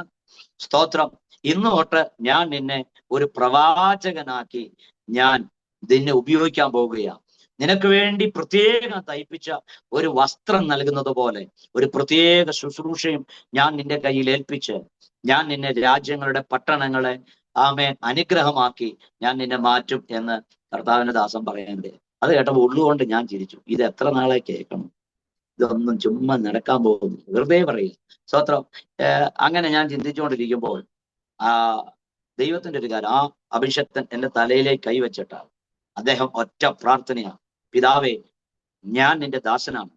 സ്തോത്രം, ഇന്ന് തൊട്ട് ഞാൻ നിന്നെ ഒരു പ്രവാചകനാക്കി ഞാൻ നിന്നെ ഉപയോഗിക്കാൻ പോവുകയാണ്. നിനക്ക് വേണ്ടി പ്രത്യേകം തയ്പ്പിച്ച ഒരു വസ്ത്രം നൽകുന്നത് പോലെ ഒരു പ്രത്യേക ശുശ്രൂഷയും ഞാൻ നിന്റെ കയ്യിൽ ഏൽപ്പിച്ച് ഞാൻ നിന്നെ രാജ്യങ്ങളുടെ പട്ടണങ്ങളെ ആമേൻ അനുഗ്രഹമാക്കി ഞാൻ നിന്നെ മാറ്റും എന്ന് കർത്താവിന്റെ ദാസൻ പറയുന്നുണ്ട്. അത് കേട്ടപ്പോൾ ഉള്ളുകൊണ്ട് ഞാൻ ചിരിച്ചു. ഇത് എത്ര നാളെ കേൾക്കണം? ഇതൊന്നും ചുമ്മാ നടക്കാൻ പോകുന്നു, വെറുതെ പറയുക. സ്തോത്രം. അങ്ങനെ ഞാൻ ചിന്തിച്ചുകൊണ്ടിരിക്കുമ്പോൾ ആ ദൈവത്തിന്റെ ഒരു കാര്യം, ആ അഭിഷക്തൻ എന്റെ തലയിലേക്ക് കൈവച്ചിട്ട് അദ്ദേഹം ഒറ്റ പ്രാർത്ഥനയാണ്: പിതാവേ, ഞാൻ നിന്റെ ദാസനാണ്.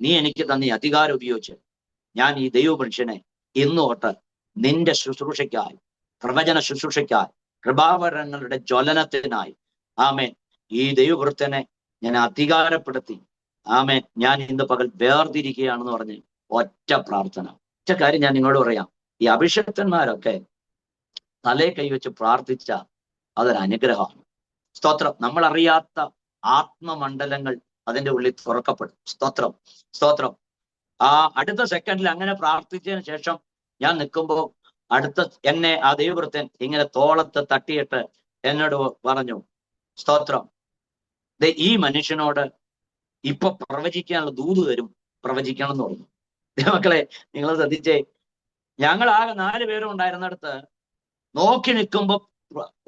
നീ എനിക്ക് തന്ന ഈ അധികാരം ഉപയോഗിച്ച് ഞാൻ ഈ ദൈവമനുഷ്യനെ ഇന്നു തൊട്ട് നിന്റെ ശുശ്രൂഷയ്ക്കായി, പ്രവചന ശുശ്രൂഷയ്ക്കായി, കൃപാവരങ്ങളുടെ ജ്വലനത്തിനായി, ആമേൻ, ഈ ദൈവവൃത്തനെ ഞാൻ അധികാരപ്പെടുത്തി, ആമേൻ, ഞാൻ ഇന്ന് പകൽ വേർതിരിക്കുകയാണെന്ന് പറഞ്ഞ് ഒറ്റ പ്രാർത്ഥന. ഒറ്റ കാര്യം ഞാൻ നിങ്ങളോട് പറയാം, ഈ അഭിഷക്തന്മാരൊക്കെ തലേ കൈവച്ച് പ്രാർത്ഥിച്ച അതൊരു അനുഗ്രഹമാണ്. സ്തോത്രം. നമ്മൾ അറിയാത്ത ആത്മമണ്ഡലങ്ങൾ അതിന്റെ ഉള്ളിൽ തുറക്കപ്പെടും. സ്തോത്രം, സ്തോത്രം. ആ അടുത്ത സെക്കൻഡിൽ അങ്ങനെ പ്രാർത്ഥിച്ചതിന് ശേഷം ഞാൻ നിൽക്കുമ്പോൾ എന്നെ ആ ദൈവവൃത്തൻ ഇങ്ങനെ തോളത്ത് തട്ടിയിട്ട് എന്നോട് പറഞ്ഞു, സ്തോത്രം, ഈ മനുഷ്യനോട് ഇപ്പൊ പ്രവചിക്കാനുള്ള ദൂത് തരും, പ്രവചിക്കണം എന്ന് പറഞ്ഞു. മക്കളെ, നിങ്ങൾ ശ്രദ്ധിച്ചേ, ഞങ്ങൾ ആകെ 4 പേരും ഉണ്ടായിരുന്നിടത്ത് നോക്കി നിൽക്കുമ്പോ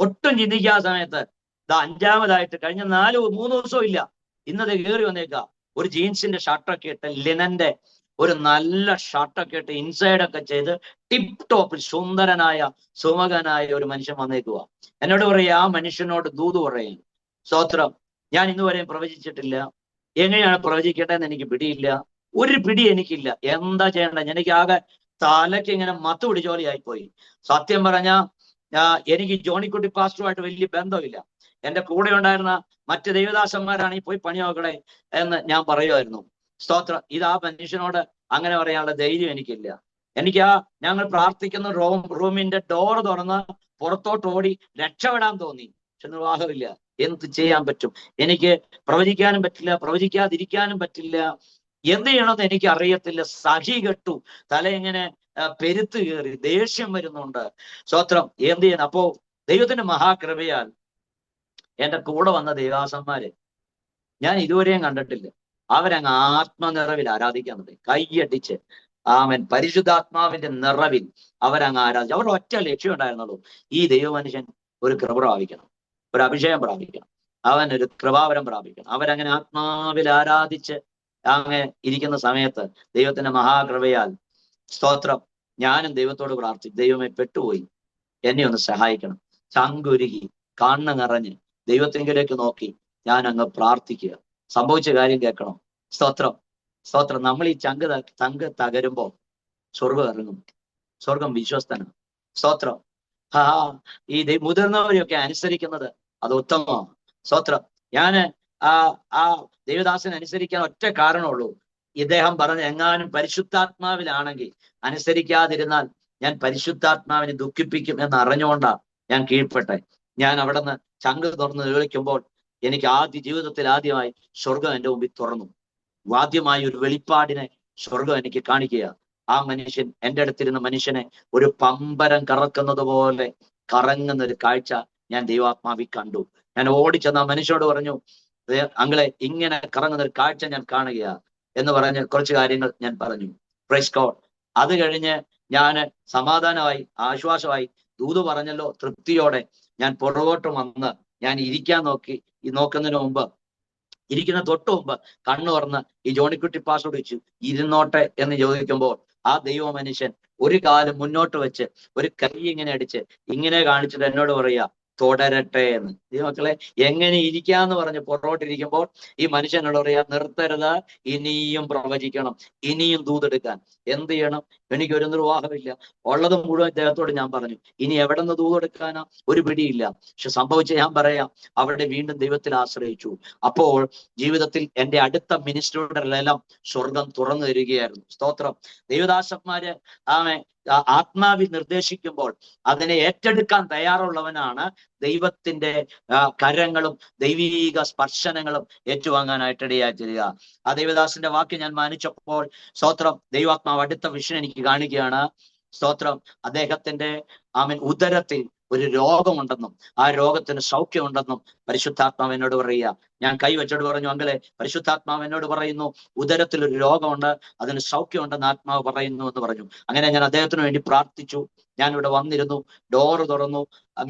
ഒട്ടും ചിന്തിക്കാത്ത സമയത്ത് ഇത് 5ാമതായിട്ട് കഴിഞ്ഞ 3 ദിവസവും ഇല്ല, ഇന്നത് കയറി വന്നേക്കുക, ഒരു ജീൻസിന്റെ ഷർട്ടൊക്കെ ഇട്ട്, ലിനന്റെ ഒരു നല്ല ഷർട്ടൊക്കെ ഇട്ട്, ഇൻസൈഡ് ഒക്കെ ചെയ്ത് ടിപ്പ് ടോപ്പിൽ സുന്ദരനായ സുമുഖനായ ഒരു മനുഷ്യൻ വന്നേക്കുക. എന്നോട് പറയാ, ആ മനുഷ്യനോട് ദൂത് പറയും. സ്തോത്രം. ഞാൻ ഇന്നുവരെയും പ്രവചിച്ചിട്ടില്ല, എങ്ങനെയാണ് പ്രവചിക്കേണ്ടതെന്ന് എനിക്ക് പിടിയില്ല, ഒരു പിടി എനിക്കില്ല, എന്താ ചെയ്യേണ്ടത്? എനിക്ക് ആകെ തലയ്ക്ക് ഇങ്ങനെ മത്ത് പിടിച്ചോലിയായിപ്പോയി. സത്യം പറഞ്ഞ എനിക്ക് ജോണിക്കുട്ടി പാസ്റ്ററുമായിട്ട് വലിയ ബന്ധമില്ല. എന്റെ കൂടെ ഉണ്ടായിരുന്ന മറ്റ് ദൈവദാസന്മാരാണെങ്കിൽ പോയി പണി നോക്കണേ എന്ന് ഞാൻ പറയുമായിരുന്നു. സ്തോത്രം. ഇത് ആ മനുഷ്യനോട് അങ്ങനെ പറയാനുള്ള ധൈര്യം എനിക്കില്ല. എനിക്ക് ഞങ്ങൾ പ്രാർത്ഥിക്കുന്ന റൂമിന്റെ ഡോർ തുറന്ന് പുറത്തോട്ട് ഓടി രക്ഷപ്പെടാൻ തോന്നി. പക്ഷെ നിർവാഹമില്ല. എന്ത് ചെയ്യാൻ പറ്റും? എനിക്ക് പ്രവചിക്കാനും പറ്റില്ല, പ്രവചിക്കാതിരിക്കാനും പറ്റില്ല. എന്ത് ചെയ്യണമെന്ന് എനിക്ക് അറിയത്തില്ല. സഹി കെട്ടു, തല ഇങ്ങനെ പെരുത്ത് കയറി, ദേഷ്യം വരുന്നുണ്ട്. സ്തോത്രം. എന്ത് ചെയ്യണം? അപ്പോ ദൈവത്തിന്റെ മഹാകൃപയാൽ എന്റെ കൂടെ വന്ന ദേവാസന്മാര് ഞാൻ ഇതുവരെയും കണ്ടിട്ടില്ല. അവരങ്ങ് ആത്മനിറവിൽ ആരാധിക്കാൻ തുടങ്ങി, കൈയടിച്ച്. ആമൻ. പരിശുദ്ധാത്മാവിന്റെ നിറവിൽ അവരങ്ങ് ആരാധിച്ചു. അവരുടെ ഒറ്റ ലക്ഷ്യം ഉണ്ടായിരുന്നുള്ളൂ, ഈ ദൈവമനുഷ്യൻ ഒരു കൃപ പ്രാപിക്കണം, ഒരു അഭിഷേകം പ്രാപിക്കണം, അവൻ ഒരു കൃപാവരം പ്രാപിക്കണം. അവരങ്ങനെ ആത്മാവിൽ ആരാധിച്ച് അങ്ങനെ ഇരിക്കുന്ന സമയത്ത് ദൈവത്തിന്റെ മഹാകൃപയാൽ, സ്തോത്രം, ഞാനും ദൈവത്തോട് പ്രാർത്ഥിച്ചു, ദൈവമേ, പെട്ടുപോയി, എന്നെ ഒന്ന് സഹായിക്കണം. ചങ്കുരുകി, കണ്ണ് നിറഞ്ഞ് ദൈവത്തിങ്കിലേക്ക് നോക്കി ഞാൻ അങ്ങ് പ്രാർത്ഥിക്കുക. സംഭവിച്ച കാര്യം കേൾക്കണം. സ്തോത്രം, സ്തോത്രം. നമ്മൾ ഈ ചങ്ക് തകരുമ്പോ സ്വർഗം ഇറങ്ങും. സ്വർഗം വിശ്വസ്തനാണ്. സ്തോത്രം. ഈ മുതിർന്നവരെയൊക്കെ അനുസരിക്കുന്നത് അത് ഉത്തമമാണ്. സ്തോത്രം. ഞാന് ആ ദേവദാസനെ അനുസരിക്കാൻ ഒറ്റ കാരണമുള്ളൂ. ഇദ്ദേഹം പറഞ്ഞ, എങ്ങാനും പരിശുദ്ധാത്മാവിലാണെങ്കിൽ അനുസരിക്കാതിരുന്നാൽ ഞാൻ പരിശുദ്ധാത്മാവിനെ ദുഃഖിപ്പിക്കും എന്ന് അറിഞ്ഞുകൊണ്ടാണ് ഞാൻ കീഴ്പ്പെട്ടെ. ഞാൻ അവിടെ നിന്ന് ചങ്ക് തുറന്ന് വിളിക്കുമ്പോൾ എനിക്ക് ജീവിതത്തിൽ ആദ്യമായി സ്വർഗം എൻ്റെ മുമ്പിൽ തുറന്നു. ആദ്യമായി ഒരു വെളിപ്പാടിനെ സ്വർഗം എനിക്ക് കാണിക്കുക. ആ മനുഷ്യൻ, എൻ്റെ അടുത്തിരുന്ന മനുഷ്യനെ ഒരു പമ്പരം കറക്കുന്നത് പോലെ കറങ്ങുന്ന ഒരു കാഴ്ച ഞാൻ ദൈവാത്മാവിൽ കണ്ടു. ഞാൻ ഓടിച്ചെന്ന് ആ മനുഷ്യനോട് പറഞ്ഞു, അങ്ങളെ, ഇങ്ങനെ കറങ്ങുന്ന ഒരു കാഴ്ച ഞാൻ കാണുകയാ എന്ന് പറഞ്ഞ് കുറച്ച് കാര്യങ്ങൾ ഞാൻ പറഞ്ഞു. Praise God. അത് കഴിഞ്ഞ് ഞാൻ സമാധാനമായി, ആശ്വാസമായി, ദൂത് പറഞ്ഞല്ലോ, തൃപ്തിയോടെ ഞാൻ പുറകോട്ട് വന്ന് ഞാൻ ഇരിക്കാൻ നോക്കുന്നതിന് മുമ്പ്, ഇരിക്കുന്ന തൊട്ട് മുമ്പ് കണ്ണു തുറന്ന് ഈ ജോണിക്കുട്ടി പാസ്റ്ററോട് ചോദിച്ചു, ഇരുന്നോട്ടെ എന്ന് ചോദിക്കുമ്പോൾ ആ ദൈവ മനുഷ്യൻ ഒരു കാലം മുന്നോട്ട് വെച്ച് ഒരു കൈ ഇങ്ങനെ അടിച്ച് ഇങ്ങനെ കാണിച്ചിട്ട് എന്നോട് പറയാ, തുടരട്ടെ എന്ന്. മക്കളെ, എങ്ങനെ ഇരിക്കാന്ന് പറഞ്ഞ് പുറകോട്ടിരിക്കുമ്പോൾ ഈ മനുഷ്യനോട് പറയാ, നിർത്തരുത്, ഇനിയും പ്രവചിക്കണം, ഇനിയും ദൂതെടുക്കാൻ. എന്ത് ചെയ്യണം? എനിക്കൊരു നിർവാഹമില്ല. ഉള്ളത് മുഴുവൻ അദ്ദേഹത്തോട് ഞാൻ പറഞ്ഞു. ഇനി എവിടെ നിന്ന് ദൂതെടുക്കാനാ? ഒരു പിടിയില്ല. പക്ഷെ സംഭവിച്ച ഞാൻ പറയാം, അവിടെ വീണ്ടും ദൈവത്തിൽ ആശ്രയിച്ചു. അപ്പോൾ ജീവിതത്തിൽ എൻ്റെ അടുത്ത മിനിസ്റ്ററുകളെല്ലാം സ്വർഗം തുറന്നു തരികയായിരുന്നു. സ്തോത്രം. ദൈവദാസന്മാര് ആത്മാവിൽ നിർദ്ദേശിക്കുമ്പോൾ അതിനെ ഏറ്റെടുക്കാൻ തയ്യാറുള്ളവനാണ് ദൈവത്തിന്റെ കരങ്ങളും ദൈവീക സ്പർശനങ്ങളും ഏറ്റുവാങ്ങാനായിട്ട് ഇടയായി തീരുക. ആ ദൈവദാസന്റെ വാക്ക് ഞാൻ മാനിച്ചപ്പോൾ, സ്തോത്രം, ദൈവാത്മാവ് അടുത്ത വിഷൻ എനിക്ക് കാണുകയാണ്. സ്തോത്രം. അദ്ദേഹത്തിന്റെ ഉദരത്തിൽ ഒരു രോഗമുണ്ടെന്നും ആ രോഗത്തിന് സൗഖ്യമുണ്ടെന്നും പരിശുദ്ധാത്മാവ് എന്നോട് പറയുക. ഞാൻ കൈവച്ചോട് പറഞ്ഞു, അങ്കിളെ, പരിശുദ്ധാത്മാവ് എന്നോട് പറയുന്നു, ഉദരത്തിൽ ഒരു രോഗമുണ്ട്, അതിന് സൗഖ്യമുണ്ടെന്ന് ആത്മാവ് പറയുന്നു എന്ന് പറഞ്ഞു. അങ്ങനെ ഞാൻ അദ്ദേഹത്തിന് വേണ്ടി പ്രാർത്ഥിച്ചു. ഞാൻ ഇവിടെ വന്നിരുന്നു, ഡോറ് തുറന്നു.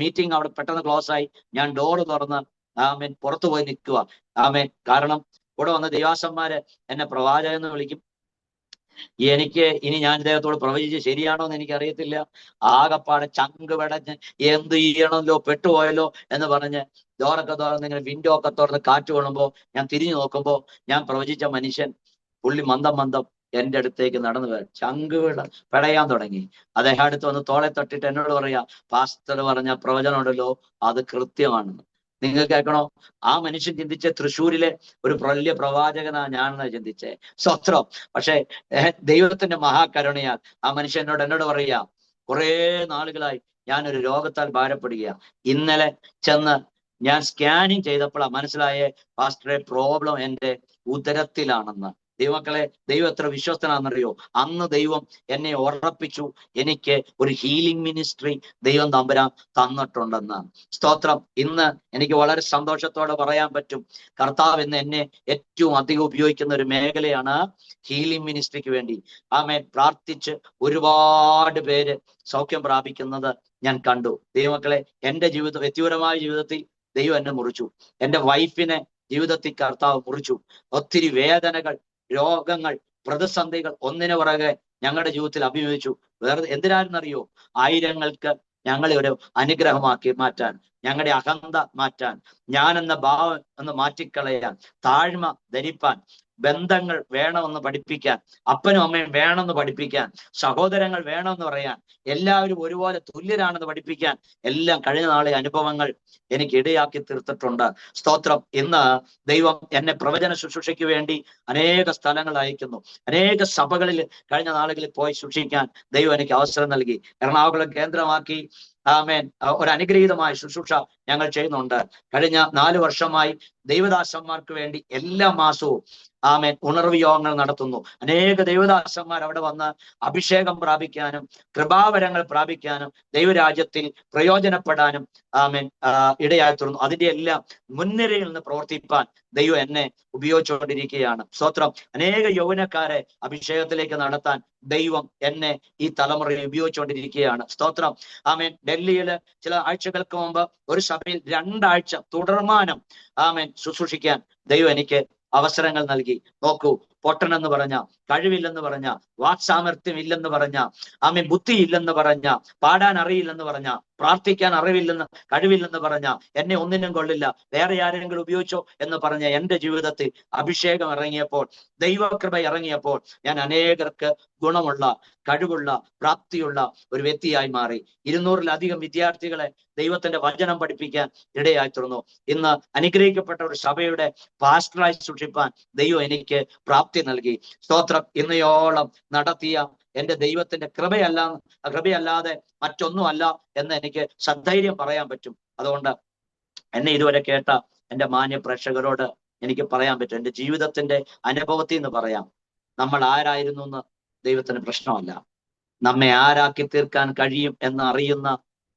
മീറ്റിംഗ് അവിടെ പെട്ടെന്ന് ക്ലോസ് ആയി. ഞാൻ ഡോറ് തുറന്ന് പുറത്തു പോയി നിൽക്കുക. കാരണം കൂടെ വന്ന ദൈവാസന്മാര് എന്നെ പ്രവാചകൻ എന്ന് വിളിക്കും. എനിക്ക് ഇനി ഞാൻ ഇദ്ദേഹത്തോട് പ്രവചിച്ച് ശരിയാണോ എന്ന് എനിക്ക് അറിയത്തില്ല. ആകപ്പാടെ ചങ്ക് പടഞ്ഞ് എന്ത് ചെയ്യണമല്ലോ, പെട്ടുപോയല്ലോ എന്ന് പറഞ്ഞ് ഡോറൊക്കെ തുറന്ന് ഇങ്ങനെ വിൻഡോ ഒക്കെ തുറന്ന് കാറ്റ് കൊള്ളുമ്പോ ഞാൻ തിരിഞ്ഞു നോക്കുമ്പോ ഞാൻ പ്രവചിച്ച മനുഷ്യൻ പുള്ളി മന്ദം മന്ദം എന്റെ അടുത്തേക്ക് നടന്നു വരാൻ ചങ്ക് പെടയാൻ തുടങ്ങി. അദ്ദേഹം അടുത്ത് വന്ന് തോളെ തട്ടിട്ട് എന്നോട് പറയാ, പാസ്റ്റർ പറഞ്ഞ പ്രവചനം ഉണ്ടല്ലോ അത് കൃത്യമാണെന്ന്. നിങ്ങൾ കേൾക്കണോ? ആ മനുഷ്യൻ ചിന്തിച്ച തൃശ്ശൂരിലെ ഒരു വലിയ പ്രവാചകനാ ഞാനെന്നാ ചിന്തിച്ചേ. സ്വത്രം. പക്ഷെ ദൈവത്തിന്റെ മഹാകരുണയാൽ ആ മനുഷ്യൻ എന്നോട് പറയാ, കുറെ നാളുകളായി ഞാനൊരു രോഗത്താൽ ഭാരപ്പെടുക. ഇന്നലെ ചെന്ന് ഞാൻ സ്കാനിങ് ചെയ്തപ്പോഴാണ് മനസ്സിലായേ പാസ്റ്ററെ പ്രോബ്ലം എന്റെ ഉദരത്തിലാണെന്ന്. ദൈവമക്കളെ, ദൈവം എത്ര വിശ്വസ്തനാണെന്നറിയോ? അന്ന് ദൈവം എന്നെ ഉറപ്പിച്ചു, എനിക്ക് ഒരു ഹീലിംഗ് മിനിസ്ട്രി ദൈവം തമ്പുരാൻ തന്നിട്ടുണ്ടെന്ന്. സ്തോത്രം. ഇന്ന് എനിക്ക് വളരെ സന്തോഷത്തോടെ പറയാൻ പറ്റും, കർത്താവ് ഇന്ന് എന്നെ ഏറ്റവും അധികം ഉപയോഗിക്കുന്ന ഒരു മേഖലയാണ് ഹീലിംഗ് മിനിസ്ട്രിക്ക് വേണ്ടി. ആമേൻ. പ്രാർത്ഥിച്ച് ഒരുപാട് പേര് സൗഖ്യം പ്രാപിക്കുന്നത് ഞാൻ കണ്ടു. ദൈവമക്കളെ, എന്റെ വ്യക്തിപരമായ ജീവിതത്തിൽ ദൈവം എന്നെ മുറിച്ചു. എന്റെ വൈഫിനെ ജീവിതത്തിൽ കർത്താവ് മുറിച്ചു. ഒത്തിരി വേദനകൾ, രോഗങ്ങൾ, പ്രതിസന്ധികൾ ഒന്നിനു പുറകെ ഞങ്ങളുടെ ജീവിതത്തിൽ അഭിമുഖിച്ചു. വേറെ എന്തിനാണെന്നറിയോ? ആയിരങ്ങൾക്ക് ഞങ്ങളെ ഒരു അനുഗ്രഹമാക്കി മാറ്റാൻ, ഞങ്ങളുടെ അഹന്ത മാറ്റാൻ, ഞാൻ എന്ന ഭാവം എന്ന് മാറ്റിക്കളയാൻ, താഴ്മ ധരിപ്പാൻ, ബന്ധങ്ങൾ വേണമെന്ന് പഠിപ്പിക്കാൻ, അപ്പനും അമ്മയും വേണമെന്ന് പഠിപ്പിക്കാൻ, സഹോദരങ്ങൾ വേണമെന്ന് പറയാൻ, എല്ലാവരും ഒരുപോലെ തുല്യരാണെന്ന് പഠിപ്പിക്കാൻ എല്ലാം കഴിഞ്ഞ നാളെ അനുഭവങ്ങൾ എനിക്ക് ഇടയാക്കി തീർത്തിട്ടുണ്ട്. സ്തോത്രം. ഇന്ന് ദൈവം എന്നെ പ്രവചന ശുശ്രൂഷയ്ക്ക് വേണ്ടി അനേക സ്ഥലങ്ങൾ അയക്കുന്നു. അനേക സഭകളിൽ കഴിഞ്ഞ നാളുകളിൽ പോയി ശുശ്രൂഷിക്കാൻ ദൈവം എനിക്ക് അവസരം നൽകി. എറണാകുളം കേന്ദ്രമാക്കി ആമേൻ ഒരു അനുഗ്രഹീതമായ ശുശ്രൂഷ ഞങ്ങൾ ചെയ്യുന്നുണ്ട്. കഴിഞ്ഞ 4 വർഷമായി ദൈവദാസന്മാർക്ക് വേണ്ടി എല്ലാ മാസവും ആമേൻ ഉണർവ് യോഗങ്ങൾ നടത്തുന്നു. അനേക ദൈവദാസന്മാർ അവിടെ വന്ന് അഭിഷേകം പ്രാപിക്കാനും കൃപാവരങ്ങൾ പ്രാപിക്കാനും ദൈവരാജ്യത്തിൽ പ്രയോജനപ്പെടാനും ആമേൻ ഇടയായി തീർന്നു. അതിന്റെ എല്ലാം മുൻനിരയിൽ നിന്ന് പ്രവർത്തിപ്പാൻ ദൈവം എന്നെ ഉപയോഗിച്ചുകൊണ്ടിരിക്കുകയാണ്. സ്തോത്രം. അനേക യൗവനക്കാരെ അഭിഷേകത്തിലേക്ക് നടത്താൻ ദൈവം എന്നെ ഈ തലമുറയിൽ ഉപയോഗിച്ചുകൊണ്ടിരിക്കുകയാണ്. സ്തോത്രം. ആമേൻ. ഡൽഹിയില് ചില ആഴ്ചകൾക്ക് മുമ്പ് ഒരു സഭയിൽ 2 ആഴ്ച തുടർമാനം ആമേൻ ശുശ്രൂഷിക്കാൻ ദൈവം എനിക്ക് അവസരങ്ങൾ നൽകി. നോക്കൂ, പൊട്ടനെന്ന് പറഞ്ഞ, കഴിവില്ലെന്ന് പറഞ്ഞ, വാക്സാമർത്ഥ്യം ഇല്ലെന്ന് പറഞ്ഞ, ആമേൻ ബുദ്ധി ഇല്ലെന്ന് പറഞ്ഞ, പാടാൻ അറിയില്ലെന്ന് പറഞ്ഞ, പ്രാർത്ഥിക്കാൻ കഴിവില്ലെന്ന് പറഞ്ഞ, എന്നെ ഒന്നിനും കൊള്ളില്ല, വേറെ ആരെങ്കിലും ഉപയോഗിച്ചോ എന്ന് പറഞ്ഞ എന്റെ ജീവിതത്തിൽ അഭിഷേകം ഇറങ്ങിയപ്പോൾ, ദൈവകൃപ ഇറങ്ങിയപ്പോൾ ഞാൻ അനേകർക്ക് ഗുണമുള്ള, കഴിവുള്ള, പ്രാപ്തിയുള്ള ഒരു വ്യക്തിയായി മാറി. 200-ലധികം വിദ്യാർത്ഥികളെ ദൈവത്തിന്റെ വചനം പഠിപ്പിക്കാൻ ഇടയായി തീർന്നു. ഇന്ന് അനുഗ്രഹിക്കപ്പെട്ട ഒരു സഭയുടെ പാസ്റ്ററായി സൂക്ഷിപ്പാൻ ദൈവം എനിക്ക് പ്രാപ്തി നൽകി. സ്തോത്രം. ഇന്നയോളം നടത്തിയ എന്റെ ദൈവത്തിന്റെ കൃപയല്ലാതെ മറ്റൊന്നുമല്ല എന്ന് എനിക്ക് സധൈര്യം പറയാൻ പറ്റും. അതുകൊണ്ട് എന്നെ ഇതുവരെ കേട്ട എന്റെ മാന്യ പ്രേക്ഷകരോട് എനിക്ക് പറയാൻ പറ്റും, എന്റെ ജീവിതത്തിന്റെ അനുഭവത്തിൽ നിന്ന് പറയാം, നമ്മൾ ആരായിരുന്നു എന്ന് ദൈവത്തിന് പ്രശ്നമല്ല. നമ്മെ ആരാക്കി തീർക്കാൻ കഴിയും എന്ന് അറിയുന്ന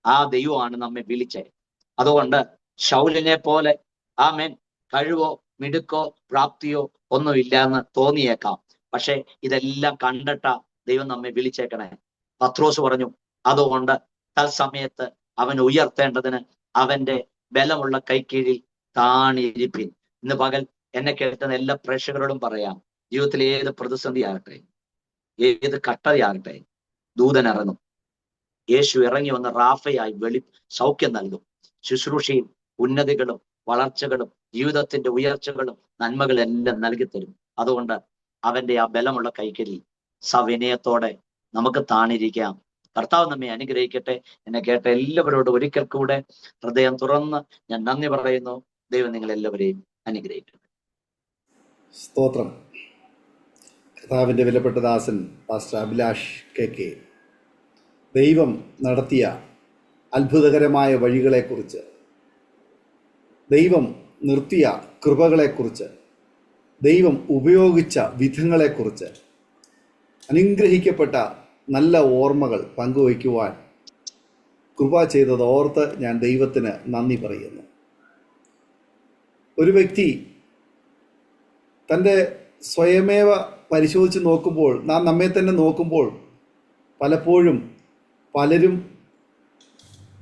ആ ദൈവമാണ് നമ്മെ വിളിച്ചത്. അതുകൊണ്ട് ശൗലിനെ പോലെ ആമേൻ കഴിവോ മിടുക്കോ പ്രാപ്തിയോ ഒന്നുമില്ല എന്ന് തോന്നിയേക്കാം. പക്ഷെ ഇതെല്ലാം കണ്ടിട്ട ദൈവം നമ്മെ വിളിച്ചേക്കണേ. പത്രോസ് പറഞ്ഞു, അതുകൊണ്ട് തത്സമയത്ത് അവൻ ഉയർത്തേണ്ടതിന് അവന്റെ ബലമുള്ള കൈക്കീഴിൽ താണിരിപ്പിൻ. ഇന്ന് പകൽ എന്നെ കേൾക്കുന്ന എല്ലാ പ്രേക്ഷകരോടും പറയാം, ജീവിതത്തിൽ ഏത് പ്രതിസന്ധി ആകട്ടെ, ഏത് കട്ടതയാകട്ടെ, ദൂതൻ ഇറങ്ങും. യേശു ഇറങ്ങി വന്ന് റാഫയായി സൗഖ്യം നൽകും. ശുശ്രൂഷയും ഉന്നതികളും വളർച്ചകളും ജീവിതത്തിന്റെ ഉയർച്ചകളും നന്മകളെല്ലാം നൽകി തരും. അതുകൊണ്ട് അവന്റെ ആ ബലമുള്ള കൈക്കലിൽ സവിനയത്തോടെ നമുക്ക് താണിരിക്കാം. കർത്താവ് നമ്മെ അനുഗ്രഹിക്കട്ടെ. എന്നെ കേട്ട എല്ലാവരോടും ഒരിക്കൽ കൂടെ ഹൃദയം തുറന്ന് ഞാൻ നന്ദി പറയുന്നു. ദൈവം നിങ്ങൾ എല്ലാവരെയും അനുഗ്രഹിക്കട്ടെ. സ്തോത്രം. കർത്താവിൻ്റെ വിലപ്പെട്ട ദാസൻ പാസ്റ്റർ അഭിലാഷ് കെ ദൈവം നടത്തിയ അത്ഭുതകരമായ വഴികളെക്കുറിച്ച്, ദൈവം നിർത്തിയ കൃപകളെക്കുറിച്ച്, ദൈവം ഉപയോഗിച്ച വിധങ്ങളെക്കുറിച്ച്, അനുഗ്രഹിക്കപ്പെട്ട നല്ല ഓർമ്മകൾ പങ്കുവയ്ക്കുവാൻ കൃപ ചെയ്തത് ഓർത്ത് ഞാൻ ദൈവത്തിന് നന്ദി പറയുന്നു. ഒരു വ്യക്തി തൻ്റെ സ്വയമേവ പരിശോധിച്ച് നോക്കുമ്പോൾ, നാം നമ്മെ തന്നെ നോക്കുമ്പോൾ പലപ്പോഴും പലരും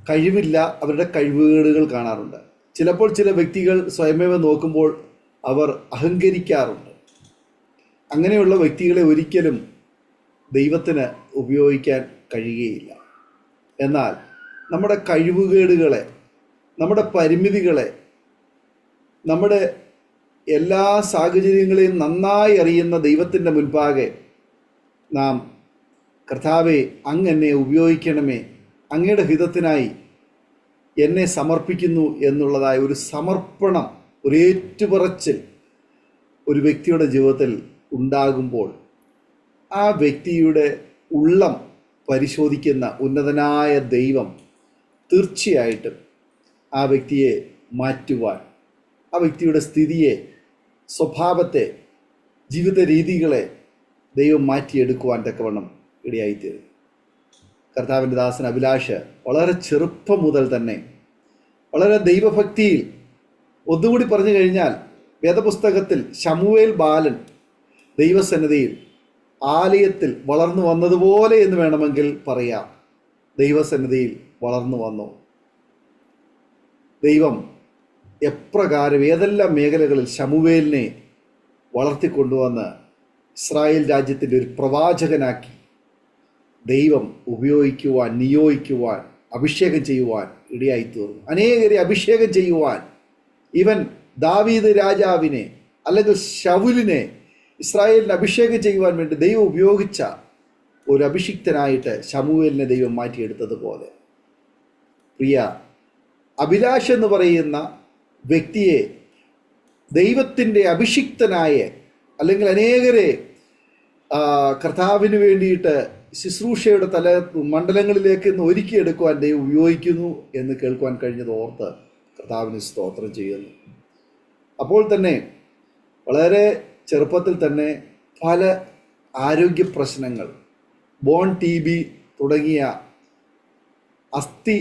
കഴിവില്ല, അവരുടെ കഴിവുകേടുകൾ കാണാറുണ്ട്. ചിലപ്പോൾ ചില വ്യക്തികൾ സ്വയമേവ നോക്കുമ്പോൾ അവർ അഹങ്കരിക്കാറുണ്ട്. അങ്ങനെയുള്ള വ്യക്തികളെ ഒരിക്കലും ദൈവത്തിന് ഉപയോഗിക്കാൻ കഴിയുകയില്ല. എന്നാൽ നമ്മുടെ കഴിവുകേടുകളെ, നമ്മുടെ പരിമിതികളെ, നമ്മുടെ എല്ലാ സാഹചര്യങ്ങളെയും നന്നായി അറിയുന്ന ദൈവത്തിൻ്റെ മുൻപാകെ നാം കർത്താവെ, അങ്ങ് എന്നെ ഉപയോഗിക്കണമേ, അങ്ങയുടെ ഹിതത്തിനായി എന്നെ സമർപ്പിക്കുന്നു എന്നുള്ളതായ ഒരു സമർപ്പണം, ഒരു ഏറ്റുപറച്ചിൽ ഒരു വ്യക്തിയുടെ ജീവിതത്തിൽ ഉണ്ടാകുമ്പോൾ ആ വ്യക്തിയുടെ ഉള്ളം പരിശോധിക്കുന്ന ഉന്നതനായ ദൈവം തീർച്ചയായിട്ടും ആ വ്യക്തിയെ മാറ്റുവാൻ, ആ വ്യക്തിയുടെ സ്ഥിതിയെ, സ്വഭാവത്തെ, ജീവിത രീതികളെ ദൈവം മാറ്റിയെടുക്കുവാൻ തക്കവണ്ണം ഇടയായിത്തീരും. കർത്താവിൻ്റെ ദാസൻ അഭിലാഷ് വളരെ ചെറുപ്പം മുതൽ തന്നെ വളരെ ദൈവഭക്തിയിൽ, ഒന്നുകൂടി പറഞ്ഞു കഴിഞ്ഞാൽ വേദപുസ്തകത്തിൽ ശമൂവേൽ ബാലൻ ദൈവസന്നിധിയിൽ ആലയത്തിൽ വളർന്നു വന്നതുപോലെ എന്ന് വേണമെങ്കിൽ പറയാം. ദൈവസന്നിധിയിൽ വളർന്നു വന്നു. ദൈവം എപ്രകാരം ഏതെല്ലാം മേഖലകളിൽ ശമൂവേലിനെ വളർത്തിക്കൊണ്ടുവന്ന് ഇസ്രായേൽ രാജ്യത്തിൻ്റെ ഒരു പ്രവാചകനാക്കി ദൈവം ഉപയോഗിക്കുവാൻ, നിയോഗിക്കുവാൻ, അഭിഷേകം ചെയ്യുവാൻ ഇടയായിത്തീർന്നു. അനേകരെ അഭിഷേകം ചെയ്യുവാൻ, ഇവൻ ദാവീദ് രാജാവിനെ അല്ലെങ്കിൽ ശൗലിനെ ഇസ്രായേലിന് അഭിഷേകം ചെയ്യുവാൻ വേണ്ടി ദൈവം ഉപയോഗിച്ച ഒരു അഭിഷിക്തനായിട്ട് ശമൂവേലിനെ ദൈവം മാറ്റിയെടുത്തതുപോലെ പ്രിയ അഭിലാഷ് എന്ന് പറയുന്ന വ്യക്തിയെ ദൈവത്തിൻ്റെ അഭിഷിക്തനായ, അല്ലെങ്കിൽ അനേകരെ കർത്താവിന് വേണ്ടിയിട്ട് ശുശ്രൂഷയുടെ മണ്ഡലങ്ങളിലേക്ക് ഇന്ന് ഒരുക്കിയെടുക്കുവാൻ ദൈവം ഉപയോഗിക്കുന്നു എന്ന് കേൾക്കുവാൻ കഴിഞ്ഞത് ഓർത്ത് കർത്താവിന് സ്തോത്രം ചെയ്യുന്നു. അപ്പോൾ തന്നെ വളരെ ചെറുപ്പത്തിൽ തന്നെ പല ആരോഗ്യ പ്രശ്നങ്ങൾ, ബോൺ TB തുടങ്ങിയ അസ്ഥി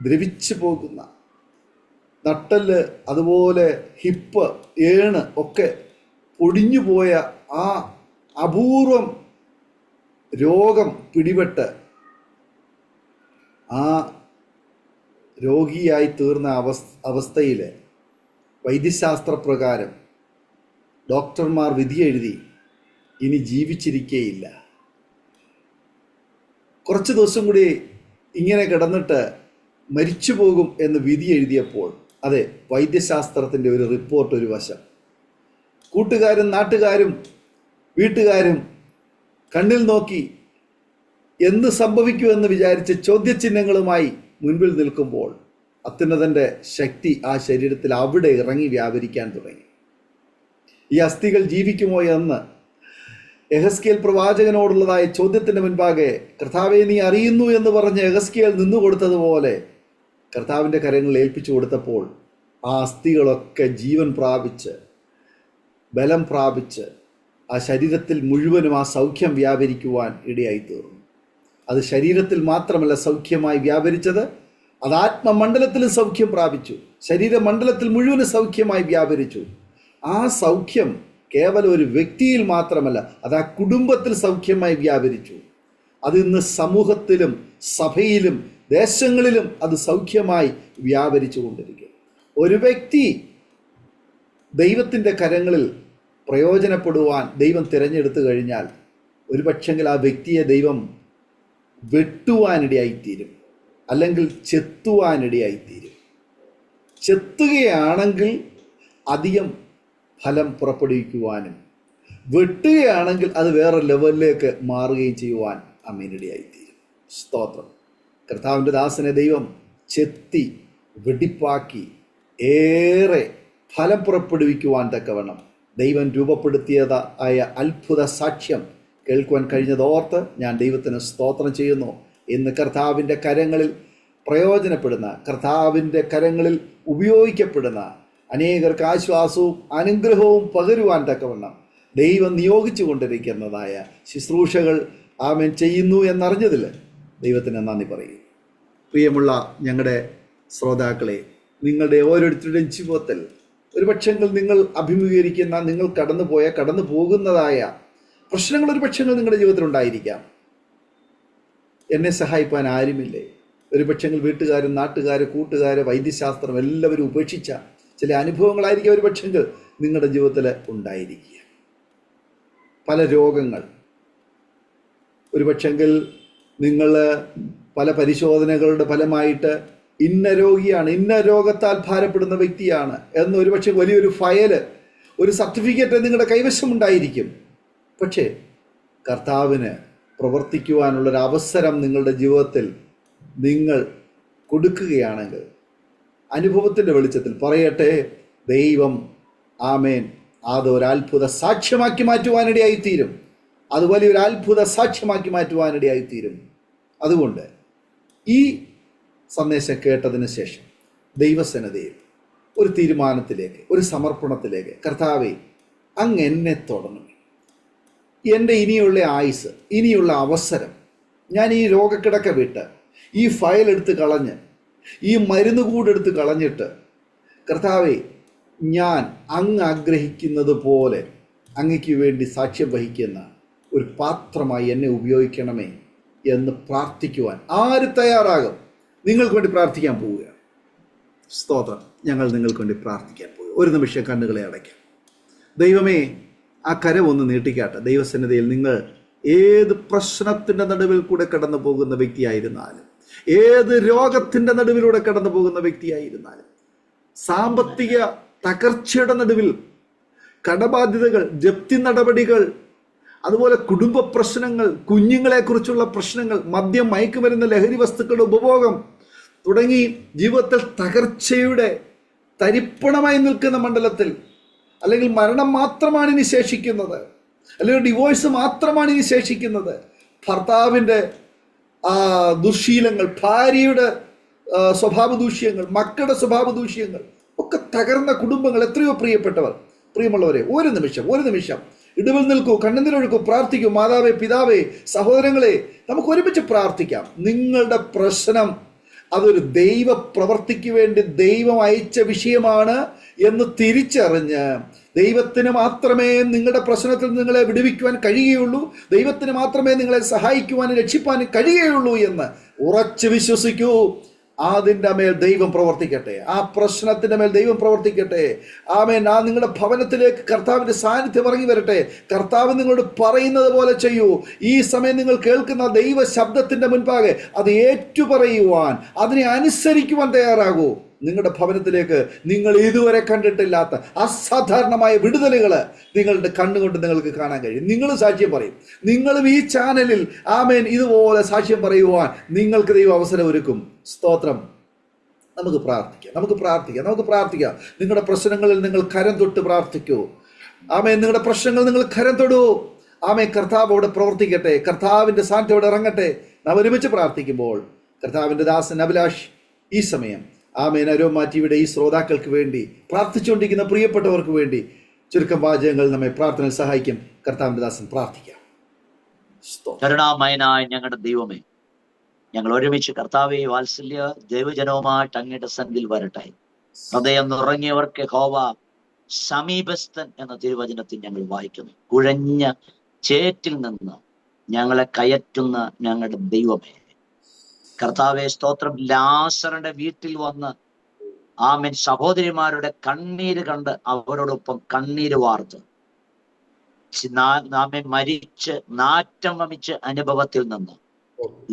ദ്രവിച്ചു പോകുന്ന, നട്ടല്, അതുപോലെ ഹിപ്പ്, ഏണ് ഒക്കെ പൊടിഞ്ഞു പോയ ആ അപൂർവം രോഗം പിടിപെട്ട് ആ രോഗിയായി തീർന്ന അവസ്ഥയിൽ വൈദ്യശാസ്ത്രപ്രകാരം ഡോക്ടർമാർ വിധി എഴുതി ഇനി ജീവിച്ചിരിക്കേയില്ല, കുറച്ച് ദിവസം കൂടി ഇങ്ങനെ കിടന്നിട്ട് മരിച്ചു പോകും എന്ന് വിധി എഴുതിയപ്പോൾ, അതെ, വൈദ്യശാസ്ത്രത്തിൻ്റെ ഒരു റിപ്പോർട്ട് ഒരു വശം, കൂട്ടുകാരും നാട്ടുകാരും വീട്ടുകാരും കണ്ണിൽ നോക്കി എന്ത് സംഭവിക്കുമെന്ന് വിചാരിച്ച് ചോദ്യചിഹ്നങ്ങളുമായി മുൻപിൽ നിൽക്കുമ്പോൾ അത്യുന്നതൻ്റെ ശക്തി ആ ശരീരത്തിൽ അവിടെ ഇറങ്ങി വ്യാപരിക്കാൻ തുടങ്ങി. ഈ അസ്ഥികൾ ജീവിക്കുമോ എന്ന് യെഹെസ്കേൽ പ്രവാചകനോടുള്ളതായ ചോദ്യത്തിന് മുൻപാകെ കർത്താവെ നീ അറിയുന്നു എന്ന് പറഞ്ഞ് യെഹെസ്കേൽ നിന്നു കൊടുത്തതുപോലെ കർത്താവിൻ്റെ കരങ്ങളിൽ ഏൽപ്പിച്ചു കൊടുത്തപ്പോൾ ആ അസ്ഥികളൊക്കെ ജീവൻ പ്രാപിച്ച്, ബലം പ്രാപിച്ച് ആ ശരീരത്തിൽ മുഴുവനും ആ സൗഖ്യം വ്യാപരിക്കുവാൻ ഇടയായിത്തീർന്നു. അത് ശരീരത്തിൽ മാത്രമല്ല സൗഖ്യമായി വ്യാപരിച്ചത്, അത് ആത്മമണ്ഡലത്തിലും സൗഖ്യം പ്രാപിച്ചു, ശരീരമണ്ഡലത്തിൽ മുഴുവനും സൗഖ്യമായി വ്യാപരിച്ചു. ആ സൗഖ്യം കേവലം ഒരു വ്യക്തിയിൽ മാത്രമല്ല, അത് ആ കുടുംബത്തിൽ സൗഖ്യമായി വ്യാപരിച്ചു. അത് ഇന്ന് സമൂഹത്തിലും സഭയിലും ദേശങ്ങളിലും അത് സൗഖ്യമായി വ്യാപരിച്ചു കൊണ്ടിരിക്കും. ഒരു വ്യക്തി ദൈവത്തിൻ്റെ കരങ്ങളിൽ പ്രയോജനപ്പെടുവാൻ ദൈവം തിരഞ്ഞെടുത്തു കഴിഞ്ഞാൽ ഒരുപക്ഷെങ്കിൽ ആ വ്യക്തിയെ ദൈവം വെട്ടുവാനിടയായിത്തീരും, അല്ലെങ്കിൽ ചെത്തുവാനിടയായിത്തീരും. ചെത്തുകയാണെങ്കിൽ അധികം ഫലം പുറപ്പെടുവിക്കുവാനും, വെട്ടുകയാണെങ്കിൽ അത് വേറെ ലെവലിലേക്ക് മാറുകയും ചെയ്യുവാൻ അമ്മീനിടയായിത്തീരും. സ്തോത്രം. കർത്താവിൻ്റെ ദാസനെ ദൈവം ചെത്തി വെടിപ്പാക്കി ഏറെ ഫലം പുറപ്പെടുവിക്കുവാൻ തക്കവണ്ണം ദൈവം രൂപപ്പെടുത്തിയതായ അത്ഭുത സാക്ഷ്യം കേൾക്കുവാൻ കഴിഞ്ഞതോർത്ത് ഞാൻ ദൈവത്തിന് സ്തോത്രം ചെയ്യുന്നു. ഇന്ന് കർത്താവിൻ്റെ കരങ്ങളിൽ പ്രയോജനപ്പെടുന്ന, കർത്താവിൻ്റെ കരങ്ങളിൽ ഉപയോഗിക്കപ്പെടുന്ന അനേകർക്ക് ആശ്വാസവും അനുഗ്രഹവും പകരുവാൻ തക്കവണ്ണം ദൈവം നിയോഗിച്ചു കൊണ്ടിരിക്കുന്നതായ ശുശ്രൂഷകൾ ആമേൻ ചെയ്യുന്നു എന്നറിഞ്ഞതിൽ ദൈവത്തിന് നന്ദി പറയും. പ്രിയമുള്ള ഞങ്ങളുടെ ശ്രോതാക്കളെ, നിങ്ങളുടെ ഓരോരുത്തരുടെയും ജീവിതത്തിൽ ഒരുപക്ഷെങ്കിൽ നിങ്ങൾ അഭിമുഖീകരിക്കുന്ന, നിങ്ങൾ കടന്നു പോകുന്നതായ പ്രശ്നങ്ങൾ ഒരുപക്ഷെങ്കിൽ നിങ്ങളുടെ ജീവിതത്തിൽ ഉണ്ടായിരിക്കാം. എന്നെ സഹായിപ്പാൻ ആരുമില്ലേ? ഒരുപക്ഷെങ്കിൽ വീട്ടുകാരും നാട്ടുകാർ, കൂട്ടുകാർ, വൈദ്യശാസ്ത്രം എല്ലാവരും ഉപേക്ഷിച്ച ചില അനുഭവങ്ങളായിരിക്കും ഒരുപക്ഷെങ്കിൽ നിങ്ങളുടെ ജീവിതത്തിൽ ഉണ്ടായിരിക്കുക. പല രോഗങ്ങൾ, ഒരുപക്ഷെങ്കിൽ നിങ്ങൾ പല പരിശോധനകളുടെ ഫലമായിട്ട് ഇന്ന രോഗിയാണ്, ഇന്ന രോഗത്താൽ ഭാരപ്പെടുന്ന വ്യക്തിയാണ് എന്ന് ഒരുപക്ഷെ വലിയൊരു ഫയല്, ഒരു സർട്ടിഫിക്കറ്റ് നിങ്ങളുടെ കൈവശമുണ്ടായിരിക്കും. പക്ഷേ കർത്താവിന് പ്രവർത്തിക്കുവാനുള്ളൊരു അവസരം നിങ്ങളുടെ ജീവിതത്തിൽ നിങ്ങൾ കൊടുക്കുകയാണെങ്കിൽ, അനുഭവത്തിൻ്റെ വെളിച്ചത്തിൽ പറയട്ടെ, ദൈവം ആമേൻ അതൊരു അത്ഭുത സാക്ഷ്യമാക്കി മാറ്റുവാനിടയായിത്തീരും. അത് വലിയൊരു അത്ഭുത സാക്ഷ്യമാക്കി മാറ്റുവാനിടയായിത്തീരും. അതുകൊണ്ട് ഈ സന്ദേശം കേട്ടതിന് ശേഷം ദൈവസന്നിധിയിൽ ഒരു തീരുമാനത്തിലേക്ക്, ഒരു സമർപ്പണത്തിലേക്ക്, കർത്താവേ അങ്ങ് എന്നെ തൊടണം, എൻ്റെ ഇനിയുള്ള ആയുസ്, ഇനിയുള്ള അവസരം, ഞാൻ ഈ രോഗക്കിടക്ക വിട്ട്, ഈ ഫയൽ എടുത്ത് കളഞ്ഞ്, ഈ മരുന്ന് കൂടെടുത്ത് കളഞ്ഞിട്ട്, കർത്താവേ ഞാൻ അങ്ങ് ആഗ്രഹിക്കുന്നത് പോലെ അങ്ങയ്ക്ക് വേണ്ടി സാക്ഷ്യം വഹിക്കുന്ന ഒരു പാത്രമായി എന്നെ ഉപയോഗിക്കണമേ എന്ന് പ്രാർത്ഥിക്കുവാൻ ആര് തയ്യാറാകും? നിങ്ങൾക്ക് വേണ്ടി പ്രാർത്ഥിക്കാൻ പോവുക. സ്തോത്രം. ഞങ്ങൾ നിങ്ങൾക്ക് വേണ്ടി പ്രാർത്ഥിക്കാൻ പോവുക. ഒരു നിമിഷം കണ്ണുകളെ അടയ്ക്കാം. ദൈവമേ, ആ കരം ഒന്ന് നീട്ടിക്കാട്ടെ. ദൈവസന്നിധിയിൽ നിങ്ങൾ ഏത് പ്രശ്നത്തിൻ്റെ നടുവിൽ കൂടെ കടന്നു പോകുന്ന വ്യക്തിയായിരുന്നാലും, ഏത് രോഗത്തിൻ്റെ നടുവിലൂടെ കടന്നു പോകുന്ന വ്യക്തിയായിരുന്നാലും, സാമ്പത്തിക തകർച്ചയുടെ നടുവിൽ, കടബാധ്യതകൾ, ജപ്തി നടപടികൾ, അതുപോലെ കുടുംബ പ്രശ്നങ്ങൾ, കുഞ്ഞുങ്ങളെക്കുറിച്ചുള്ള പ്രശ്നങ്ങൾ, മദ്യം, മയക്കുമരുന്ന്, ലഹരി വസ്തുക്കളുടെ ഉപഭോഗം തുടങ്ങി ജീവിതത്തിൽ തകർച്ചയുടെ തരിപ്പണമായി നിൽക്കുന്ന മണ്ഡലത്തിൽ, അല്ലെങ്കിൽ മരണം മാത്രമാണ് ഇനി ശേഷിക്കുന്നത്, അല്ലെങ്കിൽ ഡിവോഴ്സ് മാത്രമാണ് ഇനി ശേഷിക്കുന്നത്, ഭർത്താവിൻ്റെ ദുശ്ശീലങ്ങൾ, ഭാര്യയുടെ സ്വഭാവ ദൂഷ്യങ്ങൾ, മക്കളുടെ സ്വഭാവ ദൂഷ്യങ്ങൾ ഒക്കെ തകർന്ന കുടുംബങ്ങൾ, എത്രയോ പ്രിയമുള്ളവരെ, ഒരു നിമിഷം ഇടവിൽ നിൽക്കൂ, കണ്ണുനീരൊഴുക്കൂ, പ്രാർത്ഥിക്കൂ. മാതാവേ, പിതാവേ, സഹോദരങ്ങളെ, നമുക്ക് ഒരുമിച്ച് പ്രാർത്ഥിക്കാം. നിങ്ങളുടെ പ്രശ്നം അതൊരു ദൈവ പ്രവൃത്തിക്ക് വേണ്ടി ദൈവം അയച്ച വിഷയമാണ് എന്ന് തിരിച്ചറിഞ്ഞ്, ദൈവത്തിന് മാത്രമേ നിങ്ങളുടെ പ്രശ്നത്തിൽ നിങ്ങളെ വിടുവിക്കുവാൻ കഴിയുകയുള്ളൂ, ദൈവത്തിന് മാത്രമേ നിങ്ങളെ സഹായിക്കുവാനും രക്ഷിപ്പാനും കഴിയുകയുള്ളൂ എന്ന് ഉറച്ചു വിശ്വസിക്കൂ. അതിൻ്റെ മേൽ ദൈവം പ്രവർത്തിക്കട്ടെ, ആ പ്രശ്നത്തിൻ്റെ മേൽ ദൈവം പ്രവർത്തിക്കട്ടെ. ആമേൻ. ആ നിങ്ങളുടെ ഭവനത്തിലേക്ക് കർത്താവിൻ്റെ സാന്നിധ്യം ഇറങ്ങി വരട്ടെ. കർത്താവ് നിങ്ങളോട് പറയുന്നത് പോലെ ചെയ്യൂ. ഈ സമയം നിങ്ങൾ കേൾക്കുന്ന ദൈവ ശബ്ദത്തിൻ്റെ മുൻപാകെ അത് ഏറ്റുപറയുവാൻ, അതിനെ അനുസരിക്കുവാൻ തയ്യാറാകൂ. നിങ്ങളുടെ ഭവനത്തിലേക്ക് നിങ്ങൾ ഇതുവരെ കണ്ടിട്ടില്ലാത്ത അസാധാരണമായ വിടുതലുകൾ നിങ്ങളുടെ കണ്ണുകൊണ്ട് നിങ്ങൾക്ക് കാണാൻ കഴിയും. നിങ്ങൾ സാക്ഷ്യം പറയും. നിങ്ങളും ഈ ചാനലിൽ ആമേൻ ഇതുപോലെ സാക്ഷ്യം പറയുവാൻ നിങ്ങൾക്ക് ദൈവം അവസരം ഒരുക്കും. സ്തോത്രം. നമുക്ക് പ്രാർത്ഥിക്കാം. നിങ്ങളുടെ പ്രശ്നങ്ങളിൽ നിങ്ങൾ കരം തൊട്ട് പ്രാർത്ഥിക്കൂ. ആമേൻ. നിങ്ങളുടെ പ്രശ്നങ്ങൾ നിങ്ങൾ കരം തൊടൂ. ആമേൻ. കർത്താവ് അവിടെ പ്രവർത്തിക്കട്ടെ. കർത്താവിൻ്റെ സാന്നിധ്യം അവിടെ ഇറങ്ങട്ടെ. നാം ഒരുമിച്ച് പ്രാർത്ഥിക്കുമ്പോൾ കർത്താവിൻ്റെ ദാസൻ അഭിലാഷ് ഈ സമയം ആമേൻ അരോമ ടിവിയുടെ ഈ ശ്രോതാക്കൾക്ക് വേണ്ടി, പ്രാർത്ഥിച്ചുകൊണ്ടിരിക്കുന്ന പ്രിയപ്പെട്ടവർക്ക് വേണ്ടി ചുരുക്കം വാചകങ്ങൾ നമ്മെ പ്രാർത്ഥനയിൽ സഹായിക്കും. കർത്താവിന്റെ ദാസൻ പ്രാർത്ഥിക്കാം. കരുണാമയനായ ഞങ്ങളുടെ ദൈവമേ, ഞങ്ങൾ ഒരുമിച്ച് കർത്താവേ വാത്സല്യ ദൈവജനവുമായിട്ട് അങ്ങയുടെ സന്നിധിയിൽ വരട്ടെ. ഹൃദയം നിറങ്ങിയവർക്ക് യഹോവ സമീപസ്ഥൻ എന്ന തിരുവചനത്തിൽ ഞങ്ങൾ വായിക്കുന്നു. കുഴഞ്ഞ ചേറ്റിൽ നിന്ന് ഞങ്ങളെ കയറ്റുന്ന ഞങ്ങളുടെ ദൈവമേ, കർത്താവെ സ്തോത്രം. ലാസറിന്റെ വീട്ടിൽ വന്ന് ആമേൻ സഹോദരിമാരുടെ കണ്ണീര് കണ്ട് അവരോടൊപ്പം കണ്ണീര് വാർത്ത് ആമേൻ മരിച്ച് നാറ്റം വമിച്ച് അനുഭവത്തിൽ നിന്ന്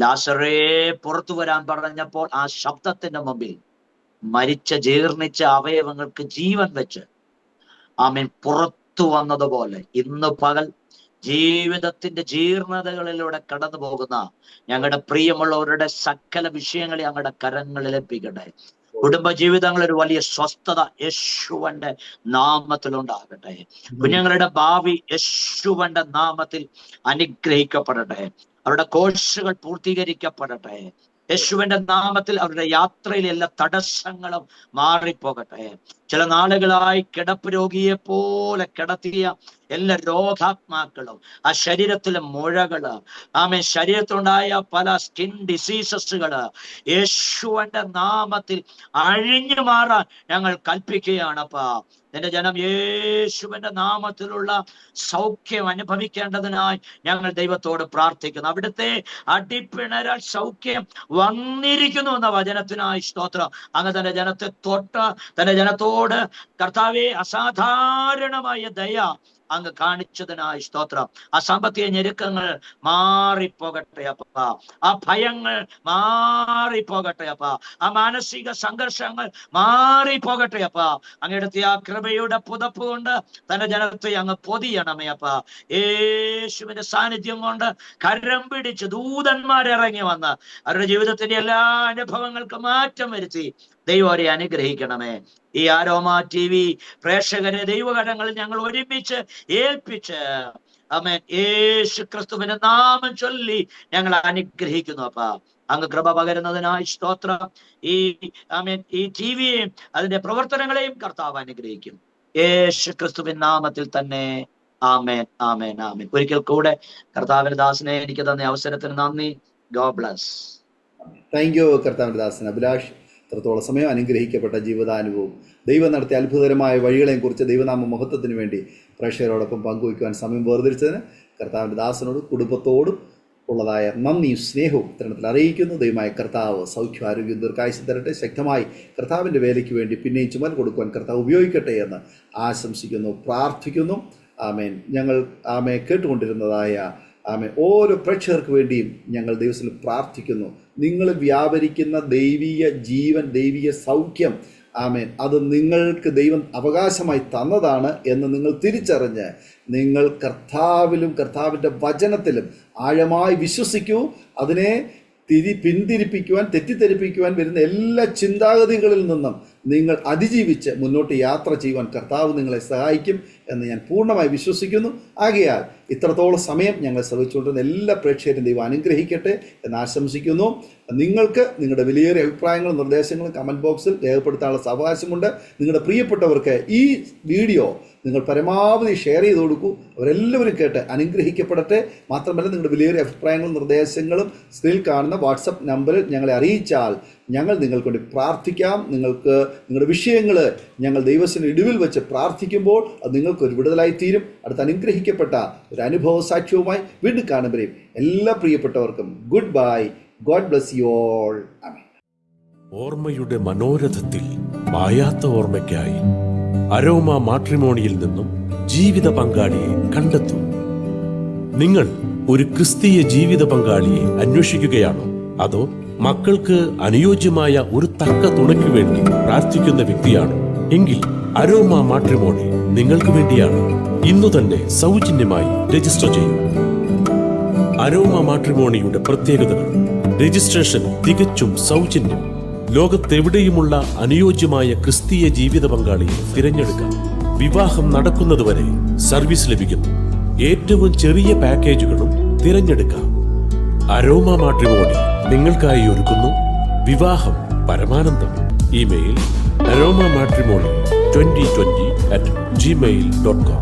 ലാസറേ പുറത്തു വരാൻ പറഞ്ഞപ്പോൾ ആ ശബ്ദത്തിന്റെ മുമ്പിൽ മരിച്ച ജീർണിച്ച അവയവങ്ങൾക്ക് ജീവൻ വെച്ച് ആമേൻ പുറത്തു വന്നതുപോലെ ഇന്ന് പകൽ ജീവിതത്തിന്റെ ജീർണതകളിലൂടെ കടന്നു പോകുന്ന ഞങ്ങളുടെ പ്രിയമുള്ളവരുടെ സകല വിഷയങ്ങളെ ഞങ്ങളുടെ കരങ്ങളിൽ ഏൽപ്പിക്കട്ടെ. കുടുംബജീവിതങ്ങളിൽ ഒരു വലിയ സ്വസ്ഥത യേശുവിന്റെ നാമത്തിൽ ഉണ്ടാകട്ടെ. കുഞ്ഞുങ്ങളുടെ ഭാവി യേശുവിന്റെ നാമത്തിൽ അനുഗ്രഹിക്കപ്പെടട്ടെ. അവരുടെ കോഴ്സുകൾ പൂർത്തീകരിക്കപ്പെടട്ടെ. യേശുവിന്റെ നാമത്തിൽ അവരുടെ യാത്രയിൽ എല്ലാ തടസ്സങ്ങളും മാറിപ്പോകട്ടെ. ചില നാളുകളായി കിടപ്പ് രോഗിയെ പോലെ കിടത്തിയ എല്ലാ രോഗാത്മാക്കളും, ആ ശരീരത്തിലെ മുഴകള്, ആമേൻ ശരീരത്തിലുണ്ടായ പല സ്കിൻ ഡിസീസസുകള് യേശുവിന്റെ നാമത്തിൽ അഴിഞ്ഞു മാറാൻ ഞങ്ങൾ കൽപ്പിക്കുകയാണപ്പാ. നിന്റെ ജനം യേശുവിന്റെ നാമത്തിലുള്ള സൗഖ്യം അനുഭവിക്കേണ്ടതിനായി ഞങ്ങൾ ദൈവത്തോട് പ്രാർത്ഥിക്കുന്നു. അവിടുത്തെ അടിപ്പിണരാൽ സൗഖ്യം വന്നിരിക്കുന്നു എന്ന വചനത്തിനായി സ്തോത്രം. അങ്ങ് തന്റെ ജനത്തെ തൊട്ട് തന്റെ ജനത്തോട് ഞങ്ങളോട് കർത്താവെ അസാധാരണമായ ദയ അങ്ങ് കാണിച്ചതിനായി സ്തോത്രം. ആ സാമ്പത്തിക ഞെരുക്കങ്ങൾ മാറിപ്പോകട്ടെ അപ്പ, ആ ഭയങ്ങൾ മാറിപ്പോകട്ടെ അപ്പ, ആ മാനസിക സംഘർഷങ്ങൾ മാറിപ്പോകട്ടെ അപ്പ. അങ്ങയുടെ ആ കൃപയുടെ പുതപ്പ് കൊണ്ട് തന്റെ ജനത്തെ അങ്ങ് പൊതിയണമേ അപ്പ. യേശുവിന്റെ സാന്നിധ്യം കൊണ്ട് കരം പിടിച്ച് ദൂതന്മാരിറങ്ങി വന്ന് അവരുടെ ജീവിതത്തിന്റെ എല്ലാ അനുഭവങ്ങൾക്കും മാറ്റം വരുത്തി ദൈവം അവരെ അനുഗ്രഹിക്കണമേ. ഈ ആരോമ TV പ്രേക്ഷകരെ ദൈവകരങ്ങളിൽ ഞങ്ങൾ ഒരുമിച്ച് ഏൽപ്പിച്ച് ആമേൻ യേശു ക്രിസ്തുവിന്റെ നാമം ചൊല്ലി ഞങ്ങൾ അനുഗ്രഹിക്കുന്നു അപ്പ. അങ്ങ് കൃപ പകരുന്നതിനായി സ്തോത്രം. ഈ ആമേൻ ഈ TVയെയും അതിന്റെ പ്രവർത്തനങ്ങളെയും കർത്താവ് അനുഗ്രഹിക്കും. യേശു ക്രിസ്തുവിൻ നാമത്തിൽ തന്നെ ആമേൻ, ആമേൻ, ആമേൻ. ഒരിക്കൽ കൂടെ കർത്താവിന്റെ ദാസനെ എനിക്ക് തന്ന അവസരത്തിന് നന്ദി. God bless. താങ്ക് യു കർത്താവിന്റെ ദാസൻ അഭിലാഷ്. ഇത്രത്തോളം സമയം അനുഗ്രഹിക്കപ്പെട്ട ജീവിതാനുഭവം, ദൈവം നടത്തിയ അത്ഭുതകരമായ വഴികളെയും കുറിച്ച് ദൈവനാമ മഹത്വത്തിന് വേണ്ടി പ്രേക്ഷകരോടൊപ്പം പങ്കുവയ്ക്കുവാൻ സമയം വേർതിരിച്ചതിന് കർത്താവിൻ്റെ ദാസനോടും കുടുംബത്തോടും ഉള്ളതായ നന്ദിയും സ്നേഹവും ഇത്തരണത്തിൽ അറിയിക്കുന്നു. ദൈവമായ കർത്താവ് സൗഖ്യം, ആരോഗ്യം, ദീർഘായുസ്സ് തരട്ടെ. ശക്തമായി കർത്താവിൻ്റെ വേലയ്ക്ക് വേണ്ടി പിന്നെയും ചുമൽ കൊടുക്കുവാൻ കർത്താവ് ഉപയോഗിക്കട്ടെ എന്ന് ആശംസിക്കുന്നു, പ്രാർത്ഥിക്കുന്നു. ആമേൻ. ഞങ്ങൾ കേട്ടുകൊണ്ടിരുന്നതായ ഓരോ പ്രേക്ഷകർക്ക് വേണ്ടിയും ഞങ്ങൾ ദൈവത്തിൽ പ്രാർത്ഥിക്കുന്നു. നിങ്ങൾ വ്യാപരിക്കുന്ന ദൈവീയ ജീവൻ, ദൈവീയ സൗഖ്യം, ആമേൻ, അത് നിങ്ങൾക്ക് ദൈവം അവകാശമായി തന്നതാണ് എന്ന് നിങ്ങൾ തിരിച്ചറിഞ്ഞ് നിങ്ങൾ കർത്താവിലും കർത്താവിൻ്റെ വചനത്തിലും ആഴമായി വിശ്വസിക്കൂ. അതിനെ പിന്തിരിപ്പിക്കുവാൻ, തെറ്റിദ്ധരിപ്പിക്കുവാൻ വരുന്ന എല്ലാ ചിന്താഗതികളിൽ നിന്നും നിങ്ങൾ അതിജീവിച്ച് മുന്നോട്ട് യാത്ര ചെയ്യുവാൻ കർത്താവ് നിങ്ങളെ സഹായിക്കും എന്ന് ഞാൻ പൂർണ്ണമായി വിശ്വസിക്കുന്നു. ആകയാൽ ഇത്രത്തോളം സമയം ഞങ്ങൾ ശ്രമിച്ചുകൊണ്ടിരുന്ന എല്ലാ പ്രേക്ഷകരും ദൈവം അനുഗ്രഹിക്കട്ടെ എന്ന് ആശംസിക്കുന്നു. നിങ്ങൾക്ക് നിങ്ങളുടെ വിലയേറിയ അഭിപ്രായങ്ങളും നിർദ്ദേശങ്ങളും കമൻറ്റ് ബോക്സിൽ രേഖപ്പെടുത്താനുള്ള അവകാശമുണ്ട്. നിങ്ങളുടെ പ്രിയപ്പെട്ടവർക്ക് ഈ വീഡിയോ നിങ്ങൾ പരമാവധി ഷെയർ ചെയ്ത് കൊടുക്കൂ. അവരെല്ലാവരും കേട്ട് അനുഗ്രഹിക്കപ്പെടട്ടെ. മാത്രമല്ല, നിങ്ങളുടെ വിലയേറിയ അഭിപ്രായങ്ങളും നിർദ്ദേശങ്ങളും സ്ക്രീനിൽ കാണുന്ന വാട്സപ്പ് നമ്പറിൽ ഞങ്ങളെ അറിയിച്ചാൽ ഞങ്ങൾ നിങ്ങൾക്ക് വേണ്ടി പ്രാർത്ഥിക്കാം. നിങ്ങൾക്ക് നിങ്ങളുടെ വിഷയങ്ങൾ ഞങ്ങൾ ദൈവത്തിന് ഇടിവിൽ വെച്ച് പ്രാർത്ഥിക്കുമ്പോൾ അത് നിങ്ങൾക്കൊരു വിടുതലായിത്തീരും. അടുത്ത അനുഗ്രഹിക്കപ്പെട്ട ഒരു അനുഭവ സാക്ഷ്യവുമായി വീണ്ടും കാണുമ്പോഴേയും എല്ലാ പ്രിയപ്പെട്ടവർക്കും good bye. God bless you all. ആമേൻ. ഓർമ്മയുടെ മനോരഥത്തിൽ മായാത്ത ഓർമ്മയ്ക്കായി അരോമ മാട്രിമോണിയിൽ നിന്നും ജീവിത പങ്കാളിയെ കണ്ടെത്തൂ. നിങ്ങൾ ഒരു ക്രിസ്തീയ ജീവിത പങ്കാളിയെ അന്വേഷിക്കുകയാണോ? അതോ മക്കൾക്ക് അനുയോജ്യമായ ഒരു തക്ക തുണയ്ക്ക് വേണ്ടി പ്രാർത്ഥിക്കുന്ന വ്യക്തിയാണോ? എങ്കിൽ അരോമ മാട്രിമോണി നിങ്ങൾക്ക് വേണ്ടിയാണ്. ഇന്നു തന്നെ സൗജന്യമായി രജിസ്റ്റർ ചെയ്യൂ. അരോമ മാട്രിമോണിയുടെ പ്രത്യേകതകൾ: രജിസ്ട്രേഷൻ തികച്ചും സൗജന്യം. ലോകത്തെവിടെയുമുള്ള അനുയോജ്യമായ ക്രിസ്തീയ ജീവിത പങ്കാളിയെ തിരഞ്ഞെടുക്കാം. വിവാഹം നടക്കുന്നതുവരെ സർവീസ് ലഭിക്കുന്നു. ഏറ്റവും ചെറിയ പാക്കേജുകളും തിരഞ്ഞെടുക്കാം. അരോമ മാട്രിമോണി നിങ്ങൾക്കായി ഒരുക്കുന്നു വിവാഹം പരമാനന്ദം. Email aroma matrimony2020@gmail.com.